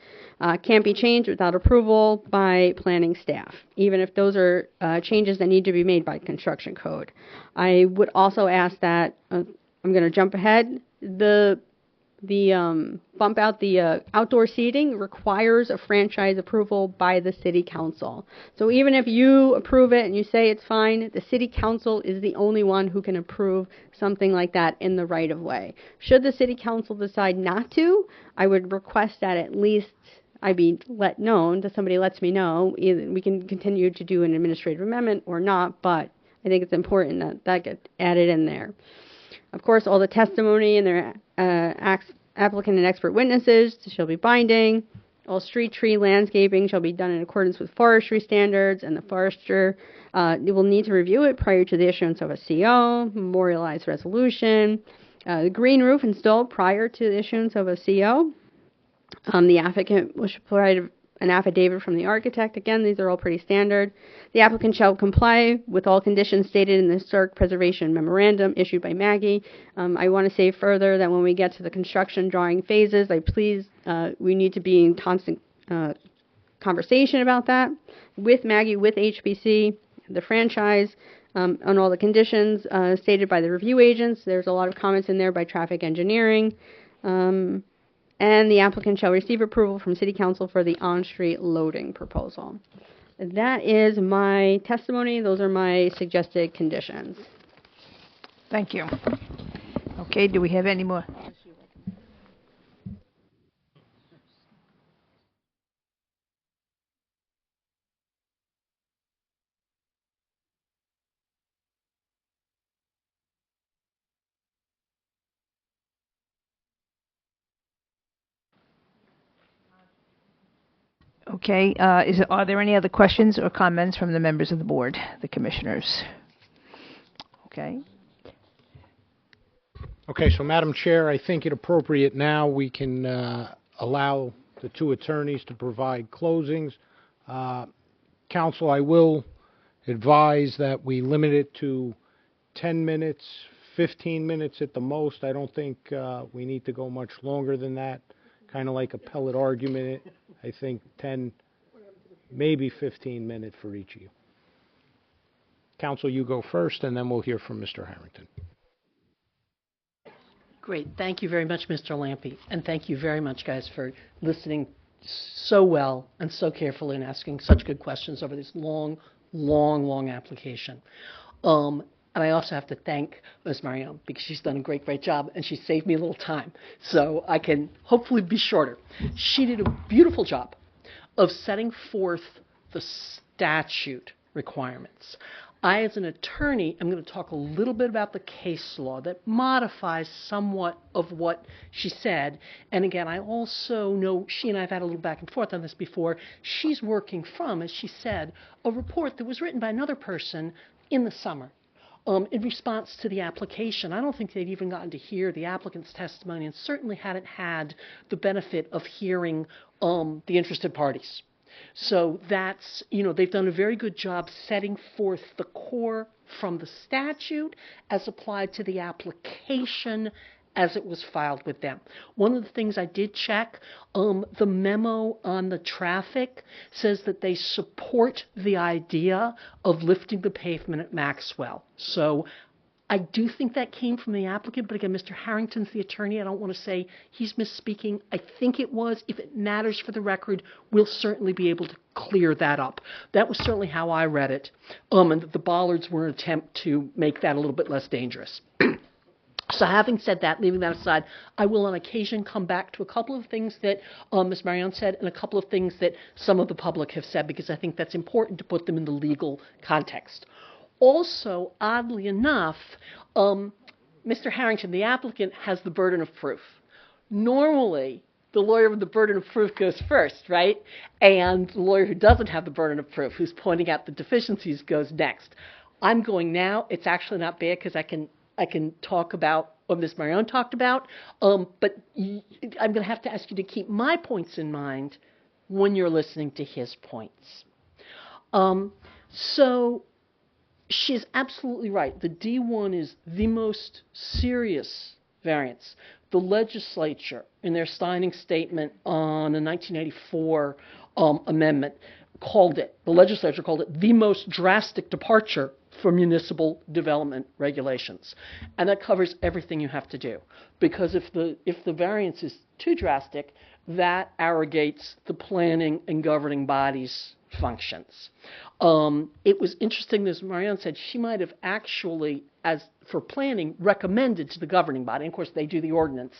can't be changed without approval by planning staff, even if those are changes that need to be made by construction code. I would also ask that, I'm going to jump ahead, the bump out the outdoor seating requires a franchise approval by the city council. So even if you approve it and you say it's fine, the city council is the only one who can approve something like that in the right of way. Should the city council decide not to, I would request that at least I be let known, that somebody lets me know. Either we can continue to do an administrative amendment or not, but I think it's important that that gets added in there. Of course, all the testimony and their applicant and expert witnesses shall be binding. All street tree landscaping shall be done in accordance with forestry standards, and the forester will need to review it prior to the issuance of a CO, memorialized resolution. The green roof installed prior to the issuance of a CO. The applicant should provide an affidavit from the architect. Again, these are all pretty standard. The applicant shall comply with all conditions stated in the Historic Preservation Memorandum issued by Maggie. I want to say further that when we get to the construction drawing phases, we need to be in constant conversation about that with Maggie, with HBC, the franchise, on all the conditions stated by the review agents. There's a lot of comments in there by traffic engineering. And the applicant shall receive approval from City Council for the on-street loading proposal. That is my testimony. Those are my suggested conditions.
Thank you. Okay, do we have any more? Okay, are there any other questions or comments from the members of the board, the commissioners? Okay.
Okay, so Madam Chair, I think it appropriate now we can allow the two attorneys to provide closings. Counsel, I will advise that we limit it to 10 minutes, 15 minutes at the most. I don't think we need to go much longer than that. Kind of like appellate argument. I think 10, maybe 15 minutes for each of you. Counsel, you go first, and then we'll hear from Mr. Harrington.
Great. Thank you very much, Mr. Lampe. And thank you very much, guys, for listening so well and so carefully and asking such good questions over this long application. And I also have to thank Ms. Marion because she's done a great job and she saved me a little time. So I can hopefully be shorter. She did a beautiful job of setting forth the statute requirements. I, as an attorney, am going to talk a little bit about the case law that modifies somewhat of what she said. And again, I also know she and I have had a little back and forth on this before. She's working from, as she said, a report that was written by another person in the summer in response to the application. I don't think they'd even gotten to hear the applicant's testimony and certainly hadn't had the benefit of hearing the interested parties. So that's, they've done a very good job setting forth the core from the statute as applied to the application as it was filed with them. One of the things I did check, the memo on the traffic says that they support the idea of lifting the pavement at Maxwell. So I do think that came from the applicant, but again, Mr. Harrington's the attorney. I don't want to say he's misspeaking. I think it was. If it matters for the record, we'll certainly be able to clear that up. That was certainly how I read it, and that the bollards were an attempt to make that a little bit less dangerous. So having said that, leaving that aside, I will on occasion come back to a couple of things that Ms. Marion said and a couple of things that some of the public have said, because I think that's important to put them in the legal context. Also, oddly enough, Mr. Harrington, the applicant, has the burden of proof. Normally, the lawyer with the burden of proof goes first, right? And the lawyer who doesn't have the burden of proof, who's pointing out the deficiencies, goes next. I'm going now. It's actually not bad because I can talk about what Ms. Marion talked about, but I'm going to have to ask you to keep my points in mind when you're listening to his points. So she's absolutely right. The D1 is the most serious variance. The legislature, in their signing statement on the 1984 amendment, the legislature called it the most drastic departure from municipal development regulations. And that covers everything you have to do. Because if the variance is too drastic, that arrogates the planning and governing bodies' functions. It was interesting, as Marianne said, she might have actually, as for planning, recommended to the governing body, and of course they do the ordinance,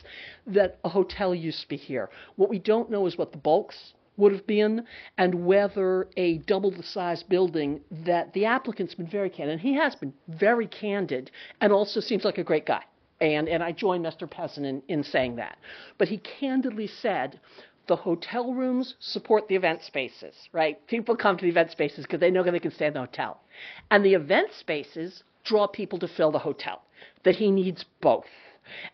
that a hotel use be here. What we don't know is what the bulks would have been and whether a double the size building that the applicant's been very candid, and he has been very candid and also seems like a great guy. And I join Mr. Peasant in saying that. But he candidly said, the hotel rooms support the event spaces, right? People come to the event spaces because they know they can stay in the hotel. And the event spaces draw people to fill the hotel, that he needs both.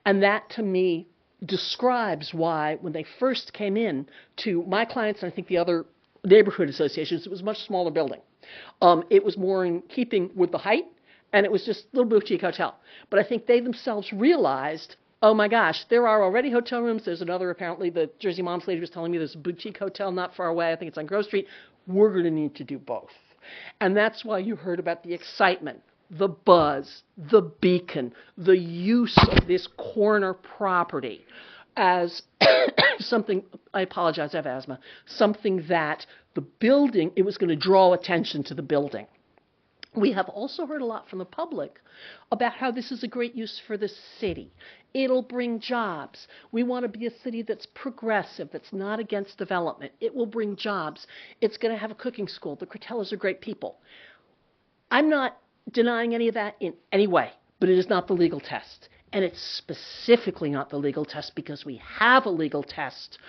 And that, to me, describes why, when they first came in to my clients and I think the other neighborhood associations, it was a much smaller building. It was more in keeping with the height, and it was just a little boutique hotel. But I think they themselves realized, oh my gosh, there are already hotel rooms. There's another, apparently, the Jersey Moms lady was telling me there's a boutique hotel not far away. I think it's on Grove Street. We're going to need to do both. And that's why you heard about the excitement, the buzz, the beacon, the use of this corner property as something, I apologize, I have asthma, something that the building, it was going to draw attention to the building. We have also heard a lot from the public about how this is a great use for the city. It'll bring jobs. We want to be a city that's progressive, that's not against development. It will bring jobs. It's going to have a cooking school. The Cretellas are great people. I'm not denying any of that in any way, but it is not the legal test. And it's specifically not the legal test because we have a legal test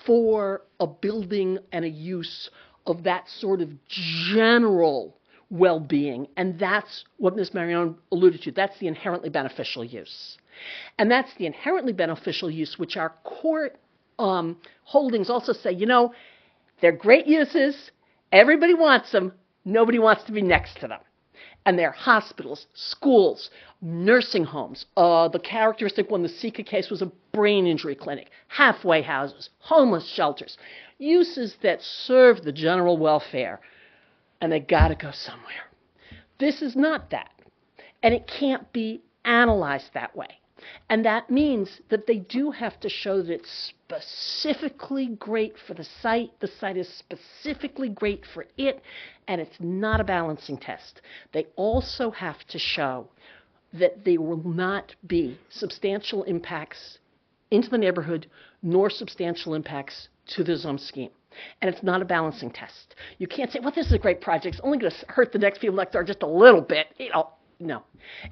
for a building and a use of that sort of general well-being. And that's what Ms. Marion alluded to. That's the inherently beneficial use. And that's the inherently beneficial use which our court holdings also say, you know, they're great uses. Everybody wants them. Nobody wants to be next to them. And they're hospitals, schools, nursing homes. The characteristic one, the Sika case, was a brain injury clinic, halfway houses, homeless shelters, uses that serve the general welfare. And they got to go somewhere. This is not that. And it can't be analyzed that way. And that means that they do have to show that it's specifically great for the site is specifically great for it, and it's not a balancing test. They also have to show that there will not be substantial impacts into the neighborhood, nor substantial impacts to the zone scheme. And it's not a balancing test. You can't say, well, this is a great project. It's only going to hurt the next people next door just a little bit. You know, no.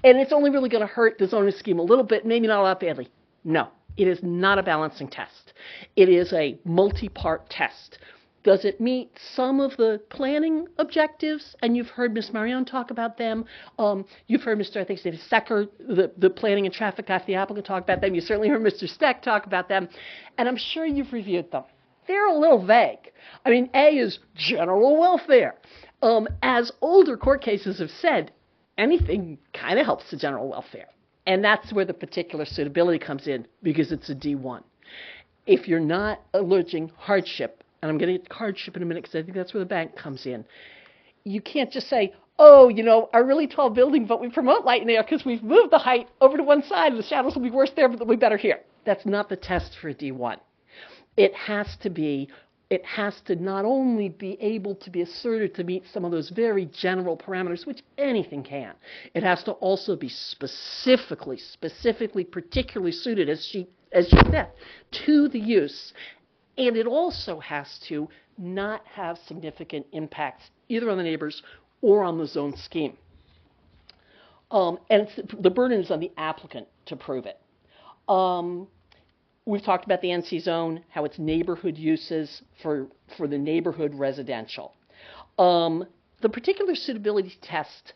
And it's only really going to hurt the zoning scheme a little bit, maybe not a lot badly. No, it is not a balancing test. It is a multi-part test. Does it meet some of the planning objectives? And you've heard Ms. Marion talk about them. You've heard Mr. I think David Stecker, the planning and traffic guy for the applicant, talk about them. You certainly heard Mr. Steck talk about them. And I'm sure you've reviewed them. They're a little vague. I mean, A is general welfare. As older court cases have said, anything kind of helps the general welfare. And that's where the particular suitability comes in, because it's a D1. If you're not alleging hardship, and I'm going to get to hardship in a minute because I think that's where the bank comes in, you can't just say, oh, you know, our really tall building, but we promote light in there because we've moved the height over to one side and the shadows will be worse there, but they'll be better here. That's not the test for a D1. It has to not only be able to be asserted to meet some of those very general parameters, which anything can. It has to also be specifically, particularly suited, as she said, to the use. And it also has to not have significant impacts either on the neighbors or on the zone scheme. And the burden is on the applicant to prove it. We've talked about the NC zone, how it's neighborhood uses for the neighborhood residential. The particular suitability test,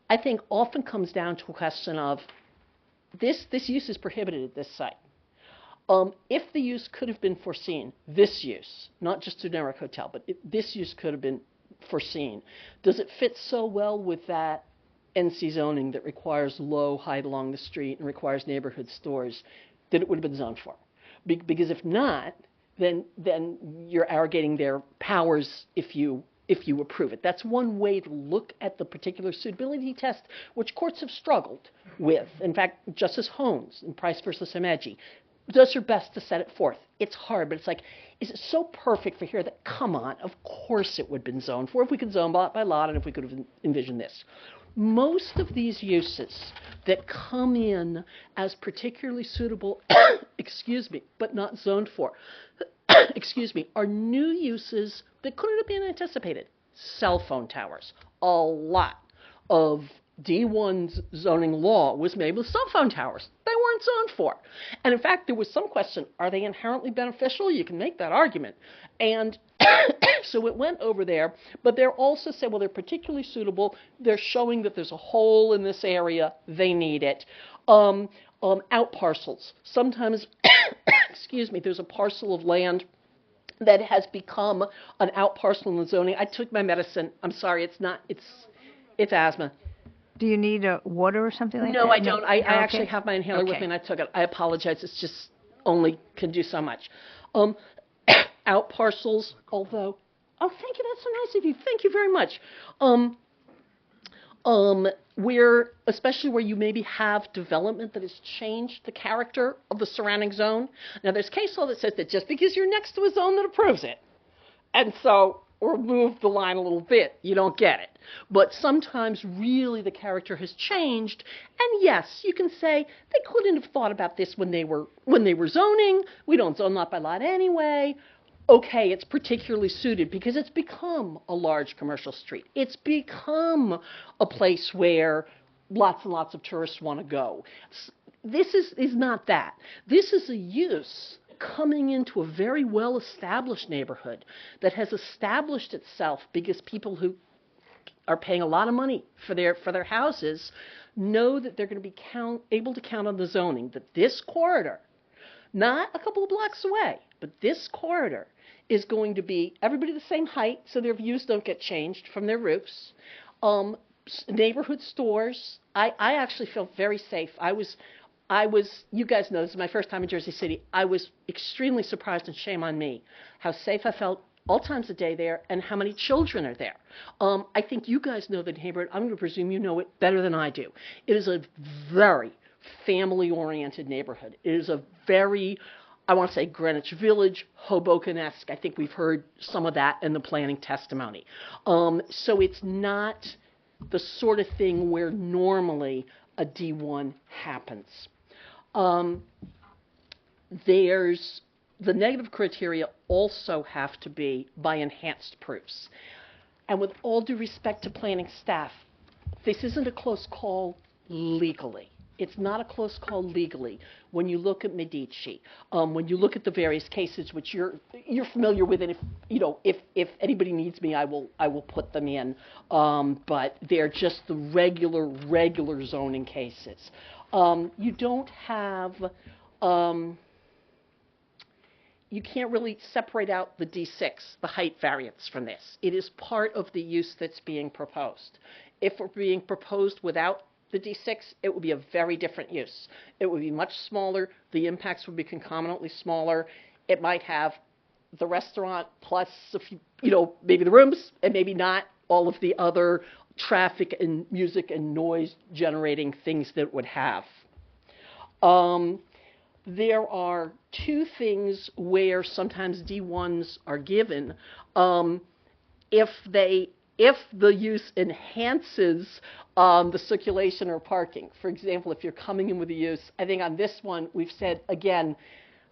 I think, often comes down to a question of this use is prohibited at this site. If the use could have been foreseen, this use, not just a generic hotel, but this use could have been foreseen, does it fit so well with that NC zoning that requires low height along the street and requires neighborhood stores that it would have been zoned for? Because if not, then you're arrogating their powers if you approve it. That's one way to look at the particular suitability test, which courts have struggled with. In fact, Justice Holmes in Price versus Imagine does her best to set it forth. It's hard, but it's like, is it so perfect for here that, come on, of course it would have been zoned for if we could zone lot by lot and if we could have envisioned this. Most of these uses that come in as particularly suitable, but not zoned for, are new uses that couldn't have been anticipated. Cell phone towers. A lot of D1's zoning law was made with cell phone towers. They weren't zoned for. And in fact, there was some question, are they inherently beneficial? You can make that argument. And so it went over there, but they're also saying, well, they're particularly suitable. They're showing that there's a hole in this area. They need it. Out parcels. Sometimes, there's a parcel of land that has become an out parcel in the zoning. I took my medicine. I'm sorry, it's asthma.
Do you need water or something like that?
No, I don't. I actually have my inhaler with me and I took it. I apologize. It's just only can do so much. Out parcels, although, oh, thank you. That's so nice of you. Thank you very much. Especially where you maybe have development that has changed the character of the surrounding zone. Now, there's case law that says that just because you're next to a zone that approves it, and so or move the line a little bit, you don't get it. But sometimes really the character has changed, and yes, you can say they couldn't have thought about this when they were zoning. We don't zone lot by lot anyway. Okay, it's particularly suited because it's become a large commercial street. It's become a place where lots and lots of tourists want to go. this is not that. This is a use coming into a very well-established neighborhood that has established itself because people who are paying a lot of money for their houses know that they're going to be able to count on the zoning, that this corridor, not a couple of blocks away, but this corridor is going to be everybody the same height so their views don't get changed from their roofs. Neighborhood stores. I actually felt very safe. I was, you guys know, this is my first time in Jersey City. I was extremely surprised, and shame on me, how safe I felt all times of day there and how many children are there. I think you guys know the neighborhood. I'm going to presume you know it better than I do. It is a very family-oriented neighborhood. It is a very, I want to say, Greenwich Village, Hoboken-esque. I think we've heard some of that in the planning testimony. So it's not the sort of thing where normally a D1 happens. There's the negative criteria also have to be by enhanced proofs. And with all due respect to planning staff, this isn't a close call legally. It's not a close call legally when you look at Medici, when you look at the various cases which you're familiar with, and if anybody needs me, I will put them in. But they're just the regular zoning cases. You don't have. You can't really separate out the D6, the height variance, from this. It is part of the use that's being proposed. If it were being proposed without the D6, it would be a very different use. It would be much smaller. The impacts would be concomitantly smaller. It might have the restaurant plus a few, maybe the rooms, and maybe not all of the other traffic and music and noise generating things that it would have. There are two things where sometimes D1s are given. If the use enhances the circulation or parking. For example, if you're coming in with a use, I think on this one we've said, again,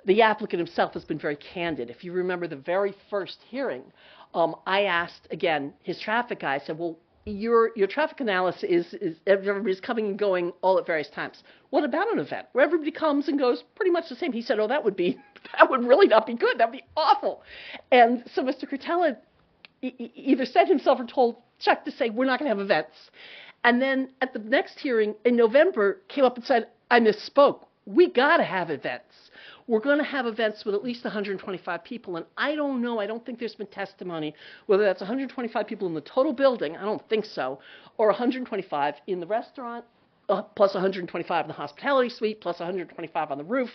the applicant himself has been very candid. If you remember the very first hearing, I asked, again, his traffic guy, I said, well, your traffic analysis is everybody's coming and going all at various times. What about an event where everybody comes and goes pretty much the same? He said, oh, that would really not be good. That would be awful. And so Mr. Curtella either said himself or told Chuck to say, we're not going to have events. And then at the next hearing in November came up and said, I misspoke. We got to have events. We're going to have events with at least 125 people. And I don't know, I don't think there's been testimony whether that's 125 people in the total building, I don't think so, or 125 in the restaurant, plus 125 in the hospitality suite, plus 125 on the roof.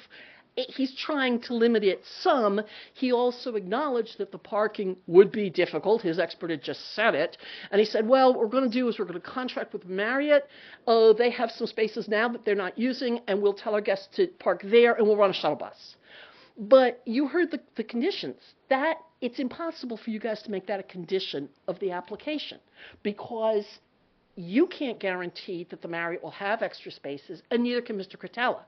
He's trying to limit it some. He also acknowledged that the parking would be difficult. His expert had just said it. And he said, well, what we're going to do is we're going to contract with Marriott. They have some spaces now that they're not using, and we'll tell our guests to park there, and we'll run a shuttle bus. But you heard the conditions. That it's impossible for you guys to make that a condition of the application because you can't guarantee that the Marriott will have extra spaces, and neither can Mr. Curtella.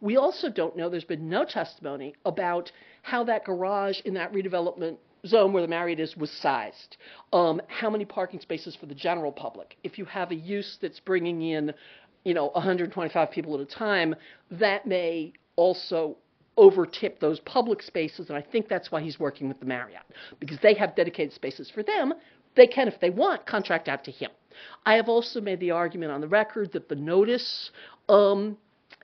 We also don't know, there's been no testimony about how that garage in that redevelopment zone where the Marriott is was sized. How many parking spaces for the general public? If you have a use that's bringing in, 125 people at a time, that may also overtip those public spaces, and I think that's why he's working with the Marriott, because they have dedicated spaces for them. They can, if they want, contract out to him. I have also made the argument on the record that the notice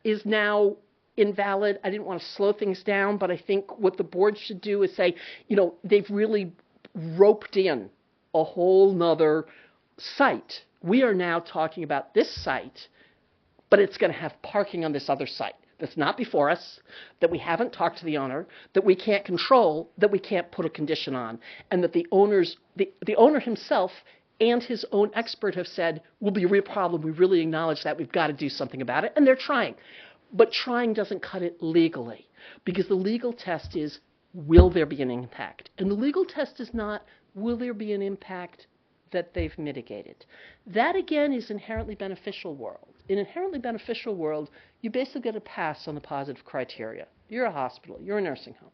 is now invalid. I didn't want to slow things down, but I think what the board should do is say, they've really roped in a whole nother site. We are now talking about this site, but it's going to have parking on this other site that's not before us, that we haven't talked to the owner, that we can't control, that we can't put a condition on, and that the owner himself and his own expert have said will be a real problem. We really acknowledge that. We've got to do something about it. And they're trying. But trying doesn't cut it legally, because the legal test is, will there be an impact? And the legal test is not, will there be an impact that they've mitigated? That, again, is inherently beneficial world. In inherently beneficial world, you basically get a pass on the positive criteria. You're a hospital. You're a nursing home.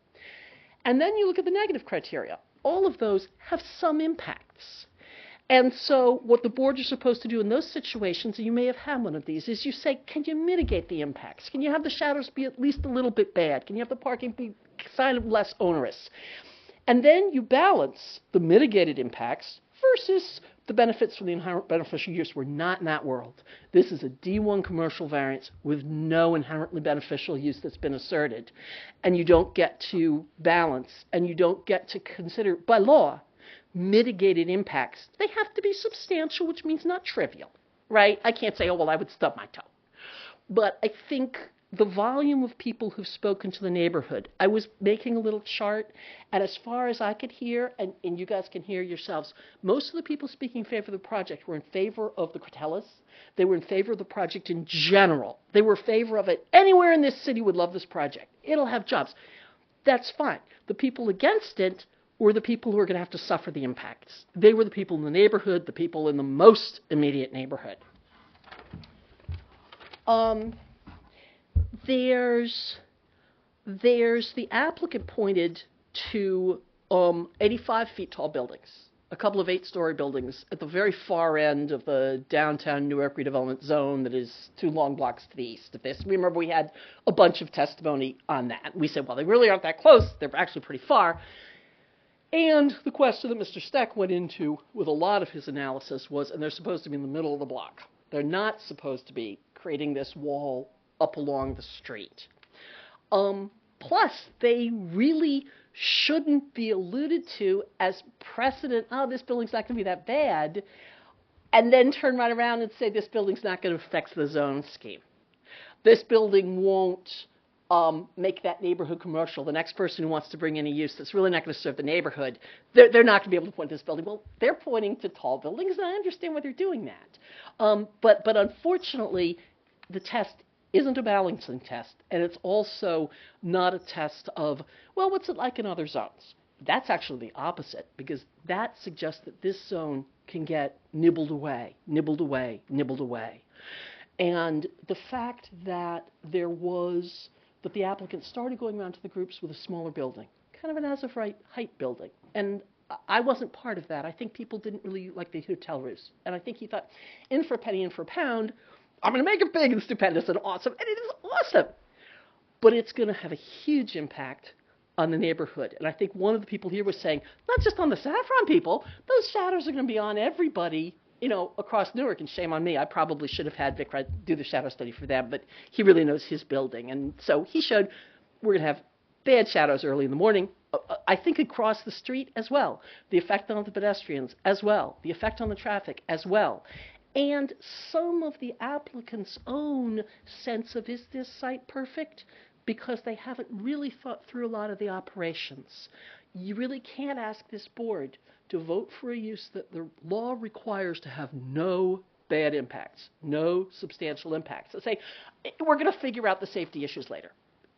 And then you look at the negative criteria. All of those have some impacts. And so what the board is supposed to do in those situations, and you may have had one of these, is you say, can you mitigate the impacts? Can you have the shadows be at least a little bit bad? Can you have the parking be kind of less onerous? And then you balance the mitigated impacts versus the benefits from the inherent beneficial use. We're not in that world. This is a D1 commercial variance with no inherently beneficial use that's been asserted. And you don't get to balance, and you don't get to consider, by law, mitigated impacts. They have to be substantial, which means not trivial, right? I can't say, oh, well, I would stub my toe. But I think the volume of people who've spoken to the neighborhood, I was making a little chart, and as far as I could hear, and you guys can hear yourselves, most of the people speaking in favor of the project were in favor of the Critellas. They were in favor of the project in general. They were in favor of it. Anywhere in this city would love this project. It'll have jobs. That's fine. The people against it were the people who are going to have to suffer the impacts. They were the people in the neighborhood, the people in the most immediate neighborhood. There's the applicant pointed to 85 feet tall buildings, a couple of 8-story buildings at the very far end of the downtown Newark redevelopment zone that is 2 long blocks to the east of this. Remember, we had a bunch of testimony on that. We said, well, they really aren't that close. They're actually pretty far. And the question that Mr. Steck went into with a lot of his analysis was, and they're supposed to be in the middle of the block. They're not supposed to be creating this wall up along the street. Plus, they really shouldn't be alluded to as precedent, oh, this building's not going to be that bad, and then turn right around and say this building's not going to affect the zone scheme. This building won't make that neighborhood commercial. The next person who wants to bring any use that's really not going to serve the neighborhood, they're not going to be able to point to this building. Well, they're pointing to tall buildings, and I understand why they're doing that. But unfortunately, the test isn't a balancing test, and it's also not a test of, well, what's it like in other zones? That's actually the opposite, because that suggests that this zone can get nibbled away, nibbled away, nibbled away. And the fact that that the applicant started going around to the groups with a smaller building, kind of an as-of-right height building, and I wasn't part of that. I think people didn't really like the hotel roofs, and I think he thought, in for a penny, in for a pound, I'm going to make it big and stupendous and awesome, and it is awesome. But it's going to have a huge impact on the neighborhood. And I think one of the people here was saying, not just on the Saffron people, those shadows are going to be on everybody, across Newark. And shame on me, I probably should have had Vic do the shadow study for them, but he really knows his building. And so he showed we're going to have bad shadows early in the morning. I think across the street as well. The effect on the pedestrians as well. The effect on the traffic as well. And some of the applicants' own sense of, is this site perfect? Because they haven't really thought through a lot of the operations. You really can't ask this board to vote for a use that the law requires to have no bad impacts, no substantial impacts. So say, we're going to figure out the safety issues later.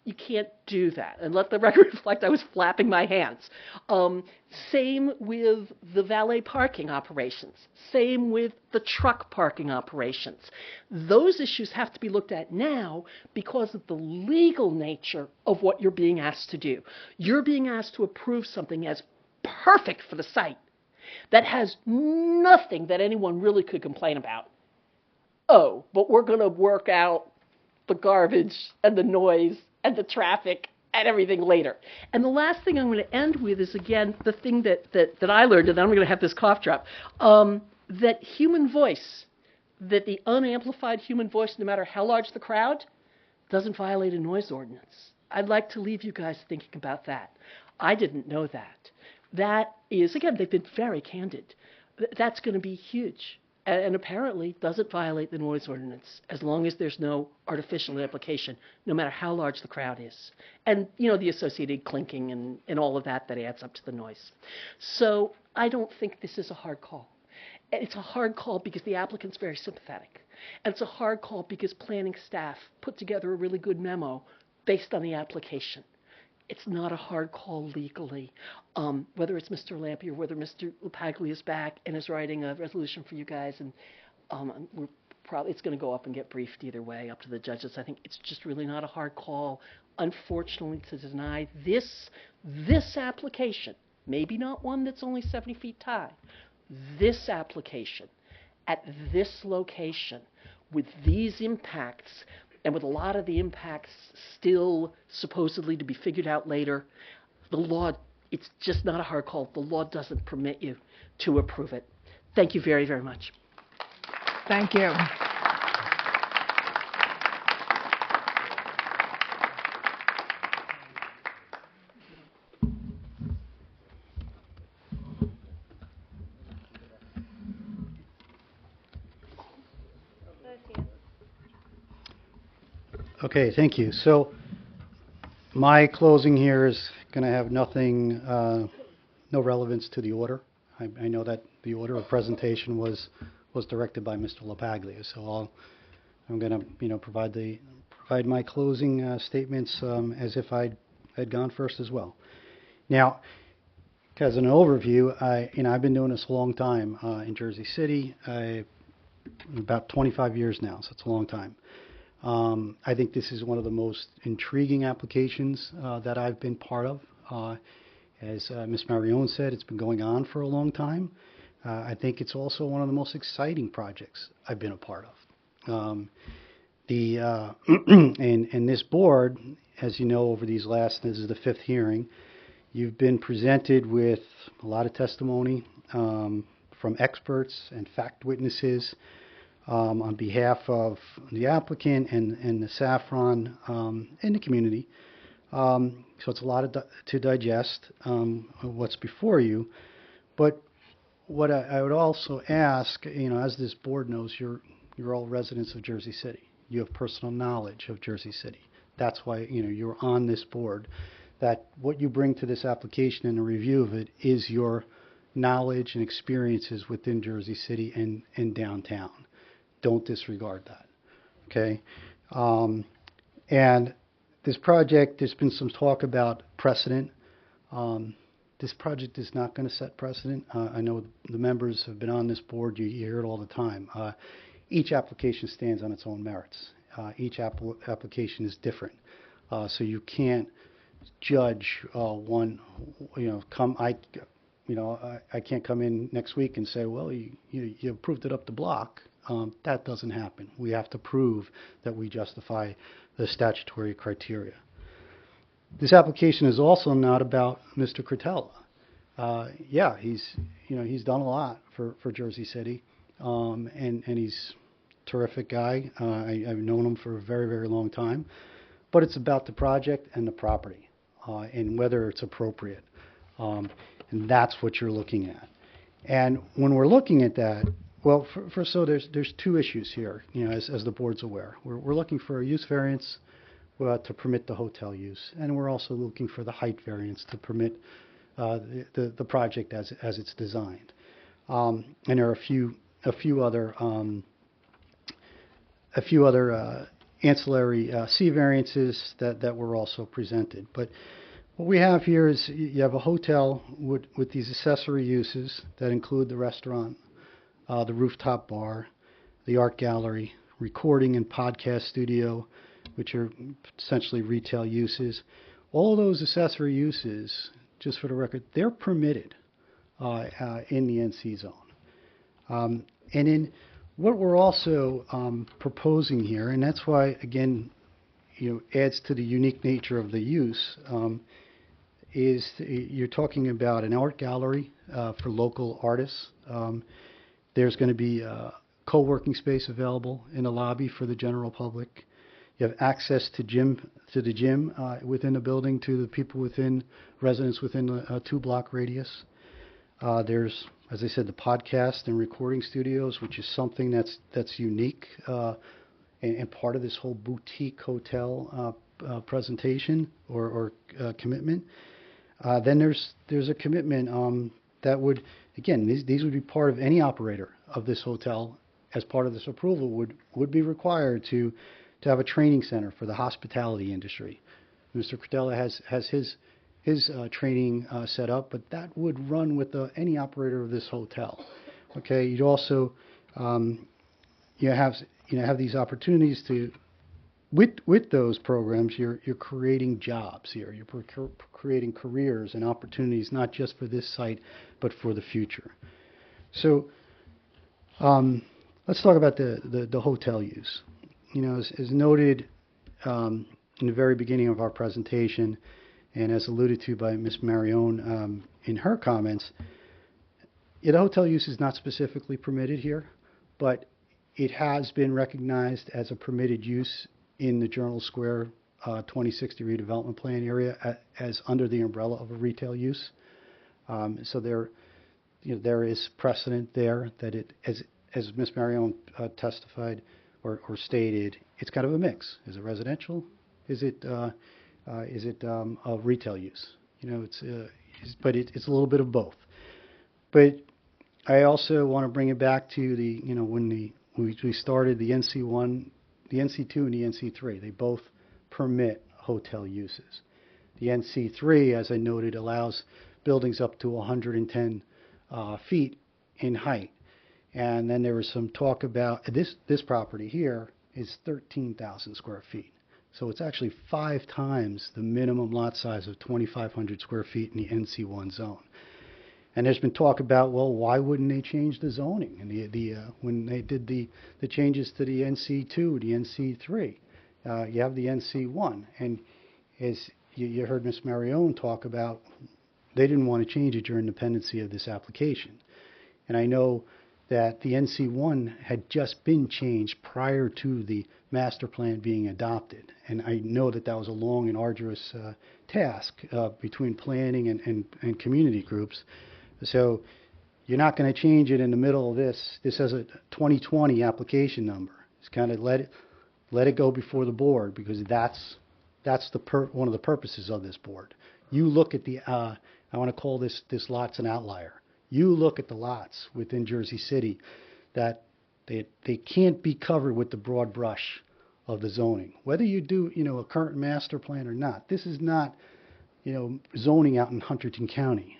You can't do that. And let the record reflect I was flapping my hands. Same with the valet parking operations. Same with the truck parking operations. Those issues have to be looked at now because of the legal nature of what you're being asked to do. You're being asked to approve something as perfect for the site that has nothing that anyone really could complain about. Oh, but we're going to work out the garbage and the noise and the traffic and everything later. And the last thing I'm going to end with is, again, the thing that I learned, and then I'm going to have this cough drop, that human voice, that the unamplified human voice, no matter how large the crowd, doesn't violate a noise ordinance. I'd like to leave you guys thinking about that. I didn't know that. That is, again, they've been very candid. That's going to be huge. And apparently doesn't violate the noise ordinance as long as there's no artificial amplification, no matter how large the crowd is. And, the associated clinking and all of that adds up to the noise. So I don't think this is a hard call. It's a hard call because the applicant's very sympathetic. And it's a hard call because planning staff put together a really good memo based on the application. It's not a hard call legally, whether it's Mr. Lampe or whether Mr. LaPaglia is back and is writing a resolution for you guys, and it's going to go up and get briefed either way up to the judges. I think it's just really not a hard call, unfortunately, to deny this application, maybe not one that's only 70 feet high, this application at this location with these impacts, and with a lot of the impacts still supposedly to be figured out later, the law, it's just not a hard call. The law doesn't permit you to approve it. Thank you very, very much.
Thank you.
Okay, thank you. So my closing here is going to have nothing, no relevance to the order. I know that the order of presentation was directed by Mr. LaPaglia, so I'm going to, provide my closing statements as if I'd gone first as well. Now, as an overview, I've been doing this a long time in Jersey City, about 25 years now, so it's a long time. I think this is one of the most intriguing applications that I've been part of. As Ms. Marione said, it's been going on for a long time. I think it's also one of the most exciting projects I've been a part of. And this board, as you know, over these this is the 5th hearing, you've been presented with a lot of testimony from experts and fact witnesses on behalf of the applicant and the Saffron and the community. So it's a lot to digest what's before you. But what I would also ask, as this board knows, you're all residents of Jersey City. You have personal knowledge of Jersey City. That's why you're on this board. That what you bring to this application and a review of it is your knowledge and experiences within Jersey City and downtown. Don't disregard that, okay? And this project, there's been some talk about precedent. This project is not going to set precedent. I know the members have been on this board. You hear it all the time. Each application stands on its own merits. Each application is different. So you can't judge one, I can't come in next week and say, well, you approved it up the block. That doesn't happen. We have to prove that we justify the statutory criteria. This application is also not about Mr. Cretella. Yeah, he's done a lot for Jersey City, and he's a terrific guy. I've known him for a very, very long time. But it's about the project and the property, and whether it's appropriate. And that's what you're looking at. And when we're looking at that, well, so there's two issues here, as the board's aware. We're looking for a use variance to permit the hotel use, and we're also looking for the height variance to permit the project as it's designed. And there are a few other ancillary C variances that were also presented. But what we have here is you have a hotel with these accessory uses that include the restaurant, the rooftop bar, the art gallery, recording and podcast studio, which are essentially retail uses. All those accessory uses, just for the record, they're permitted in the NC zone. And in what we're also proposing here, and that's why, again, adds to the unique nature of the use, is you're talking about an art gallery for local artists. There's going to be a co-working space available in the lobby for the general public. You have access to the gym within the building to the people residents within a 2-block radius. There's, as I said, the podcast and recording studios, which is something that's unique and part of this whole boutique hotel presentation or commitment. Then there's a commitment that would, again, these would be part of any operator of this hotel as part of this approval would be required to have a training center for the hospitality industry. Mr. Cretella has his training set up, but that would run with any operator of this hotel. Okay, you'd also have these opportunities to, with those programs, you're creating jobs here. You're creating careers and opportunities not just for this site, but for the future. So let's talk about the hotel use. You know, as noted in the very beginning of our presentation, and as alluded to by Ms. Marione in her comments, the hotel use is not specifically permitted here, but it has been recognized as a permitted use in the Journal Square 2060 redevelopment plan area as under the umbrella of a retail use. So there is precedent there that it, as Ms. Marione testified or stated, it's kind of a mix. Is it residential? Is it a retail use? You know, but it's a little bit of both. But I also want to bring it back to when we started the NC1, the NC2 and the NC3. They both permit hotel uses. The NC3, as I noted, allows buildings up to 110 feet in height. And then there was some talk about this property here is 13,000 square feet. So it's actually 5 times the minimum lot size of 2,500 square feet in the NC1 zone. And there's been talk about, well, why wouldn't they change the zoning? And when they did the changes to the NC2, the NC3, you have the NC1. And as you heard Ms. Marione talk about, they didn't want to change it during the pendency of this application. And I know that the NC1 had just been changed prior to the master plan being adopted. And I know that that was a long and arduous task between planning and community groups. So you're not going to change it in the middle of this. This has a 2020 application number. It's kind of let it go before the board, because that's one of the purposes of this board. You look at the I want to call this lot's an outlier. You look at the lots within Jersey City that they can't be covered with the broad brush of the zoning. Whether you do a current master plan or not, this is not zoning out in Hunterdon County.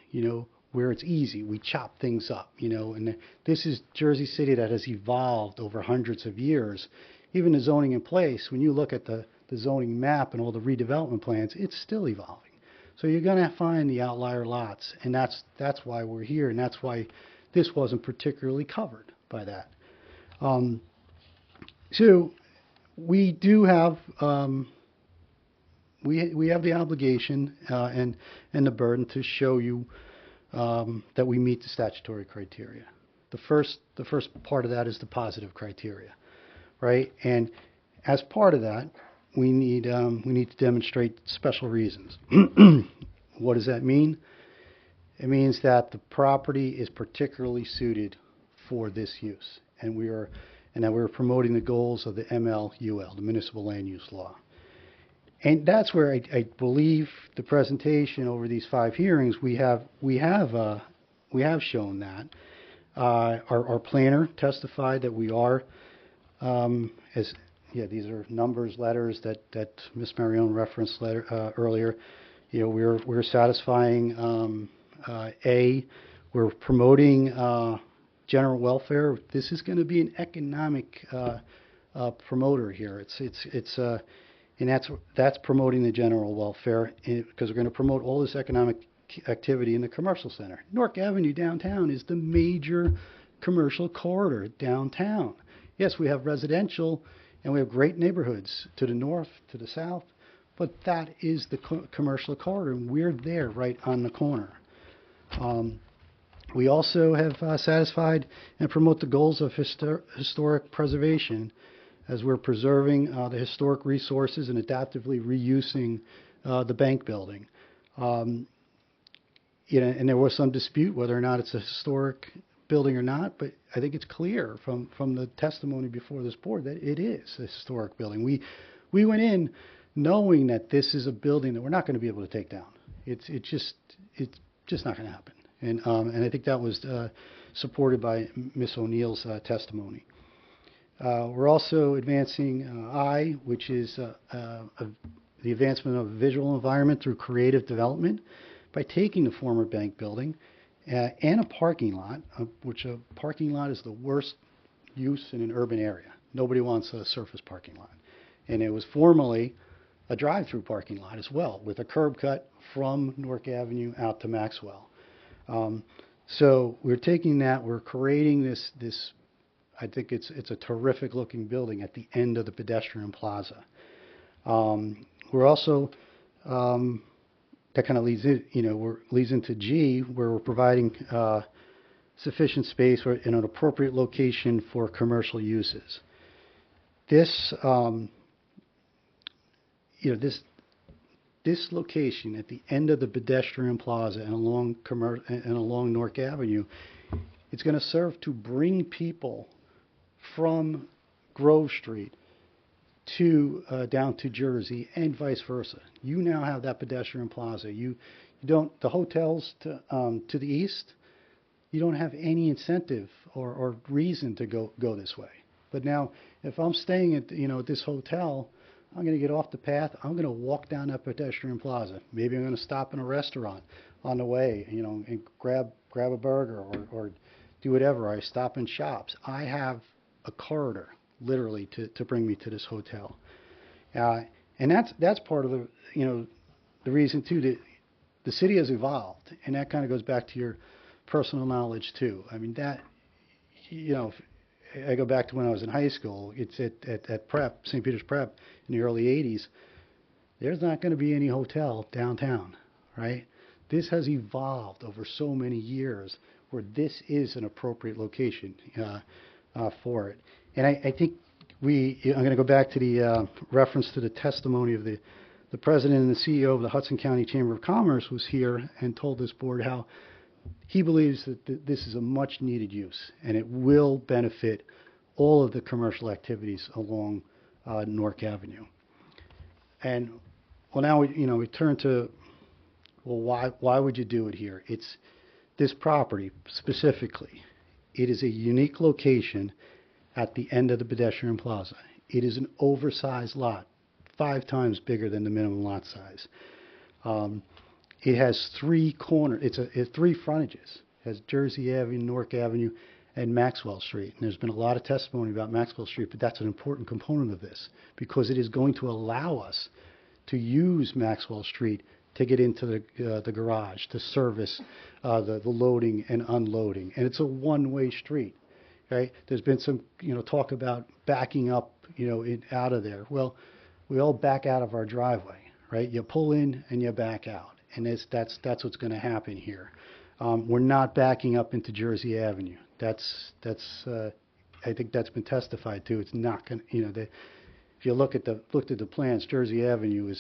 Where it's easy, we chop things up, and this is Jersey City that has evolved over hundreds of years. Even the zoning in place, when you look at the zoning map and all the redevelopment plans, it's still evolving. So you're going to find the outlier lots, and that's why we're here, and that's why this wasn't particularly covered by that. So we do have we have the obligation and the burden to show you that we meet the statutory criteria. The first part of that is the positive criteria, right? And as part of that, we need to demonstrate special reasons. What does that mean? It means that the property is particularly suited for this use, and that we're promoting the goals of the MLUL, the Municipal Land Use Law. And that's where I believe the presentation over these 5 hearings we have shown that. Our planner testified that we are these are numbers, letters that Ms. Marione referenced earlier. We're satisfying we're promoting general welfare. This is going to be an economic promoter here. And that's promoting the general welfare, because we're going to promote all this economic activity in the commercial center. Newark Avenue downtown is the major commercial corridor downtown. Yes, we have residential and we have great neighborhoods to the north, to the south, but that is the commercial corridor, and we're there right on the corner. We also have satisfied and promote the goals of historic preservation, as we're preserving the historic resources and adaptively reusing the bank building. And there was some dispute whether or not it's a historic building or not, but I think it's clear from the testimony before this board that it is a historic building. We went in knowing that this is a building that we're not going to be able to take down. It's just not going to happen. And I think that was supported by Ms. O'Neill's testimony. We're also advancing which is the advancement of a visual environment through creative development by taking the former bank building and a parking lot, which a parking lot is the worst use in an urban area. Nobody wants a surface parking lot. And it was formerly a drive-through parking lot as well, with a curb cut from Newark Avenue out to Maxwell. So we're taking that, we're creating this. I think it's a terrific looking building at the end of the pedestrian plaza. We're also that kind of leads in, leads into G, where we're providing sufficient space in an appropriate location for commercial uses. This, this location at the end of the pedestrian plaza and along Newark Avenue, it's going to serve to bring people from Grove Street to down to Jersey and vice versa. You now have that pedestrian plaza. You don't, the hotels to the east, you don't have any incentive or reason to go this way. But now, if I'm staying at at this hotel, I'm going to get off the path. I'm going to walk down that pedestrian plaza. Maybe I'm going to stop in a restaurant on the way, and grab a burger or do whatever. I stop in shops. I have a corridor, literally, to bring me to this hotel, and that's part of the reason too that the city has evolved, and that kind of goes back to your personal knowledge too. I mean that, I go back to when I was in high school. It's at Prep, St. Peter's Prep in the early 80s. There's not going to be any hotel downtown, right? This has evolved over so many years where this is an appropriate location for it. And I think I'm going to go back to the reference to the testimony of the president and the CEO of the Hudson County Chamber of Commerce was here and told this board how he believes that this is a much needed use and it will benefit all of the commercial activities along Newark Avenue. And well, now we turn to, well, why would you do it here? It's this property specifically. It is a unique location at the end of the pedestrian plaza. It is an oversized lot, 5 times bigger than the minimum lot size. It has 3 corners. It's 3 frontages. It has Jersey Avenue, Newark Avenue, and Maxwell Street. And there's been a lot of testimony about Maxwell Street, but that's an important component of this because it is going to allow us to use Maxwell Street to get into the garage, to service the loading and unloading. And it's a one-way street, right? There's been some talk about backing up out of there. Well, we all back out of our driveway, right? You pull in and you back out. And that's what's going to happen here. We're not backing up into Jersey Avenue. I think that's been testified to. It's not going to, if you looked at the plans, Jersey Avenue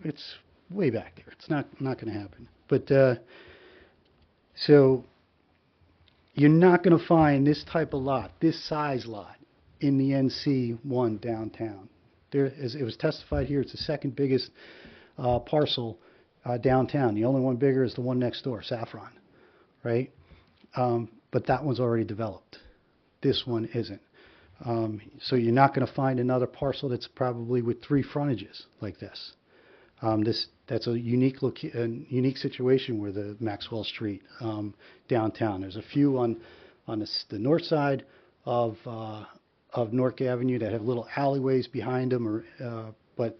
it's way back there. It's not going to happen. But so you're not going to find this type of lot, this size lot, in the NC1 downtown. As it was testified here, it's the second biggest parcel downtown. The only one bigger is the one next door, Saffron, right? But that one's already developed. This one isn't. So you're not going to find another parcel that's probably with 3 frontages like this. That's a unique situation where the Maxwell Street downtown. There's a few on the north side of Newark Avenue that have little alleyways behind them, but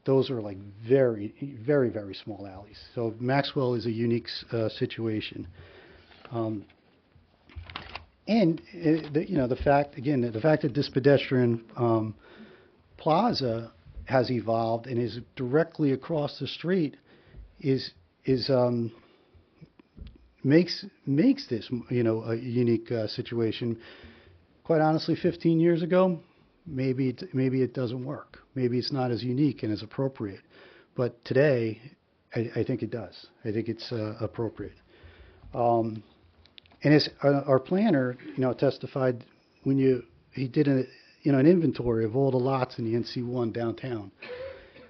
those are like very, very, very small alleys. So Maxwell is a unique situation. And the fact that this pedestrian plaza has evolved and is directly across the street makes this a unique situation. Quite honestly, 15 years ago, maybe it doesn't work. Maybe it's not as unique and as appropriate. But today, I think it does. I think it's appropriate. And as our planner, testified when he did an inventory of all the lots in the NC1 downtown,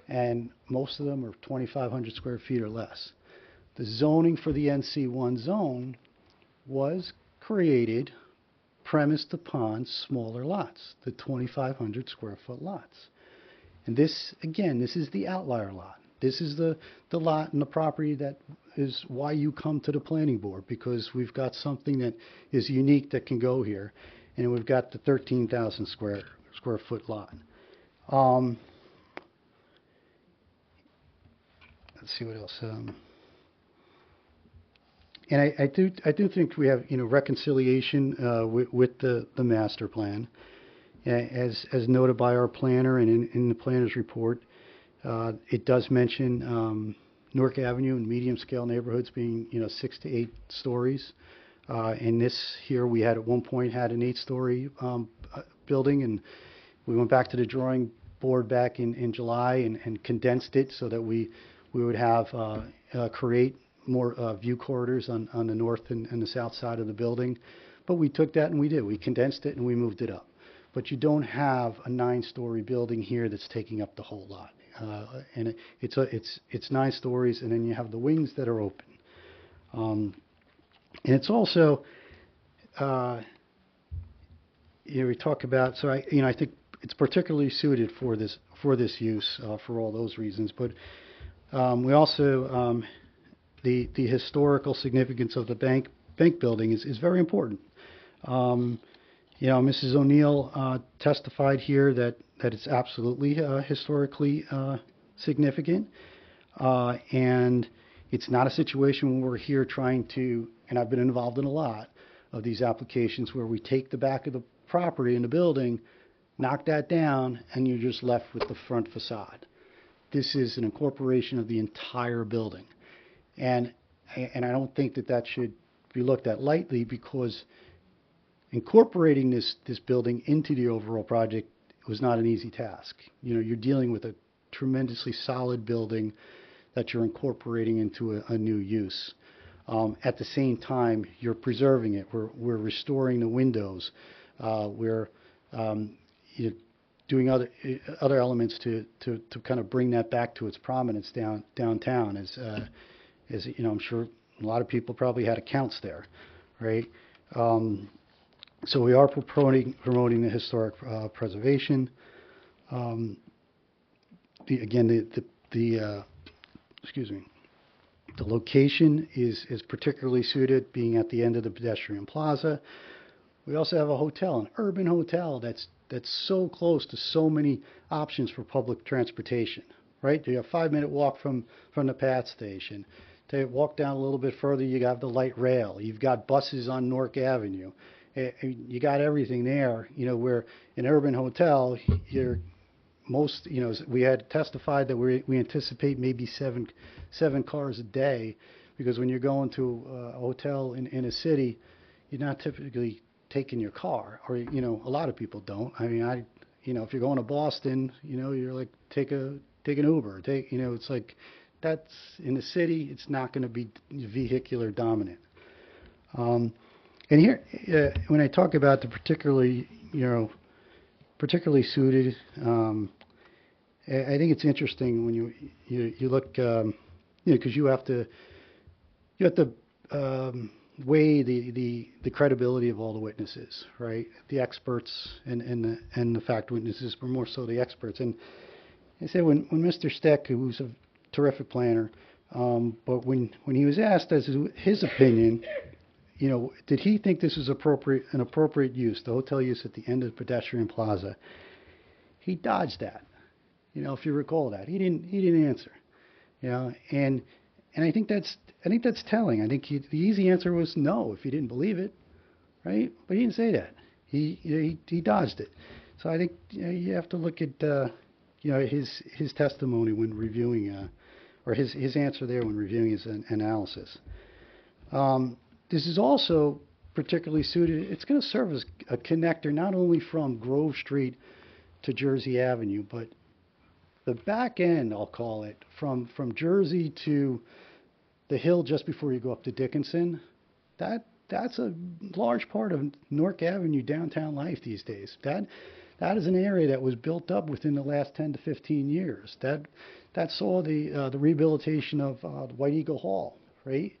and most of them are 2,500 square feet or less. The zoning for the NC1 zone was created premised upon smaller lots, the 2,500 square foot lots. And this is the outlier lot. This is the lot and the property that is why you come to the planning board, because we've got something that is unique that can go here, and we've got the 13,000 square foot lot. Let's see what else. And I do think we have, reconciliation with the master plan. As noted by our planner and in the planner's report, it does mention Newark Avenue and medium-scale neighborhoods being, 6 to 8 stories. And this here, we had at one point had an 8-story building, and we went back to the drawing board back in July and condensed it so that we would have create more view corridors on the north and the south side of the building. But we took that and we condensed it and we moved it up. But you don't have a 9-story building here that's taking up the whole lot. And it's 9 stories, and then you have the wings that are open. And it's also, we talk about, so I think it's particularly suited for this use for all those reasons. But we also, the historical significance of the bank building is very important. Mrs. O'Neill testified here that it's absolutely historically significant, and it's not a situation where we're here trying to, and I've been involved in a lot of these applications where we take the back of the property in the building, knock that down, and you're just left with the front facade. This is an incorporation of the entire building, and I don't think that should be looked at lightly, because incorporating this building into the overall project was not an easy task. You're dealing with a tremendously solid building that you're incorporating into a new use. At the same time, you're preserving it. We're restoring the windows. We're doing other elements to kind of bring that back to its prominence downtown. As I'm sure a lot of people probably had accounts there, right? So we are promoting the historic preservation. The location is particularly suited, being at the end of the pedestrian plaza. We also have a hotel, an urban hotel that's so close to so many options for public transportation, right? You have a 5-minute walk from the PATH station. To walk down a little bit further, you got the light rail. You've got buses on Newark Avenue. You got everything there. Where an urban hotel, we had testified that we anticipate maybe seven cars a day, because when you're going to a hotel in a city, you're not typically taking your car, or a lot of people don't. I mean, if you're going to Boston, you're like take an Uber. It's like that's in the city. It's not going to be vehicular dominant. And here, when I talk about the particularly suited, I think it's interesting when you look, because you have to weigh the credibility of all the witnesses, right? The experts and the fact witnesses, but more so the experts. And I said when Mr. Steck, who's a terrific planner, but when he was asked as his opinion, did he think this was an appropriate use, the hotel use at the end of the pedestrian plaza? He dodged that. If you recall that, he didn't answer. And I think that's telling. I think the easy answer was no if he didn't believe it, right? But he didn't say that. He dodged it. So I think you have to look at his testimony when reviewing, or his answer there when reviewing his analysis. This is also particularly suited. It's going to serve as a connector not only from Grove Street to Jersey Avenue, but the back end, I'll call it, from Jersey to the hill just before you go up to Dickinson. That's a large part of Newark Avenue downtown life these days. That is an area that was built up within the last 10 to 15 years. That saw the rehabilitation of White Eagle Hall, right?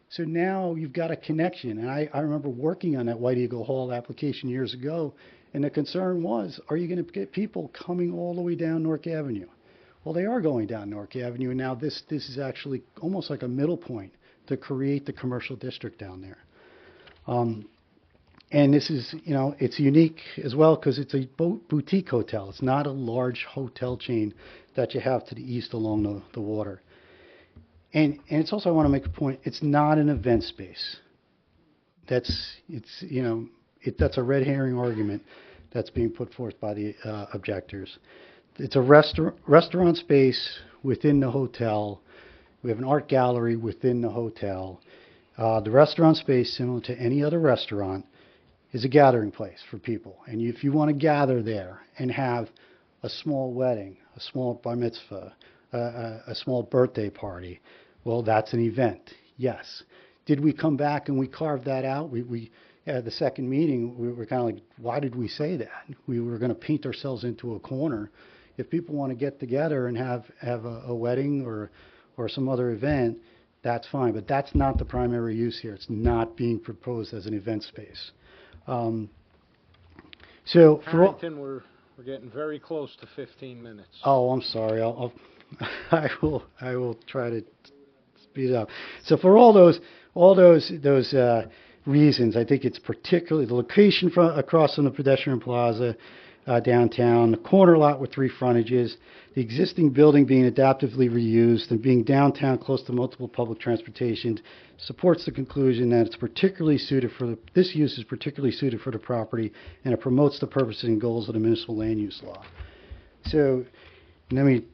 So now you've got a connection. And I remember working on that White Eagle Hall application years ago, and the concern was, are you going to get people coming all the way down Newark Avenue? Well, they are going down Newark Avenue, and now this is actually almost like a middle point to create the commercial district down there. And this is, it's unique as well because it's a boutique hotel. It's not a large hotel chain that you have to the east along the water. And it's also, I want to make a point, it's not an event space. That's a red herring argument that's being put forth by the objectors. It's a restaurant space within the hotel. We have an art gallery within the hotel. The restaurant space, similar to any other restaurant, is a gathering place for people. And if you want to gather there and have a small wedding, a small bar mitzvah, a small birthday party, well, that's an event, yes. Did we come back and we carved that out? We at the second meeting, we were kind of like, why did we say that? We were going to paint ourselves into a corner. If people want to get together and have a wedding or some other event, that's fine. But that's not the primary use here. It's not being proposed as an event space. So for all,
Harrington, we're getting very close to 15 minutes.
oh, I'm sorry. I will try to speed it up. So for all those reasons, I think it's particularly the location across from the pedestrian plaza downtown, the corner lot with 3 frontages, the existing building being adaptively reused, and being downtown close to multiple public transportation supports the conclusion that it's particularly suited for this use is particularly suited for the property, and it promotes the purposes and goals of the municipal land use law. So let me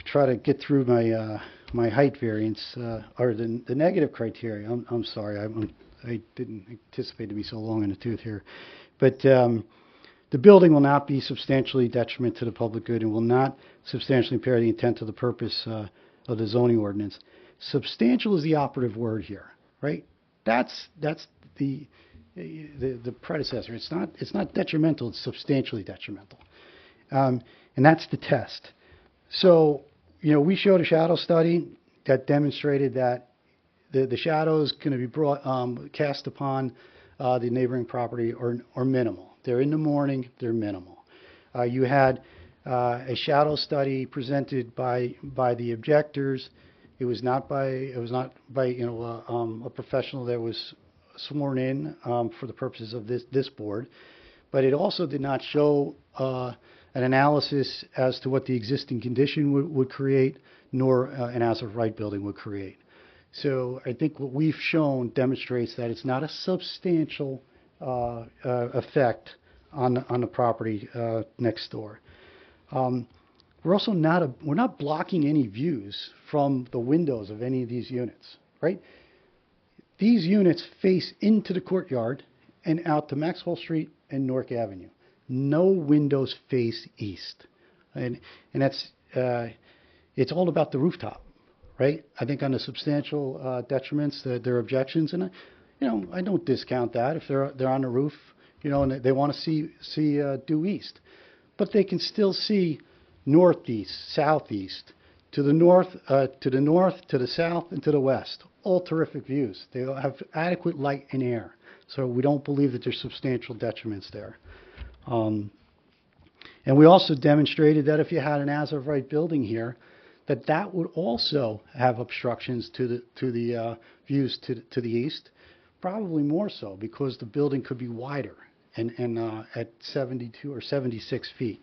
try to get through my height variance or the negative criteria. I'm sorry, I didn't anticipate to be so long in the tooth here, but the building will not be substantially detriment to the public good and will not substantially impair the intent of the purpose of the zoning ordinance. Substantial is the operative word here, right? That's the predecessor. It's not detrimental. It's substantially detrimental, and that's the test. So we showed a shadow study that demonstrated that the shadows going to be brought cast upon the neighboring property are minimal. They're in the morning. They're minimal. You had a shadow study presented by the objectors. It was not by a professional that was sworn in for the purposes of this board, but it also did not show an analysis as to what the existing condition would create, nor an as-of-right building would create. So I think what we've shown demonstrates that it's not a substantial effect on the property next door. We're also not blocking any views from the windows of any of these units, right? These units face into the courtyard and out to Maxwell Street and Newark Avenue. No windows face east, and that's it's all about the rooftop, right? I think on the substantial detriments, there are objections, and I don't discount that if they're on the roof, and they want to see due east, but they can still see northeast, southeast, to the north, to the south, and to the west. All terrific views. They have adequate light and air, so we don't believe that there's substantial detriments there. And we also demonstrated that if you had an as-of-right building here, that would also have obstructions to the views to the east, probably more so because the building could be wider and at 72 or 76 feet.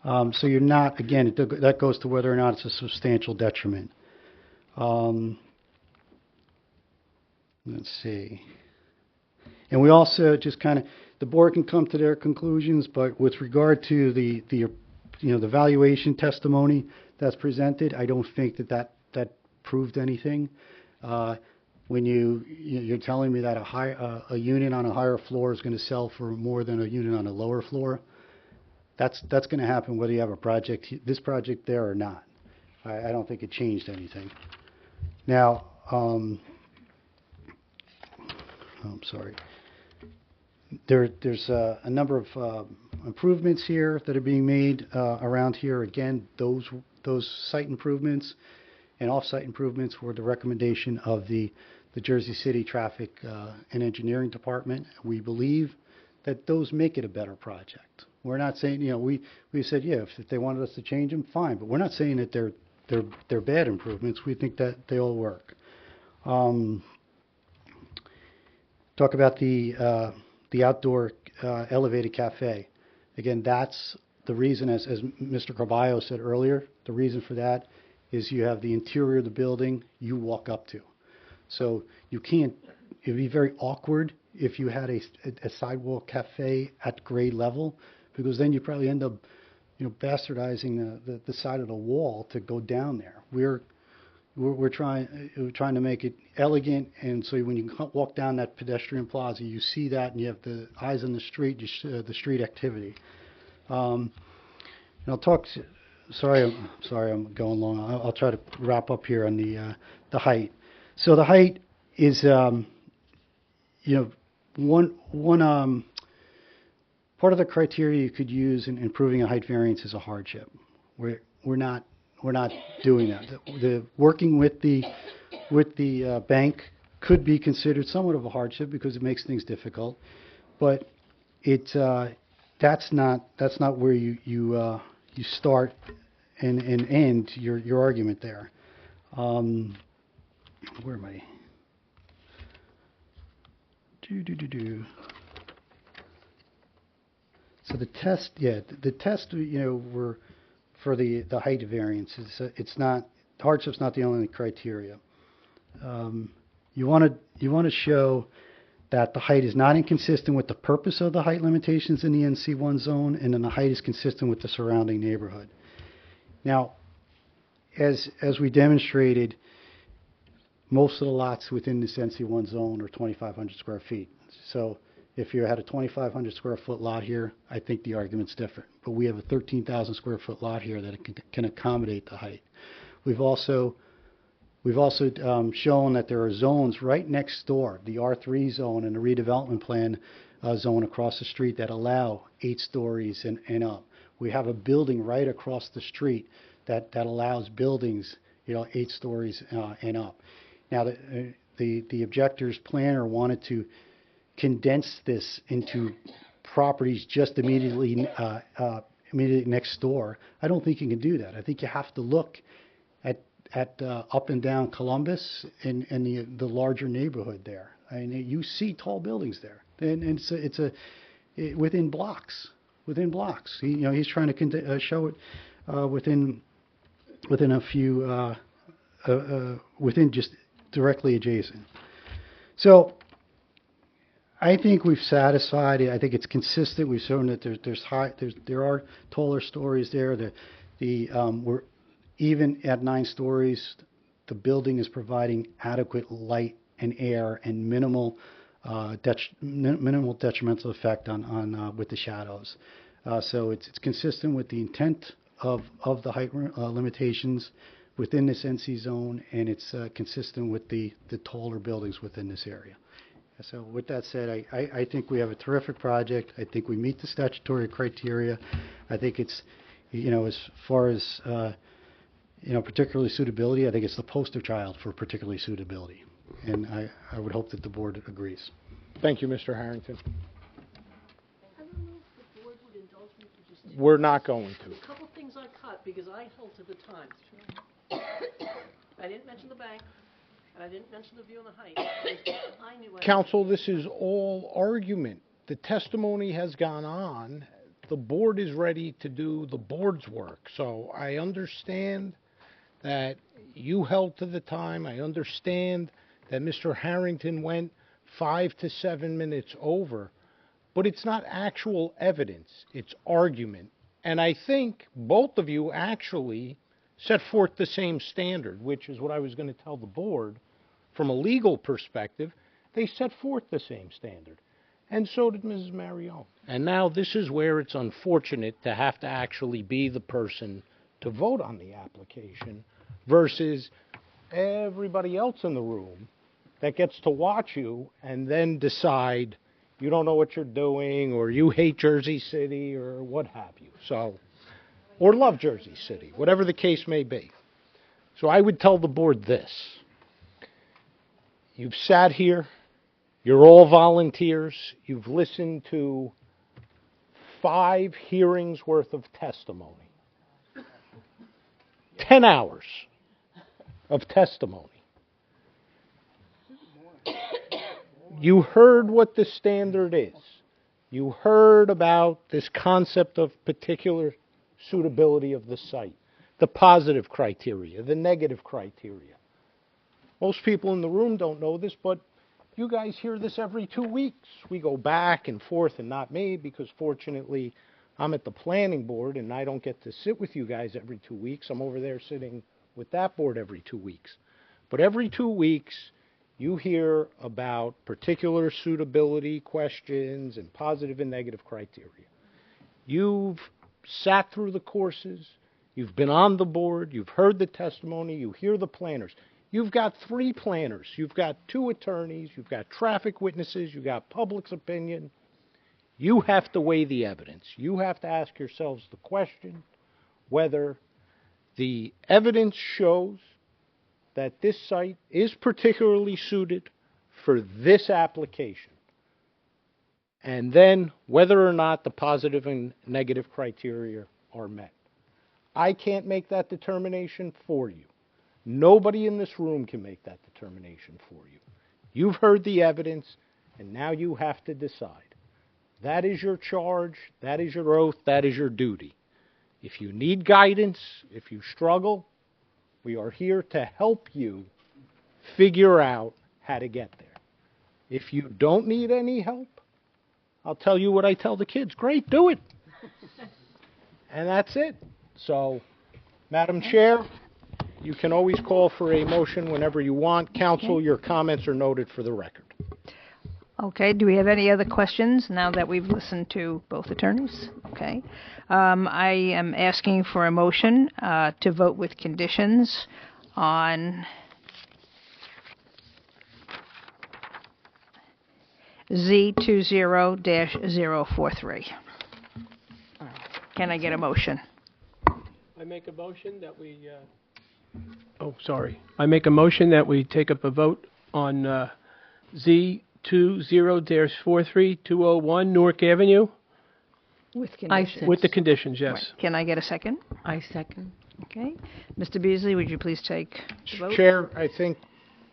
So you're not, again, that goes to whether or not it's a substantial detriment. Let's see. And we also just kind of, the board can come to their conclusions, but with regard to the valuation testimony that's presented, I don't think that proved anything. When you're telling me that a unit on a higher floor is going to sell for more than a unit on a lower floor, that's going to happen whether you have this project there or not. I don't think it changed anything. Now, I'm sorry. There's a number of improvements here that are being made around here. Again, those site improvements and off-site improvements were the recommendation of the Jersey City Traffic and Engineering Department. We believe that those make it a better project. We're not saying, we said, yeah, if they wanted us to change them, fine, but we're not saying that they're bad improvements. We think that they all work. Talk about the outdoor elevated cafe. Again, that's the reason, as Mr. Carballo said earlier, the reason for that is you have the interior of the building you walk up to. So you can't, it'd be very awkward if you had a sidewalk cafe at grade level, because then you probably end up, bastardizing the side of the wall to go down there. We're trying to make it elegant, and so when you walk down that pedestrian plaza, you see that, and you have the eyes on the street, the street activity. And I'll talk. Sorry, I'm going long. I'll try to wrap up here on the height. So the height is, one part of the criteria you could use in improving a height variance is a hardship. We're not doing that. The working with the bank could be considered somewhat of a hardship because it makes things difficult, but that's not where you start and end your argument there. Where am I? So the test, we're for the height variance. It's not, hardship's not the only criteria. You want to show that the height is not inconsistent with the purpose of the height limitations in the NC1 zone, and then the height is consistent with the surrounding neighborhood. Now, as we demonstrated, most of the lots within this NC1 zone are 2,500 square feet. So if you had a 2,500 square foot lot here, I think the argument's different. But we have a 13,000 square foot lot here that can accommodate the height. We've also shown that there are zones right next door, the R3 zone and the redevelopment plan zone across the street, that allow 8 stories and up. We have a building right across the street that allows buildings, 8 stories and up. Now, the objector's planner wanted to condense this into properties just immediately next door. I don't think you can do that. I think you have to look at up and down Columbus and the larger neighborhood there. I mean, you see tall buildings there, and it's within blocks. He's trying to show it within a few within just directly adjacent. So I think we've satisfied it. I think it's consistent. We've shown that there are taller stories there. We're even at 9 stories, the building is providing adequate light and air and minimal detrimental effect on with the shadows. So it's consistent with the intent of the height limitations within this NC zone, and it's consistent with the taller buildings within this area. So with that said, I think we have a terrific project. I think we meet the statutory criteria. I think it's, as far as, particularly suitability, I think it's the poster child for particularly suitability. And I would hope that the board agrees.
Thank you, Mr. Harrington.
I don't know if the board would indulge me to just...
We're not going to.
A couple things I cut because I held to the time. I didn't mention the bank, and I didn't mention the view on the height. I knew
Counsel, this is all argument. The testimony has gone on. The board is ready to do the board's work. So I understand that you held to the time. I understand that Mr. Harrington went 5 to 7 minutes over. But it's not actual evidence. It's argument. And I think both of you actually set forth the same standard, which is what I was going to tell the board. From a legal perspective, they set forth the same standard. And so did Mrs. Marione. And now this is where it's unfortunate to have to actually be the person to vote on the application versus everybody else in the room that gets to watch you and then decide you don't know what you're doing or you hate Jersey City or what have you. So, or love Jersey City, whatever the case may be. So I would tell the board this. You've sat here. You're all volunteers. You've listened to 5 hearings worth of testimony. 10 hours of testimony. You heard what the standard is. You heard about this concept of particular suitability of the site. the positive criteria, the negative criteria. Most people in the room don't know this, but you guys hear this every 2 weeks. We go back and forth, and not me, because fortunately I'm at the planning board and I don't get to sit with you guys every 2 weeks. I'm over there sitting with that board every 2 weeks. But every 2 weeks you hear about particular suitability questions and positive and negative criteria. You've sat through the courses, you've been on the board, you've heard the testimony, you hear the planners. You've got 3 planners, you've got 2 attorneys, you've got traffic witnesses, you've got public's opinion. You have to weigh the evidence. You have to ask yourselves the question whether the evidence shows that this site is particularly suited for this application, and then whether or not the positive and negative criteria are met. I can't make that determination for you. Nobody in this room can make that determination for you. You've heard the evidence, and now you have to decide. That is your charge, that is your oath, that is your duty. If you need guidance, if you struggle, we are here to help you figure out how to get there. If you don't need any help, I'll tell you what I tell the kids. Great, do it. And that's it. So, Madam Chair, you can always call for a motion whenever you want. Council, your comments are noted for the record.
Okay, do we have any other questions now that we've listened to both attorneys? Okay. I am asking for a motion to vote with conditions on Z20-043. Can I get a motion?
I make a motion that we, I make a motion that we take up a vote on Z20-43201 Newark Avenue.
With conditions.
With the conditions, yes.
Right. Can I get a second?
I second.
Okay. Mr. Beasley, would you please take the vote?
Chair, I think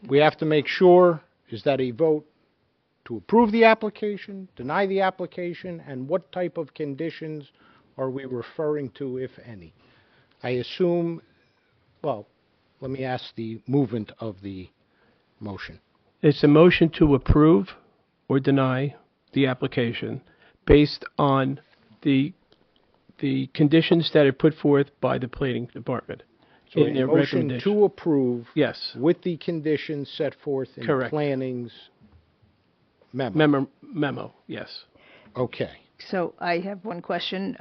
we have to make sure, is that a vote to approve the application, deny the application, and what type of conditions are we referring to, if any? I assume, well, let me ask the movement of the motion.
It's a motion to approve or deny the application based on the conditions that are put forth by the planning department.
So
in
a
their
motion
recommendation.
to approve,
Yes,
with the conditions set forth in
Correct.
planning's memo.
memo, yes.
Okay.
So I have one question.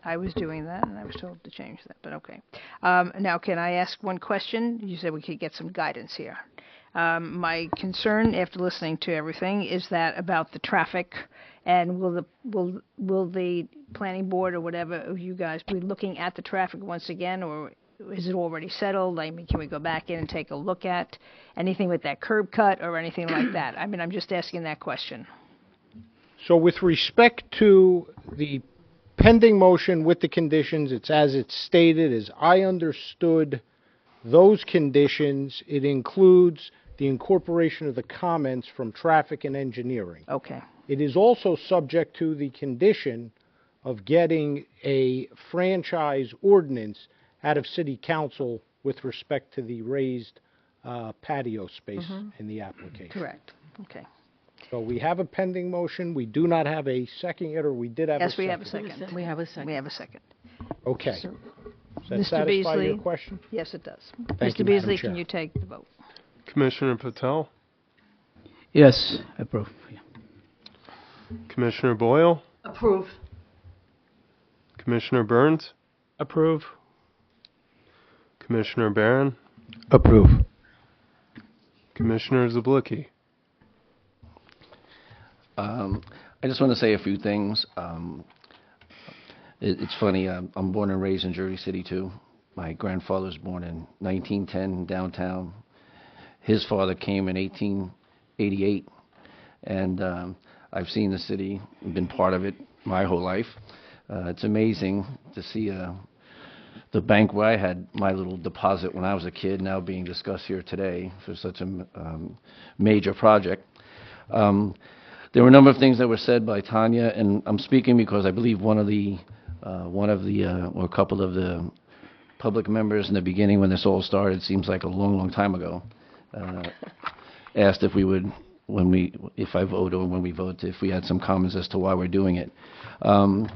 I was doing that, and I was told to change that, but okay. Now, can I ask one question? You said we could get some guidance here. My concern, after listening to everything, is that about the traffic, and will the planning board or whatever of you guys be looking at the traffic once again, or is it already settled? I mean, can we go back in and take a look at anything with that curb cut or anything like that? I mean, I'm just asking that question.
So with respect to the pending motion with the conditions, it's as it's stated. As I understood those conditions, it includes the incorporation of the comments from traffic and engineering.
Okay.
It is also subject to the condition of getting a franchise ordinance out of City Council with respect to the raised patio space in the application.
Correct. Okay.
So we have a pending motion. We do not have a second yet, or we did have a
Yes,
second.
we have a second.
We have a second.
We have a second.
Okay.
So,
Does that
Mr.
satisfy
Beasley?
your question?
Yes, it does.
Thank
Mr.
you, Madam
Beasley,
Chair.
can you take the vote?
Commissioner Patel,
Yes, approve. Yeah.
Commissioner Boyle,
Approve.
Commissioner Burns,
Approve.
Commissioner Barron,
Approve.
Commissioner Zablicki.
I just want to say a few things. It's funny, I'm born and raised in Jersey City, too. My grandfather was born in 1910 downtown. His father came in 1888, and I've seen the city, been part of it my whole life. It's amazing to see the bank where I had my little deposit when I was a kid now being discussed here today for such a major project. There were a number of things that were said by Tanya, and I'm speaking because I believe one of the or a couple of the public members in the beginning when this all started, seems like a long, long time ago, asked if we would, if I vote or when we vote, if we had some comments as to why we're doing it. A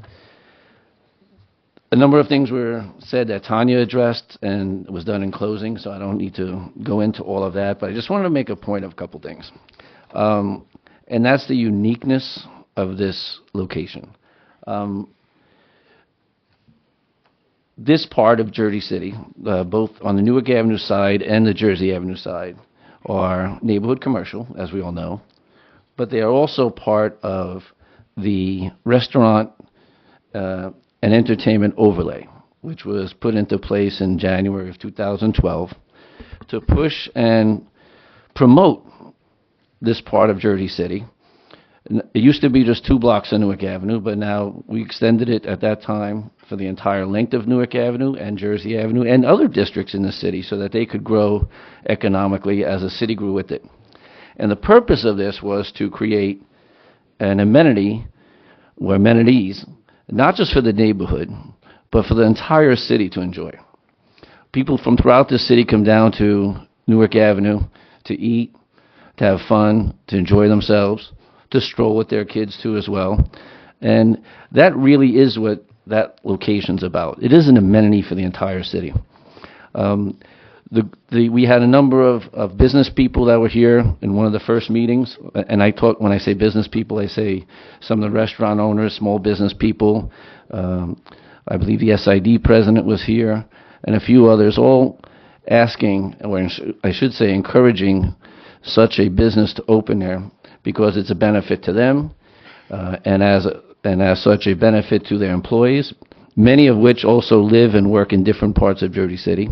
number of things were said that Tanya addressed and was done in closing, so I don't need to go into all of that, but I just wanted to make a point of a couple things. And that's the uniqueness of this location. This part of Jersey City, both on the Newark Avenue side and the Jersey Avenue side, are neighborhood commercial, as we all know, but they are also part of the restaurant and entertainment overlay, which was put into place in January of 2012 to push and promote this part of Jersey City. It used to be just 2 blocks on Newark Avenue, but now we extended it at that time for the entire length of Newark Avenue and Jersey Avenue and other districts in the city so that they could grow economically as the city grew with it. And the purpose of this was to create an amenity or amenities, not just for the neighborhood, but for the entire city to enjoy. People from throughout the city come down to Newark Avenue to eat, to have fun, to enjoy themselves, to stroll with their kids too as well. And that really is what that location's about. It is an amenity for the entire city. We had a number of business people that were here in one of the first meetings, and when I say business people, I say some of the restaurant owners, small business people. I believe the SID president was here, and a few others, all asking, or I should say encouraging, such a business to open there because it's a benefit to them, and as such a benefit to their employees, many of which also live and work in different parts of Jersey City.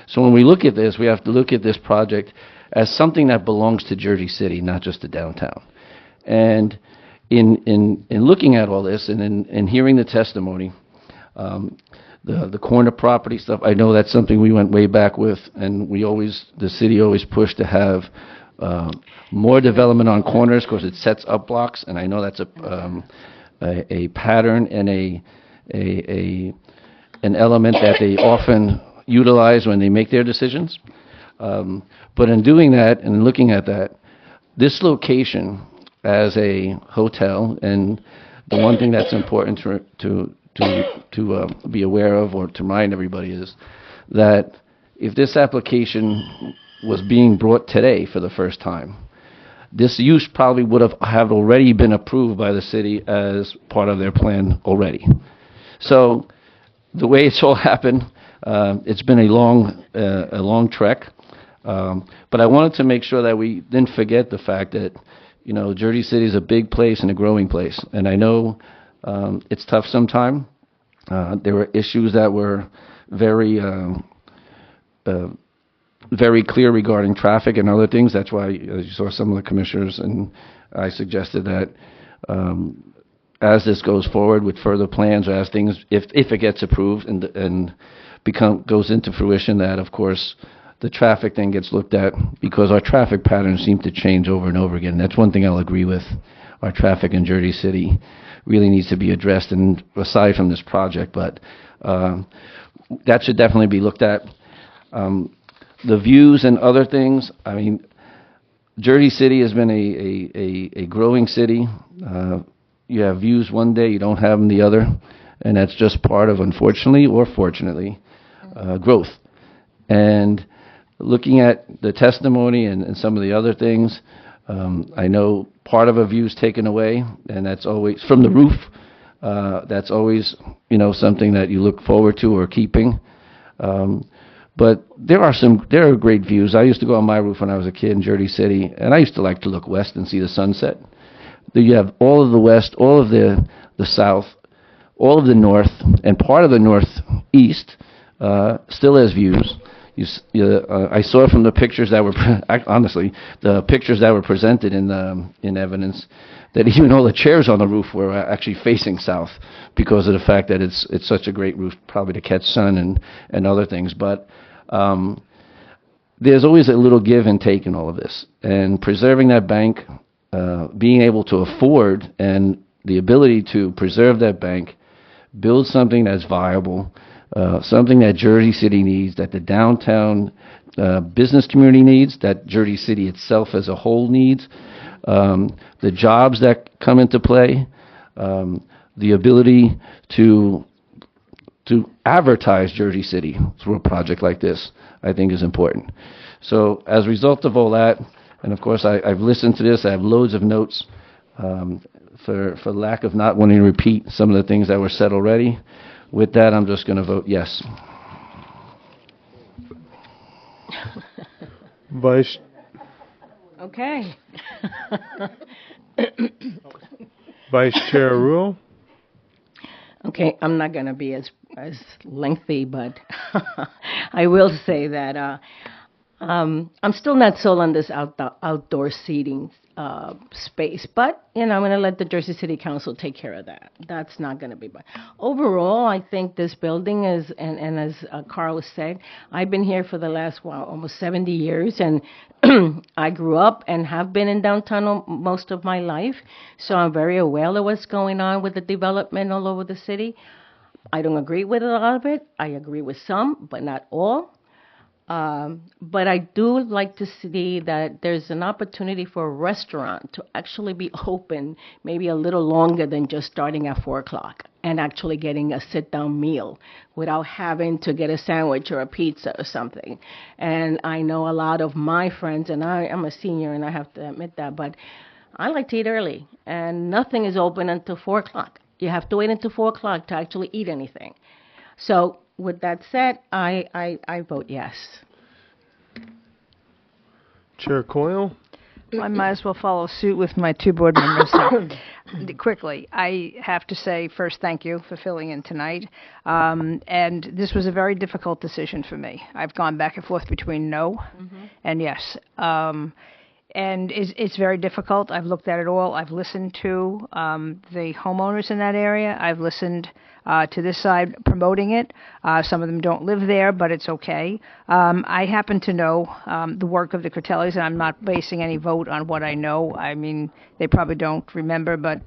So when we look at this, we have to look at this project as something that belongs to Jersey City, not just to downtown. And in looking at all this and in hearing the testimony, the corner property stuff, I know that's something we went way back with, and the city always pushed to have more development on corners because it sets up blocks, and I know that's a pattern and an element that they often utilize when they make their decisions. But in doing that and looking at that, this location as a hotel, and the one thing that's important to be aware of or to remind everybody is that if this application was being brought today for the first time, this use probably would have already been approved by the city as part of their plan already. So the way it's all happened, it's been a long trek, but I wanted to make sure that we didn't forget the fact that, Jersey City is a big place and a growing place, and I know it's tough sometimes. There were issues that were very clear regarding traffic and other things. That's why, as you saw, some of the commissioners and I suggested that as this goes forward with further plans, or as things, if it gets approved and goes into fruition, that of course the traffic then gets looked at, because our traffic patterns seem to change over and over again. That's one thing I'll agree with. Our traffic in Jersey City really needs to be addressed, and aside from this project, but that should definitely be looked at. The views and other things, I mean, Jersey City has been a growing city. You have views one day, you don't have them the other, and that's just part of, unfortunately or fortunately, growth. And looking at the testimony and some of the other things, I know part of a view is taken away, and that's always from the roof. That's always, something that you look forward to or keeping. But there are great views. I used to go on my roof when I was a kid in Jersey City, and I used to like to look west and see the sunset. You have all of the west, all of the south, all of the north, and part of the northeast still has views. I saw from the pictures that were, honestly, the pictures that were presented in evidence, that even all the chairs on the roof were actually facing south because of the fact that it's such a great roof, probably to catch sun and other things. But there's always a little give and take in all of this. And preserving that bank, being able to afford and the ability to preserve that bank, build something that's viable, something that Jersey City needs, that the downtown business community needs, that Jersey City itself as a whole needs, the jobs that come into play, the ability to advertise Jersey City through a project like this, I think is important. So as a result of all that, and of course I've listened to this, I have loads of notes for lack of not wanting to repeat some of the things that were said already. With that, I'm just going to vote yes.
Vice
Okay.
Vice Chair Rule.
Okay, I'm not going to be as lengthy, but I will say that I'm still not sold on this outdoor seating space, but I'm going to let the Jersey City Council take care of that. That's not going to be. But overall, I think this building is, and as Carl said, I've been here for the last almost 70 years, and I grew up and have been in downtown most of my life, so I'm very aware of what's going on with the development all over the city. I don't agree with a lot of it. I agree with some, but not all. But I do like to see that there's an opportunity for a restaurant to actually be open maybe a little longer than just starting at 4 o'clock and actually getting a sit-down meal without having to get a sandwich or a pizza or something. And I know a lot of my friends, and I'm a senior and I have to admit that, but I like to eat early, and nothing is open until 4 o'clock. You have to wait until 4 o'clock to actually eat anything. So with that said, I vote yes.
Chair Coyle.
I might as well follow suit with my two board members. Quickly, I have to say first thank you for filling in tonight. And this was a very difficult decision for me. I've gone back and forth between no and yes. And it's very difficult. I've looked at it all. I've listened to the homeowners in that area. I've listened to this side promoting it. Some of them don't live there, but it's okay. I happen to know the work of the Critellis, and I'm not basing any vote on what I know. I mean, they probably don't remember, but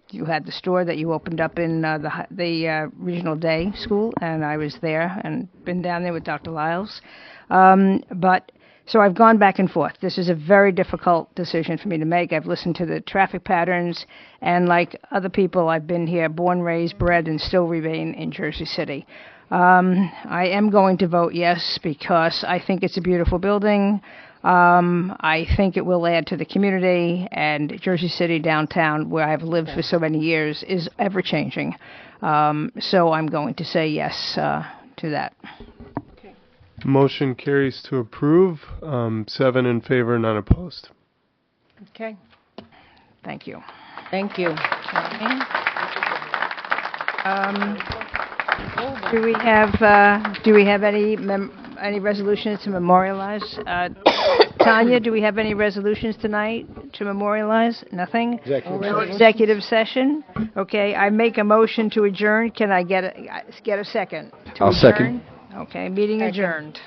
you had the store that you opened up in the Regional Day School, and I was there and been down there with Dr. Lyles. So I've gone back and forth. This is a very difficult decision for me to make. I've listened to the traffic patterns, and like other people, I've been here, born, raised, bred, and still remain in Jersey City. I am going to vote yes because I think it's a beautiful building. I think it will add to the community, and Jersey City downtown, where I've lived for so many years, is ever-changing. So I'm going to say yes to that.
Motion carries to approve. 7 in favor, none opposed.
Okay.
Thank you.
Thank you.
Do we have any resolutions to memorialize? Tanya, do we have any resolutions tonight to memorialize? Nothing? Executive session? Okay, I make a motion to adjourn. Can I get a second?
I'll second.
Okay, meeting adjourned.